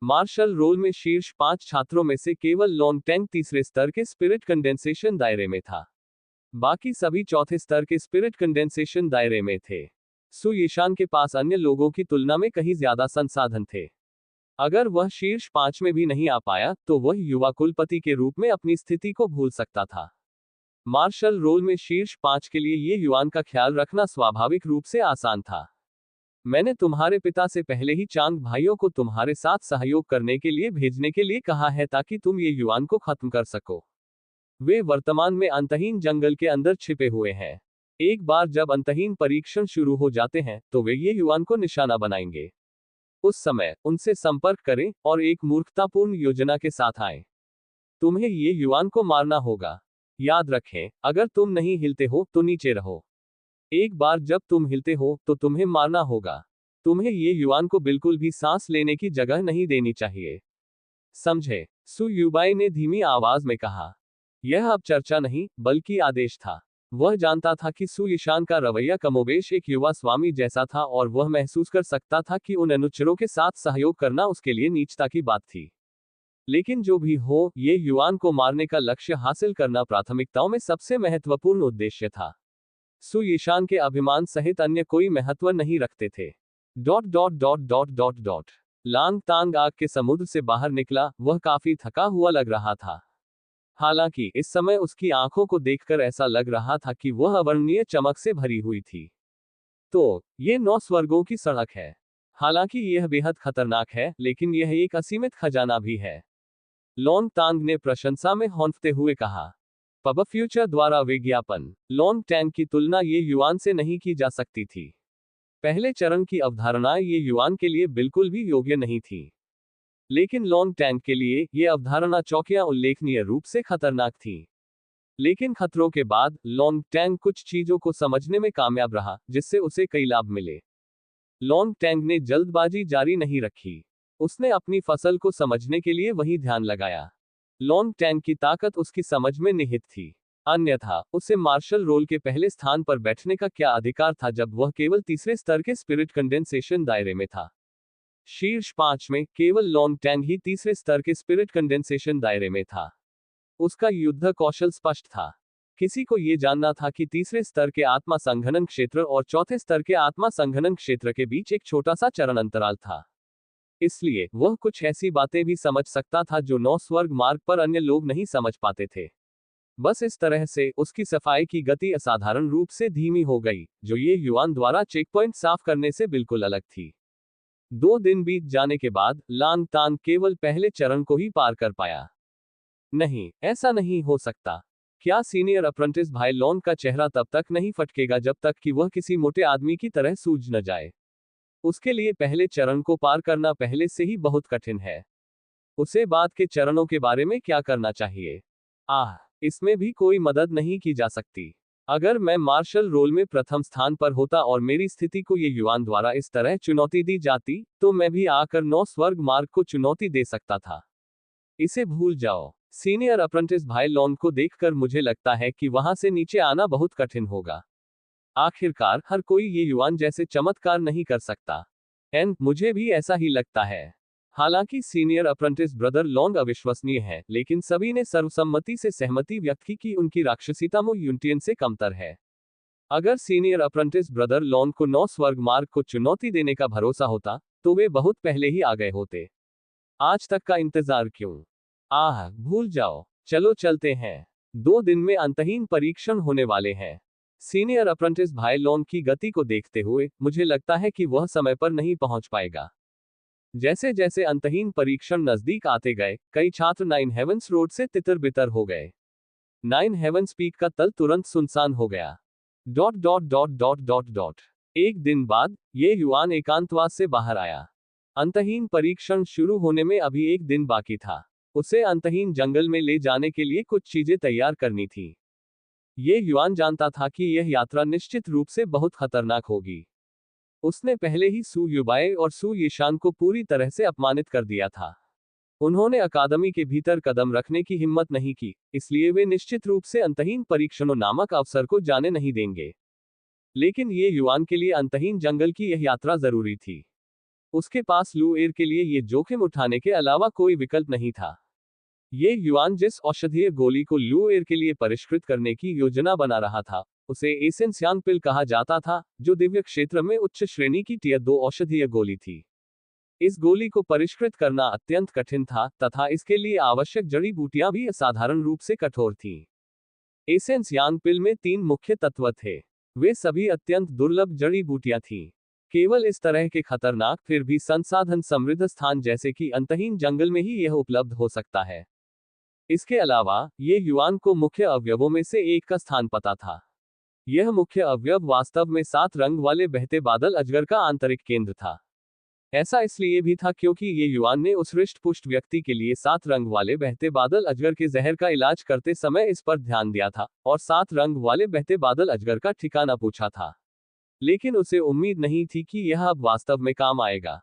मार्शल रोल में शीर्ष 5 छात्रों में से केवल लॉन्ग टैंग तीसरे स्तर के स्पिरिट कंडेंसेशन दायरे में था। बाकी सभी चौथे स्तर के स्पिरिट कंडेंसेशन दायरे में थे। सु यीशान के पास अन्य लोगों की तुलना में कहीं ज्यादा संसाधन थे। अगर वह शीर्ष 5 में भी नहीं आ पाया तो वह युवा कुलपति के रूप में अपनी स्थिति को भूल सकता था। मार्शल रोल में शीर्ष 5 के लिए ये युआन का ख्याल रखना स्वाभाविक रूप से आसान था। मैंने तुम्हारे पिता से पहले ही चांग भाइयों को तुम्हारे साथ सहयोग करने के लिए भेजने के लिए कहा है ताकि तुम ये युआन को खत्म कर सको। वे वर्तमान में अंतहीन जंगल के अंदर छिपे हुए हैं। एक बार जब अंतहीन परीक्षण शुरू हो जाते हैं तो वे ये युआन को निशाना बनाएंगे। उस समय उनसे संपर्क करें और एक मूर्खतापूर्ण योजना के साथ आए। तुम्हें ये युआन को मारना होगा। याद रखें, अगर तुम नहीं हिलते हो तो नीचे रहो। एक बार जब तुम हिलते हो तो तुम्हें मारना होगा। तुम्हें ये युआन को बिल्कुल भी सांस लेने की जगह नहीं देनी चाहिए। समझे? सु युबाई ने धीमी आवाज में कहा। यह अब चर्चा नहीं बल्कि आदेश था। वह जानता था कि सु यीशान का रवैया कमोबेश एक युवा स्वामी जैसा था और वह महसूस कर सकता था कि उन अनुचरों के साथ सहयोग करना उसके लिए नीचता की बात थी। लेकिन जो भी हो, ये युआन को मारने का लक्ष्य हासिल करना प्राथमिकताओं में सबसे महत्वपूर्ण उद्देश्य था। सु यीशान के अभिमान सहित अन्य कोई महत्व नहीं रखते थे। लांग तांग आग के समुद्र से बाहर निकला। वह काफी थका हुआ लग रहा था। हालांकि इस समय उसकी आंखों को देखकर ऐसा लग रहा था कि वह अवर्णनीय चमक से भरी हुई थी। तो ये 9 स्वर्गों की सड़क है। हालांकि यह बेहद खतरनाक है, लेकिन यह एक असीमित खजाना भी है। लॉन्ग तांग ने प्रशंसा में हौंफते हुए कहा। पब फ्यूचर द्वारा विज्ञापन। लॉन्ग टैंग की तुलना ये युआन से नहीं की जा सकती थी। पहले चरण की अवधारणाएं ये युआन के लिए बिल्कुल भी योग्य नहीं थी। लेकिन लॉन्ग टैंग के लिए ये अवधारणा चौकियां उल्लेखनीय रूप से खतरनाक थी। लेकिन खतरों के बाद लॉन्ग टैंग कुछ चीजों को समझने में कामयाब रहा जिससे उसे कई लाभ मिले। लॉन्ग टैंग ने जल्दबाजी जारी नहीं रखी। उसने अपनी फसल को समझने के लिए वही ध्यान लगाया। लॉन्ग टैंग की ताकत उसकी समझ में निहित थी। अन्यथा उसे मार्शल रोल के पहले स्थान पर बैठने का क्या अधिकार था जब वह केवल तीसरे स्तर के स्पिरिट कंडेंसेशन दायरे में था। शीर्ष 5 में केवल लॉन्ग टैंग ही तीसरे स्तर के स्पिरिट कंडेंसेशन दायरे में था। उसका युद्ध कौशल स्पष्ट था। किसी को यह जानना था कि तीसरे स्तर के आत्मा संघनन क्षेत्र और चौथे स्तर के आत्मा संघनन क्षेत्र के बीच एक छोटा सा चरण अंतराल था। इसलिए वह कुछ ऐसी बातें भी समझ सकता था जो 9 स्वर्ग मार्ग पर अन्य लोग नहीं समझ पाते थे। बस इस तरह से उसकी सफाई की गति असाधारण रूप से धीमी हो गई, जो ये युआन द्वारा चेकपॉइंट साफ करने से बिल्कुल अलग थी। 2 दिन बीत जाने के बाद लांग तांग केवल पहले चरण को ही पार कर पाया। नहीं, ऐसा नहीं हो सकता। क्या सीनियर अप्रेंटिस भाई लॉन का चेहरा तब तक नहीं फटकेगा जब तक कि वह किसी मोटे आदमी की तरह सूझ न जाए। उसके लिए पहले चरण को पार करना पहले से ही बहुत कठिन है। उसे बाद के चरणों के बारे में क्या करना चाहिए? इसमें भी कोई मदद नहीं की जा सकती। अगर मैं मार्शल रोल में प्रथम स्थान पर होता और मेरी स्थिति को ये युआन द्वारा इस तरह चुनौती दी जाती, तो मैं भी आकर 9 स्वर्ग मार्ग को चुनौती दे सकता था। इसे भूल जाओ। सीनियर अप्रेंटिस भाई लॉन को देखकर मुझे लगता है कि वहां से नीचे आना बहुत कठिन होगा। आखिरकार हर कोई ये युआन जैसे चमत्कार नहीं कर सकता। मुझे भी ऐसा ही लगता है। हालांकि सीनियर अप्रेंटिस ब्रदर लॉन्ग अविश्वसनीय है, लेकिन सभी ने सर्वसम्मति से सहमति व्यक्त की कि उनकी राक्षसीता मो यूनियन से कमतर है। अगर सीनियर अप्रेंटिस ब्रदर लॉन्ग को 9 स्वर्ग मार्ग को चुनौती देने का भरोसा होता, तो वे बहुत पहले ही आ गए होते। आज तक का इंतजार क्यों? भूल जाओ। चलो चलते हैं। 2 दिन में अंतहीन परीक्षण होने वाले हैं। सीनियर अप्रेंटिस भाई लॉन्ग की गति को देखते हुए मुझे लगता है कि वह समय पर नहीं पहुंच पाएगा। जैसे जैसे अंतहीन परीक्षण नजदीक आते गए, कई छात्र 9 हेवंस रोड से तितर बितर हो गए। 9 हेवंस पीक का तल तुरंत सुनसान हो गया। एक दिन बाद ये युआन एकांतवास से बाहर आया। अंतहीन परीक्षण शुरू होने में अभी 1 दिन बाकी था। उसे अंतहीन जंगल में ले जाने के लिए कुछ चीजें तैयार करनी थी। ये युआन जानता था कि यह यात्रा निश्चित रूप से बहुत खतरनाक होगी। उसने पहले ही सु युबाए और सु यीशान को पूरी तरह से अपमानित कर दिया था। उन्होंने अकादमी के भीतर कदम रखने की हिम्मत नहीं की, इसलिए वे निश्चित रूप से अंतहीन परीक्षणों नामक अवसर को जाने नहीं देंगे। लेकिन ये युआन के लिए अंतहीन जंगल की यह यात्रा जरूरी थी। उसके पास लू एयर के लिए ये जोखिम उठाने के अलावा कोई विकल्प नहीं था। ये युआन जिस औषधीय गोली को लू एयर के लिए परिष्कृत करने की योजना बना रहा था, उसे एसेंसियान पिल कहा जाता था, जो दिव्य क्षेत्र में उच्च श्रेणी की टियर 2 औषधीय गोली थी। इस गोली को परिष्कृत करना अत्यंत कठिन था, तथा इसके लिए आवश्यक जड़ी बूटियां भी असाधारण रूप से कठोर थीं। एसेंसियान पिल में 3 मुख्य तत्व थे। वे सभी अत्यंत दुर्लभ जड़ी बूटियां थीं। केवल इस तरह के खतरनाक फिर भी संसाधन समृद्ध स्थान जैसे कि अंतहीन जंगल में ही यह उपलब्ध हो सकता है। इसके अलावा, ये युआन को मुख्य अवयवों में से एक का स्थान पता था। यह मुख्य अवयव वास्तव में 7 रंग वाले बहते बादल अजगर का आंतरिक केंद्र था। ऐसा इसलिए भी था क्योंकि ये युआन ने उस हृष्ट-पुष्ट व्यक्ति के लिए 7 रंग वाले बहते बादल अजगर के जहर का इलाज करते समय इस पर ध्यान दिया था, और 7 रंग वाले बहते बादल अजगर का ठिकाना पूछा था। लेकिन उसे उम्मीद नहीं थी कि यह अब वास्तव में काम आएगा।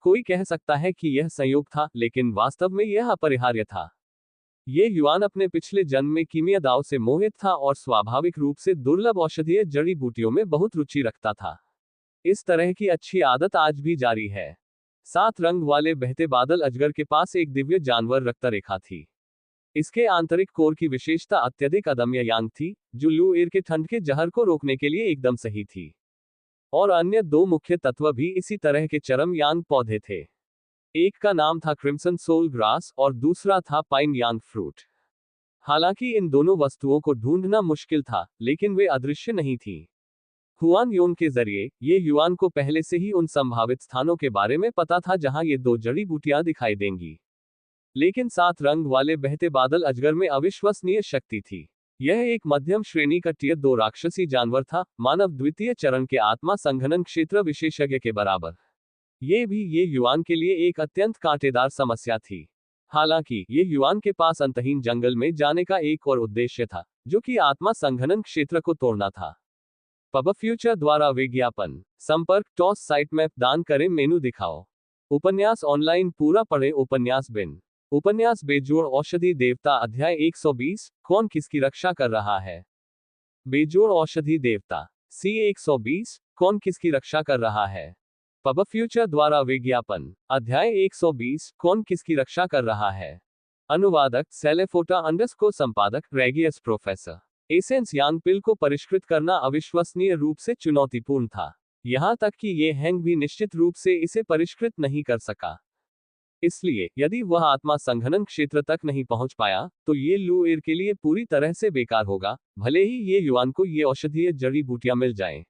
कोई कह सकता है कि यह संयोग था, लेकिन वास्तव में यह अपरिहार्य था। ये युआन अपने पिछले जन्म में कीमिया दाव से मोहित था और स्वाभाविक रूप से दुर्लभ औषधीय जड़ी बूटियों में बहुत रुचि रखता था। इस तरह की अच्छी आदत आज भी जारी है। 7 रंग वाले बहते बादल अजगर के पास एक दिव्य जानवर रक्त रेखा थी। इसके आंतरिक कोर की विशेषता अत्यधिक अदम्य यांग थी, जो लू एयर के ठंड के जहर को रोकने के लिए एकदम सही थी। और अन्य 2 मुख्य तत्व भी इसी तरह के चरम यांग पौधे थे। एक का नाम था क्रिम्सन सोल ग्रास और दूसरा था पाइन यांग फ्रूट। हालांकि इन दोनों वस्तुओं को ढूंढना मुश्किल था, लेकिन वे अदृश्य नहीं थीं। हुआन योन के जरिए, ये युआन को पहले से ही उन संभावित स्थानों के बारे में पता था जहां ये 2 जड़ी बूटियां दिखाई देंगी। लेकिन 7 रंग वाले बहते बादल अजगर में अविश्वसनीय शक्ति थी। यह एक मध्यम श्रेणी का टियर 2 राक्षसी जानवर था, मानव द्वितीय चरण के आत्मा संघनन क्षेत्र विशेषज्ञ के बराबर। ये युआन के लिए एक अत्यंत कांटेदार समस्या थी। हालांकि ये युआन के पास अंतहीन जंगल में जाने का एक और उद्देश्य था, जो कि आत्मा संघनन क्षेत्र को तोड़ना था। पब फ्यूचर द्वारा विज्ञापन। संपर्क टॉस साइट मैप दान करें मेनू दिखाओ। उपन्यास ऑनलाइन पूरा पढ़े उपन्यास बिन। उपन्यास बेजोड़ औषधि देवता अध्याय 120 कौन किसकी रक्षा कर रहा है। बेजोड़ औषधि देवता सी 120 कौन किसकी रक्षा कर रहा है। पब फ्यूचर द्वारा विज्ञापन अध्याय 120 कौन किसकी रक्षा कर रहा है। अनुवादक सेलेफोटा अंडरस्को संपादक रेगियस प्रोफेसर। एसेंसियान पिल को परिष्कृत करना अविश्वसनीय रूप से चुनौतीपूर्ण था। यहां तक कि ये हैंग भी निश्चित रूप से इसे परिष्कृत नहीं कर सका। इसलिए यदि वह आत्मा संघनन क्षेत्र तक नहीं पहुंच पाया, तो ये लू एयर के लिए पूरी तरह से बेकार होगा, भले ही ये युआन को ये औषधीय जड़ी बूटियां मिल जाएं।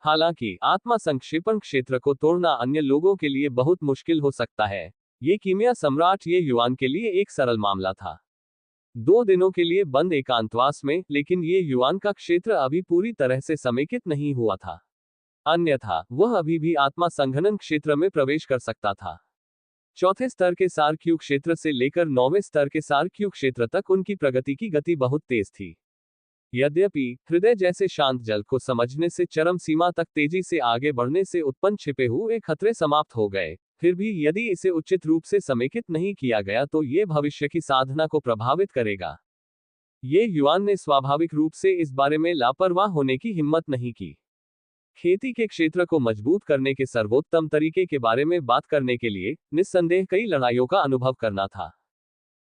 हालांकि आत्मा संक्षेपण क्षेत्र को तोड़ना अन्य लोगों के लिए बहुत मुश्किल हो सकता है। ये कीमिया सम्राट ये युआन के लिए एक सरल मामला था। 2 दिनों के लिए बंद एकांतवास में, लेकिन ये युआन का क्षेत्र अभी पूरी तरह से समेकित नहीं हुआ था। अन्यथा वह अभी भी आत्मा संघनन क्षेत्र में प्रवेश कर सकता था। 4थे स्तर के सार क्यू क्षेत्र से लेकर 9वें स्तर के सार क्यू क्षेत्र तक उनकी प्रगति की गति बहुत तेज थी। यद्यपि हृदय जैसे शांत जल को समझने से चरम सीमा तक तेजी से आगे बढ़ने से उत्पन्न छिपे हुए खतरे समाप्त हो गए, फिर भी यदि इसे उचित रूप से समेकित नहीं किया गया तो ये भविष्य की साधना को प्रभावित करेगा। ये युआन ने स्वाभाविक रूप से इस बारे में लापरवाह होने की हिम्मत नहीं की। खेती के क्षेत्र को मजबूत करने के सर्वोत्तम तरीके के बारे में बात करने के लिए निस्संदेह कई लड़ाइयों का अनुभव करना था।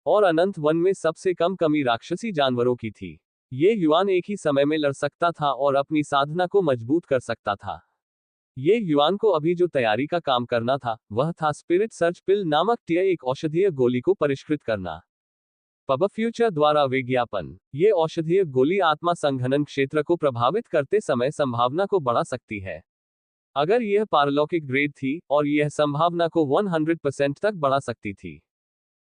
और अनंत वन में सबसे कम कमी राक्षसी जानवरों की थी। ये युआन एक ही समय में लड़ सकता था और अपनी साधना को मजबूत कर सकता था। ये युआन को अभी जो तैयारी का काम करना था, वह था स्पिरिट सर्च पिल नामक टियर एक औषधीय गोली को परिष्कृत करना। पब फ्यूचर द्वारा विज्ञापन। ये औषधीय गोली आत्मा संघनन क्षेत्र को प्रभावित करते समय संभावना को बढ़ा सकती है। अगर यह पारलौकिक ग्रेड थी, और यह संभावना को 100% तक बढ़ा सकती थी।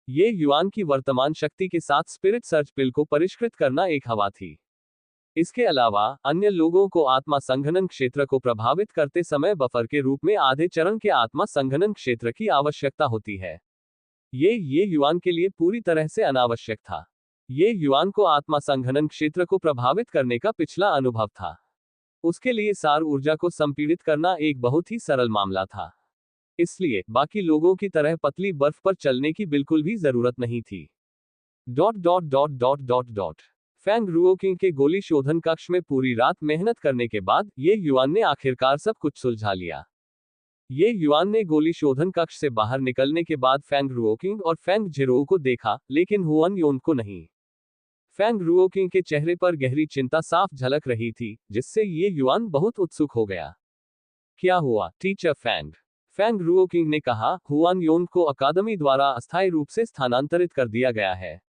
ये युआन की वर्तमान शक्ति के साथ स्पिरिट सर्च पिल को परिष्कृत करना एक हवा थी। इसके अलावा अन्य लोगों को आत्मा संघनन क्षेत्र को प्रभावित करते समय बफर के रूप में आधे चरण के आत्मा संघनन क्षेत्र की आवश्यकता होती है। ये युआन के लिए पूरी तरह से अनावश्यक था। ये युआन को आत्मा संघनन क्षेत्र को प्रभावित करने का पिछला अनुभव था। उसके लिए सार ऊर्जा को संपीड़ित करना एक बहुत ही सरल मामला था। इसलिए बाकी लोगों की तरह पतली बर्फ पर चलने की बिल्कुल भी जरूरत नहीं थी। Dot dot dot dot dot dot Fang Ruoqing के गोली शोधन कक्ष में पूरी रात मेहनत करने के बाद ये युआन ने आखिरकार सब कुछ सुलझा लिया। ये युआन ने गोली शोधन कक्ष से बाहर निकलने के बाद फैंग रुओकिंग और फैंग जिरो को देखा, लेकिन हुआन योन को नहीं। फैंग रुओकिंग के चेहरे पर गहरी चिंता साफ झलक रही थी, जिससे ये युआन बहुत उत्सुक हो गया। क्या हुआ टीचर फैंग? फैंग रुओकिंग ने कहा, हुआन योन को अकादमी द्वारा अस्थायी रूप से स्थानांतरित कर दिया गया है।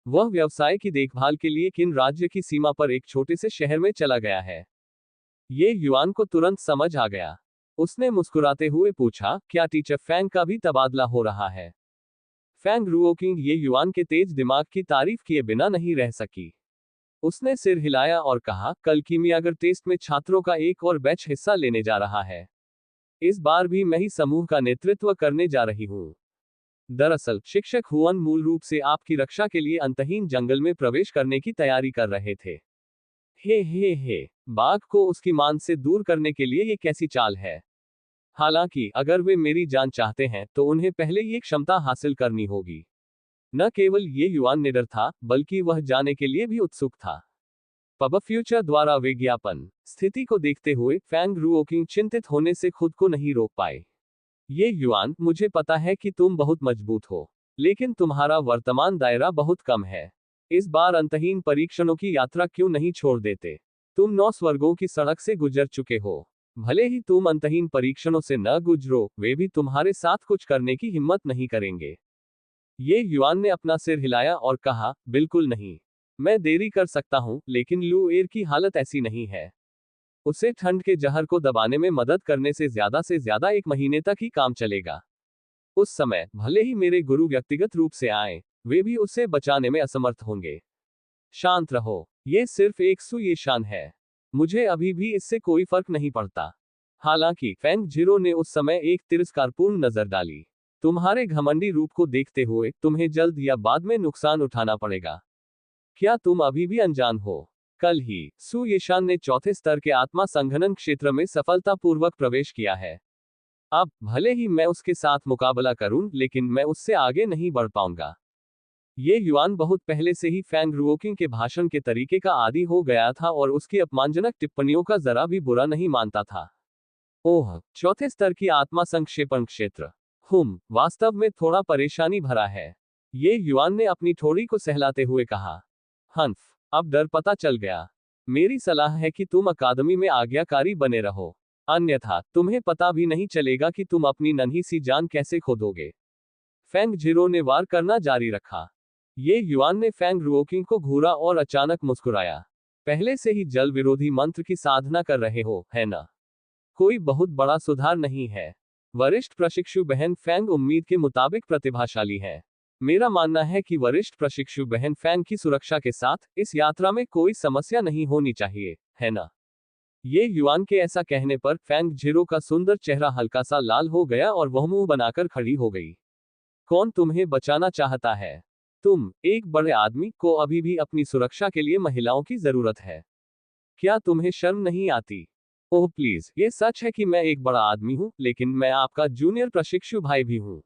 वह व्यवसाय की देखभाल के लिए किन राज्य की सीमा पर एक छोटे से शहर में चला गया है। ये युआन को तुरंत समझ आ गया। उसने मुस्कुराते हुए पूछा, क्या टीचर फैंग का भी तबादला हो रहा है? फैंग रुओकिंग ये युआन के तेज दिमाग की तारीफ किए बिना नहीं रह सकी। उसने सिर हिलाया और कहा, कल कीमियागर टेस्ट में छात्रों का एक और बैच हिस्सा लेने जा रहा है। इस बार भी मैं ही समूह का नेतृत्व करने जा रही हूँ। दरअसल शिक्षक हुआन मूल रूप से आपकी रक्षा के लिए अंतहीन जंगल में प्रवेश करने की तैयारी कर रहे थे। हे, बाघ को उसकी मान से दूर करने के लिए ये कैसी चाल है? हालांकि अगर वे मेरी जान चाहते हैं तो उन्हें पहले ये क्षमता हासिल करनी होगी। न केवल ये युआन निडर था, बल्कि वह जाने के लिए भी उत्सुक था। पब फ्यूचर द्वारा विज्ञापन। स्थिति को देखते हुए फैंग रुओकिंग चिंतित होने से खुद को नहीं रोक पाए। ये युआन, मुझे पता है कि तुम बहुत मजबूत हो, लेकिन तुम्हारा वर्तमान दायरा बहुत कम है। इस बार अंतहीन परीक्षणों की यात्रा क्यों नहीं छोड़ देते? तुम 9 स्वर्गों की सड़क से गुजर चुके हो। भले ही तुम अंतहीन परीक्षणों से न गुजरो, वे भी तुम्हारे साथ कुछ करने की हिम्मत नहीं करेंगे। ये युआन ने अपना सिर हिलाया और कहा, बिल्कुल नहीं। मैं देरी कर सकता हूं, लेकिन लू एर की हालत ऐसी नहीं है। उसे ठंड के जहर को दबाने में मदद करने से ज्यादा 1 महीने तक ही काम चलेगा। उस समय भले ही मेरे गुरु व्यक्तिगत रूप से आए, वे भी उसे बचाने में असमर्थ होंगे। शांत रहो, ये सिर्फ एक सुयेशान है। मुझे अभी भी इससे कोई फर्क नहीं पड़ता। हालांकि फैंग जिरो ने उस समय एक तिरस्कारपूर्ण नजर डाली। तुम्हारे घमंडी रूप को देखते हुए तुम्हें जल्द या बाद में नुकसान उठाना पड़ेगा। क्या तुम अभी भी अनजान हो? कल ही सु येशान ने चौथे स्तर के आत्मा संघनन क्षेत्र में सफलतापूर्वक प्रवेश किया है। अब भले ही मैं उसके साथ मुकाबला करूं, लेकिन मैं उससे आगे नहीं बढ़ पाऊंगा। ये युआन बहुत पहले से ही फैंग रुओकिंग के भाषण के तरीके का आदी हो गया था और उसकी अपमानजनक टिप्पणियों का जरा भी बुरा नहीं मानता था। ओह, चौथे स्तर की आत्मा संक्षेपण क्षेत्र। वास्तव में थोड़ा परेशानी भरा है। ये युआन ने अपनी ठोड़ी को सहलाते हुए कहा। हंफ, अब डर पता चल गया। मेरी सलाह है कि तुम अकादमी में आज्ञाकारी बने रहो, अन्यथा तुम्हें पता भी नहीं चलेगा कि तुम अपनी नन्ही सी जान कैसे खो दोगे। फैंग जिरो ने वार करना जारी रखा। ये युआन ने फैंग रुओकिंग को घूरा और अचानक मुस्कुराया। पहले से ही जल विरोधी मंत्र की साधना कर रहे हो, है ना? कोई बहुत बड़ा सुधार नहीं है। वरिष्ठ प्रशिक्षु बहन फैंग उम्मीद के मुताबिक प्रतिभाशाली है। मेरा मानना है कि वरिष्ठ प्रशिक्षु बहन फैंग की सुरक्षा के साथ इस यात्रा में कोई समस्या नहीं होनी चाहिए, है ना? ये युआन के ऐसा कहने पर फैंग जिरो का सुंदर चेहरा हल्का सा लाल हो गया और वह मुंह बनाकर खड़ी हो गई। कौन तुम्हें बचाना चाहता है? तुम, एक बड़े आदमी को अभी भी अपनी सुरक्षा के लिए महिलाओं की जरूरत है। क्या तुम्हें शर्म नहीं आती? ओह प्लीज, ये सच है कि मैं एक बड़ा आदमी हूं, लेकिन मैं आपका जूनियर प्रशिक्षु भाई भी हूं।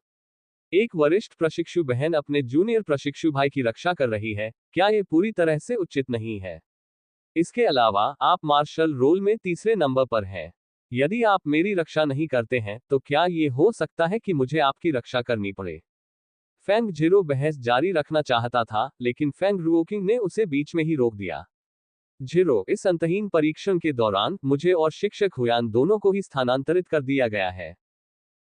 एक वरिष्ठ प्रशिक्षु बहन अपने जूनियर प्रशिक्षु भाई की रक्षा कर रही है, क्या ये पूरी तरह से उचित नहीं है? इसके अलावा आप मार्शल रोल में तीसरे नंबर पर हैं। यदि आप मेरी रक्षा नहीं करते हैं तो क्या ये हो सकता है कि मुझे आपकी रक्षा करनी पड़े? फैंग जिरो बहस जारी रखना चाहता था, लेकिन फैंग रुओकिंग ने उसे बीच में ही रोक दिया। जिरो, इस अंतहीन परीक्षण के दौरान मुझे और शिक्षक हुयान दोनों को ही स्थानांतरित कर दिया गया है।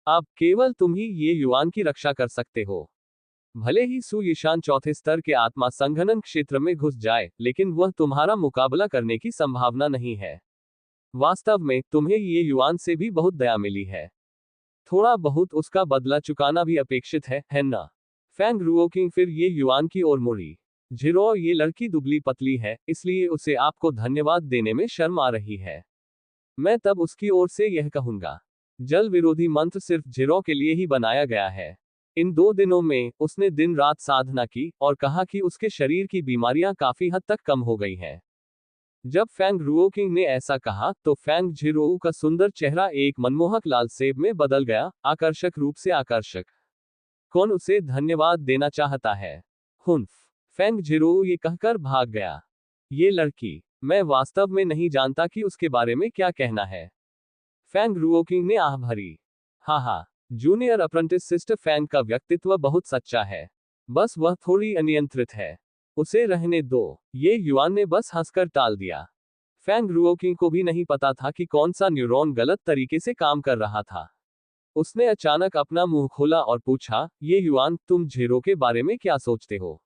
अब केवल तुम ही ये युआन की रक्षा कर सकते हो। भले ही सु यीशान चौथे स्तर के आत्मा संघनन क्षेत्र में घुस जाए, लेकिन वह तुम्हारा मुकाबला करने की संभावना नहीं है। वास्तव में तुम्हें ये युआन से भी बहुत दया मिली है। थोड़ा बहुत उसका बदला चुकाना भी अपेक्षित है ना? फैंग रुओकिंग फिर ये युआन की ओर मुड़ी। जिरो, ये लड़की दुबली पतली है, इसलिए उसे आपको धन्यवाद देने में शर्म आ रही है। मैं तब उसकी ओर से यह कहूंगा। जल विरोधी मंत्र सिर्फ जिरो के लिए ही बनाया गया है। इन 2 दिनों में उसने दिन रात साधना की और कहा कि उसके शरीर की बीमारियां काफी हद तक कम हो गई हैं। जब फैंग रुओकिंग ने ऐसा कहा तो फैंग झिरोऊ का सुंदर चेहरा एक मनमोहक लाल सेब में बदल गया, आकर्षक रूप से आकर्षक। कौन उसे धन्यवाद देना चाहता है? हुन्फ। फैंग झिरोऊ ये कहकर भाग गया। ये लड़की, मैं वास्तव में नहीं जानता कि उसके बारे में क्या कहना है। फैंग रुओकिंग ने आह भरी। हा, जूनियर अप्रेंटिस सिस्टर फैंग का व्यक्तित्व बहुत सच्चा है। बस वह थोड़ी अनियंत्रित है। उसे रहने दो। ये युआन ने बस हंसकर टाल दिया। फैंग रुओकिंग को भी नहीं पता था कि कौन सा न्यूरॉन गलत तरीके से काम कर रहा था। उसने अचानक अपना मुंह खोला और पूछा, ये युआन, तुम झेरो के बारे में क्या सोचते हो?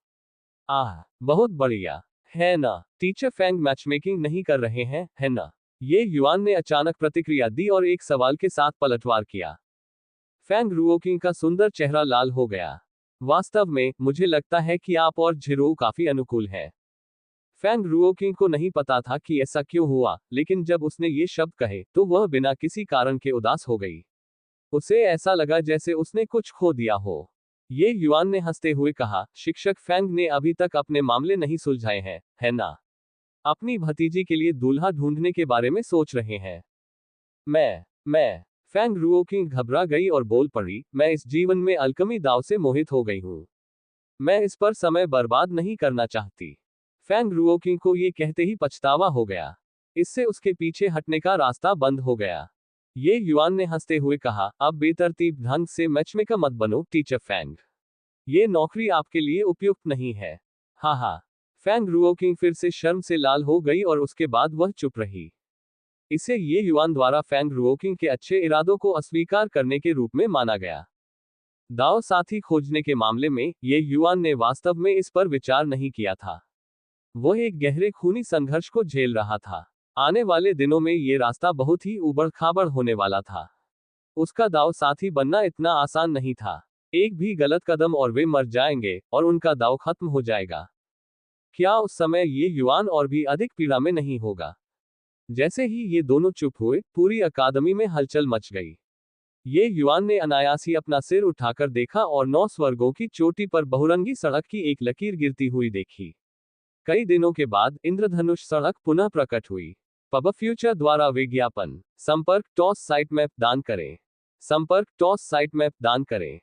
आह, बहुत बढ़िया, है ना? टीचर फैंग मैचमेकिंग नहीं कर रहे हैं, है ना? ये युआन ने अचानक प्रतिक्रिया दी और एक सवाल के साथ पलटवार किया। फैंग रुओकिंग का सुंदर चेहरा लाल हो गया। वास्तव में, मुझे लगता है कि आप और झिरो काफी अनुकूल हैं। फैंग रुओकिंग को नहीं पता था कि ऐसा क्यों हुआ, लेकिन जब उसने ये शब्द कहे तो वह बिना किसी कारण के उदास हो गई। उसे ऐसा लगा जैसे उसने कुछ खो दिया हो। ये युआन ने हंसते हुए कहा, शिक्षक फैंग ने अभी तक अपने मामले नहीं सुलझाए हैं, है ना? अपनी भतीजी के लिए दूल्हा ढूंढने के बारे में सोच रहे हैं। मैं फैंग रुओकिंग घबरा गई और बोल पड़ी, मैं इस जीवन में अल्कमी दाव से मोहित हो गई हूं। मैं इस पर समय बर्बाद नहीं करना चाहती। फैंग रुओकिंग को ये कहते ही पछतावा हो गया। इससे उसके पीछे हटने का रास्ता बंद हो गया। ये युआन ने हंसते हुए कहा, अब बेतरतीब ढंग से मैचमेकर मत बनो टीचर फैंग। ये नौकरी आपके लिए उपयुक्त नहीं है। हा। फैंग रुओकिंग फिर से शर्म से लाल हो गई और उसके बाद वह चुप रही। इसे ये युआन द्वारा फैंग रुओकिंग के अच्छे इरादों को अस्वीकार करने के रूप में माना गया। दाव साथी खोजने के मामले में ये युआन ने वास्तव में इस पर विचार नहीं किया था। वह एक गहरे खूनी संघर्ष को झेल रहा था। आने वाले दिनों में ये रास्ता बहुत ही उबड़-खाबड़ होने वाला था। उसका दाव साथी बनना इतना आसान नहीं था। एक भी गलत कदम और वे मर जाएंगे और उनका दाव खत्म हो जाएगा। क्या उस समय ये युआन और भी अधिक पीड़ा में नहीं होगा? जैसे ही ये दोनों चुप हुए, पूरी अकादमी में हलचल मच गई। ये युआन ने अनायास ही अपना सिर उठाकर देखा और 9 स्वर्गों की चोटी पर बहुरंगी सड़क की एक लकीर गिरती हुई देखी। कई दिनों के बाद इंद्रधनुष सड़क पुनः प्रकट हुई। पब फ्यूचर द्वारा विज्ञापन। संपर्क टॉस साइट मैप दान करें।